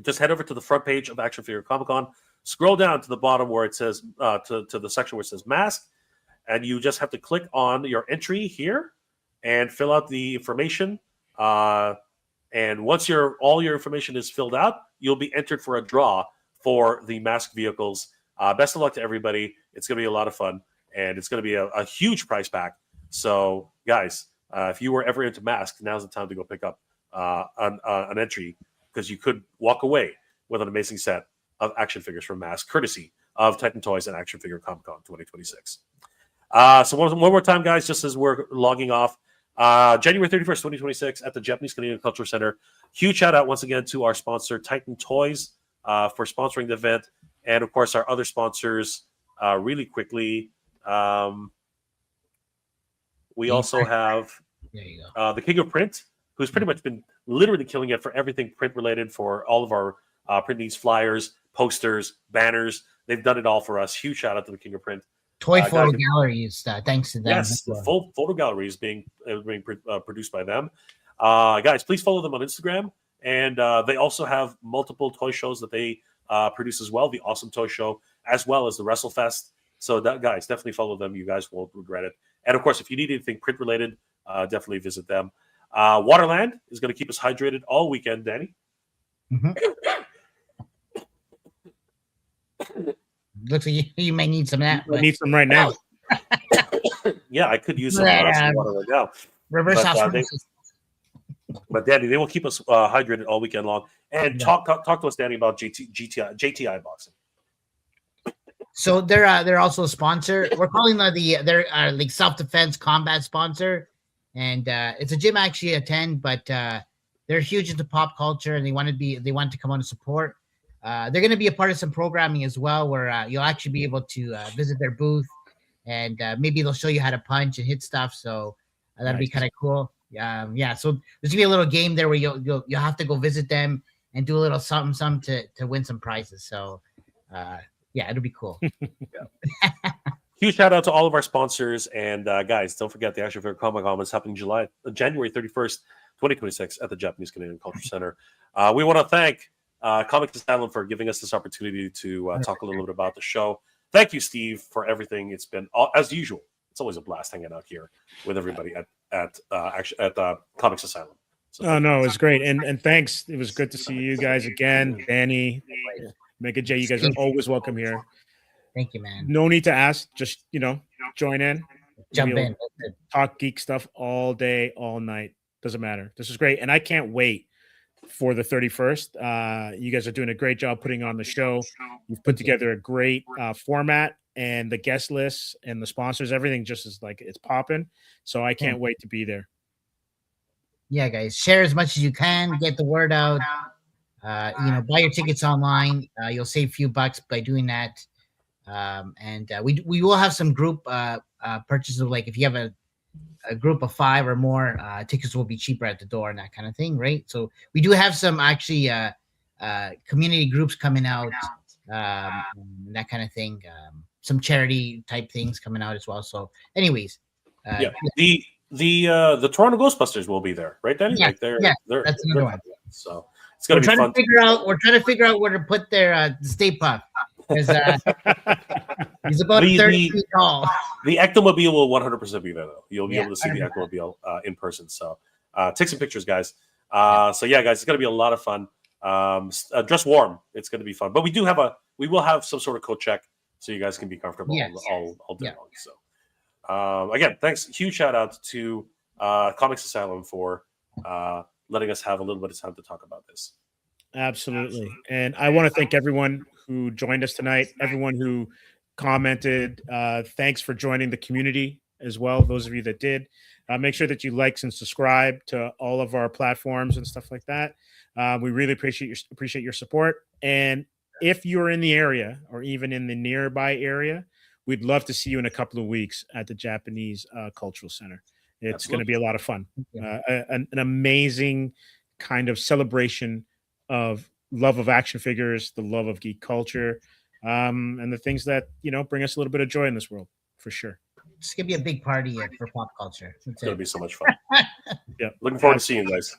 Just head over to the front page of Action Figure Comic-Con. Scroll down to the bottom where it says, to the section where it says Mask, and you just have to click on your entry here and fill out the information. And once all your information is filled out, you'll be entered for a draw for the Mask vehicles. Best of luck to everybody. It's going to be a lot of fun, and it's going to be a huge prize pack. So, guys, if you were ever into Mask, now's the time to go pick up an entry, because you could walk away with an amazing set of action figures from Mask, courtesy of Titan Toys and Action Figure Comic-Con 2026. So one more time, guys, just as we're logging off, January 31st, 2026 at the Japanese Canadian Cultural Center. Huge shout out once again to our sponsor, Titan Toys, for sponsoring the event. And of course, our other sponsors, really quickly. We also have the King of Print, who's pretty much been literally killing it for everything print related, for all of our print needs, flyers, posters, banners. They've done it all for us. Huge shout out to the King of Print. Toy photo galleries, thanks to them. Yes, the full photo gallery is being produced by them. Guys, please follow them on Instagram. And they also have multiple toy shows that they produce as well. The Awesome Toy Show, as well as the WrestleFest. So, guys, definitely follow them. You guys won't regret it. And, of course, if you need anything print-related, definitely visit them. Waterland is going to keep us hydrated all weekend, Danny. Looks like you may need some of that. I need some right now. Yeah, I could use some water right now. Reverse osmosis. But Danny, they will keep us hydrated all weekend long. And talk to us, Danny, about JTI boxing. So they're also a sponsor. We're calling they're like self-defense combat sponsor, and it's a gym I actually attend, but they're huge into pop culture, and they want to come on and support. They're going to be a part of some programming as well, where you'll actually be able to visit their booth, and maybe they'll show you how to punch and hit stuff. So that'd be kind of cool. Yeah. So there's gonna be a little game there where you'll have to go visit them and do a little something to win some prizes. So it'll be cool. Huge shout out to all of our sponsors, and guys, don't forget the Action Figure Comic-Con is happening January 31st, 2026 at the Japanese Canadian Culture Center. We want to thank Comics Asylum for giving us this opportunity to talk a little bit about the show. Thank you, Steve, for everything. It's been, as usual, it's always a blast hanging out here with everybody at Comics Asylum. So, no, it was great, and thanks. It was good to see you guys again, Danny, Mega J. You guys are always welcome here. Thank you, man. No need to ask. Just join in, jump in, talk geek stuff all day, all night. Doesn't matter. This is great, and I can't wait for the 31st. You guys are doing a great job putting on the show. You've put together a great format, and the guest lists and the sponsors, everything just is like it's popping. So I can't wait to be there. Yeah, guys, share as much as you can, get the word out. Buy your tickets online. You'll save a few bucks by doing that. And we will have some group purchases. Like if you have a group of 5 or more, tickets will be cheaper at the door and that kind of thing, right? So we do have some actually community groups coming out, that kind of thing. Some charity type things coming out as well. So, anyways, the Toronto Ghostbusters will be there, right, Danny? Yeah, they're that's another one. So it's gonna be fun. We're trying to figure out where to put their Stay Puft, because he's about 30 feet tall. The Ectomobile will 100% be there, though. You'll be able to see the Ectomobile in person. So take some pictures, guys. So yeah, guys, it's gonna be a lot of fun. dress warm. It's going to be fun. But we will have some sort of coat check so you guys can be comfortable all day long. So again, thanks. Huge shout out to Comics Asylum for letting us have a little bit of time to talk about this. Absolutely. And I want to thank everyone who joined us tonight, everyone who commented. Thanks for joining the community as well. Those of you that did, make sure that you like and subscribe to all of our platforms and stuff like that. We really appreciate your support. And if you're in the area or even in the nearby area, we'd love to see you in a couple of weeks at the Japanese Cultural Center. It's going to be a lot of fun. An amazing kind of celebration of love of action figures, the love of geek culture, and the things that, bring us a little bit of joy in this world, for sure. It's going to be a big party for pop culture. It's going to be so much fun. Yeah. Looking forward to seeing you guys.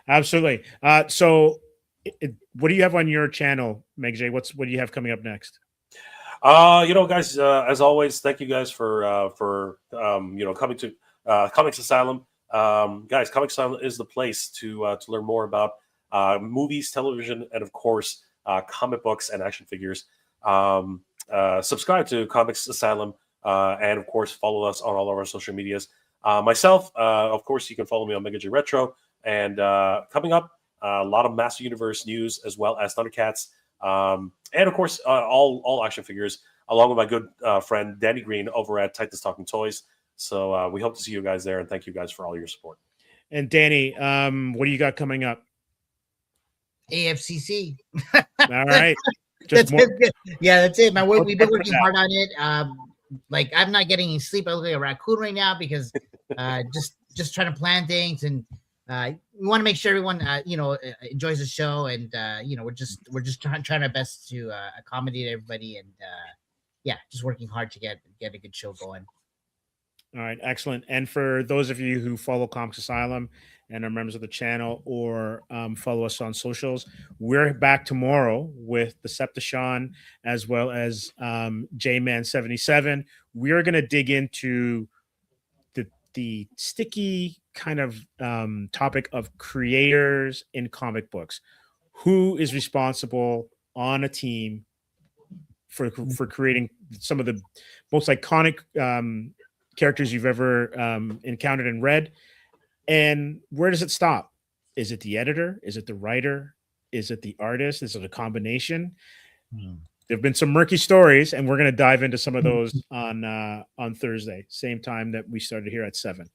Absolutely. So what do you have on your channel, Meg J? What do you have coming up next? Guys, as always, thank you guys for coming to Comics Asylum. Guys, Comics Asylum is the place to learn more about movies, television, and of course, comic books and action figures. Subscribe to Comics Asylum, and of course, follow us on all of our social medias. Myself, of course, you can follow me on Mega J Retro. And coming up, a lot of Master Universe news as well as Thundercats, and of course, all action figures, along with my good friend Danny Green over at Titans Talking Toys. So we hope to see you guys there, and thank you guys for all your support. And Danny, what do you got coming up? AFCC. All right. That's it, man. We've been working hard on it. I'm not getting any sleep. I look like a raccoon right now because just trying to plan things, and we want to make sure everyone enjoys the show, and we're just trying our best to accommodate everybody, and just working hard to get a good show going. All right, excellent. And for those of you who follow Comics Asylum and are members of the channel, or follow us on socials, we're back tomorrow with Decepticon as well as J-Man 77. We're going to dig into the sticky kind of topic of creators in comic books. Who is responsible on a team for creating some of the most iconic characters you've ever encountered and read? And where does it stop? Is it the editor? Is it the writer? Is it the artist? Is it a combination? There have been some murky stories, and we're going to dive into some of those on Thursday, same time that we started here at 7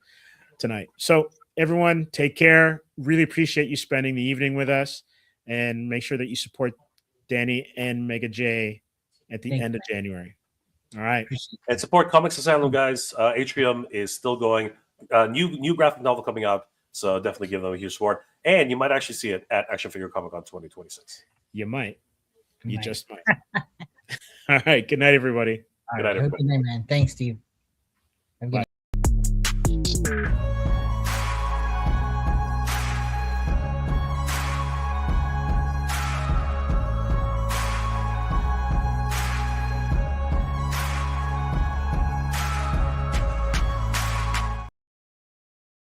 tonight. So everyone, take care. Really appreciate you spending the evening with us, and make sure that you support Danny and Mega J at the end of January. All right. And support Comics Asylum, guys. Atrium is still going. New graphic novel coming out, so definitely give them a huge support. And you might actually see it at Action Figure Comic Con 2026. You might. You just might. All right. Good night, everybody. Good night, everybody. Good night, man. Thanks, Steve.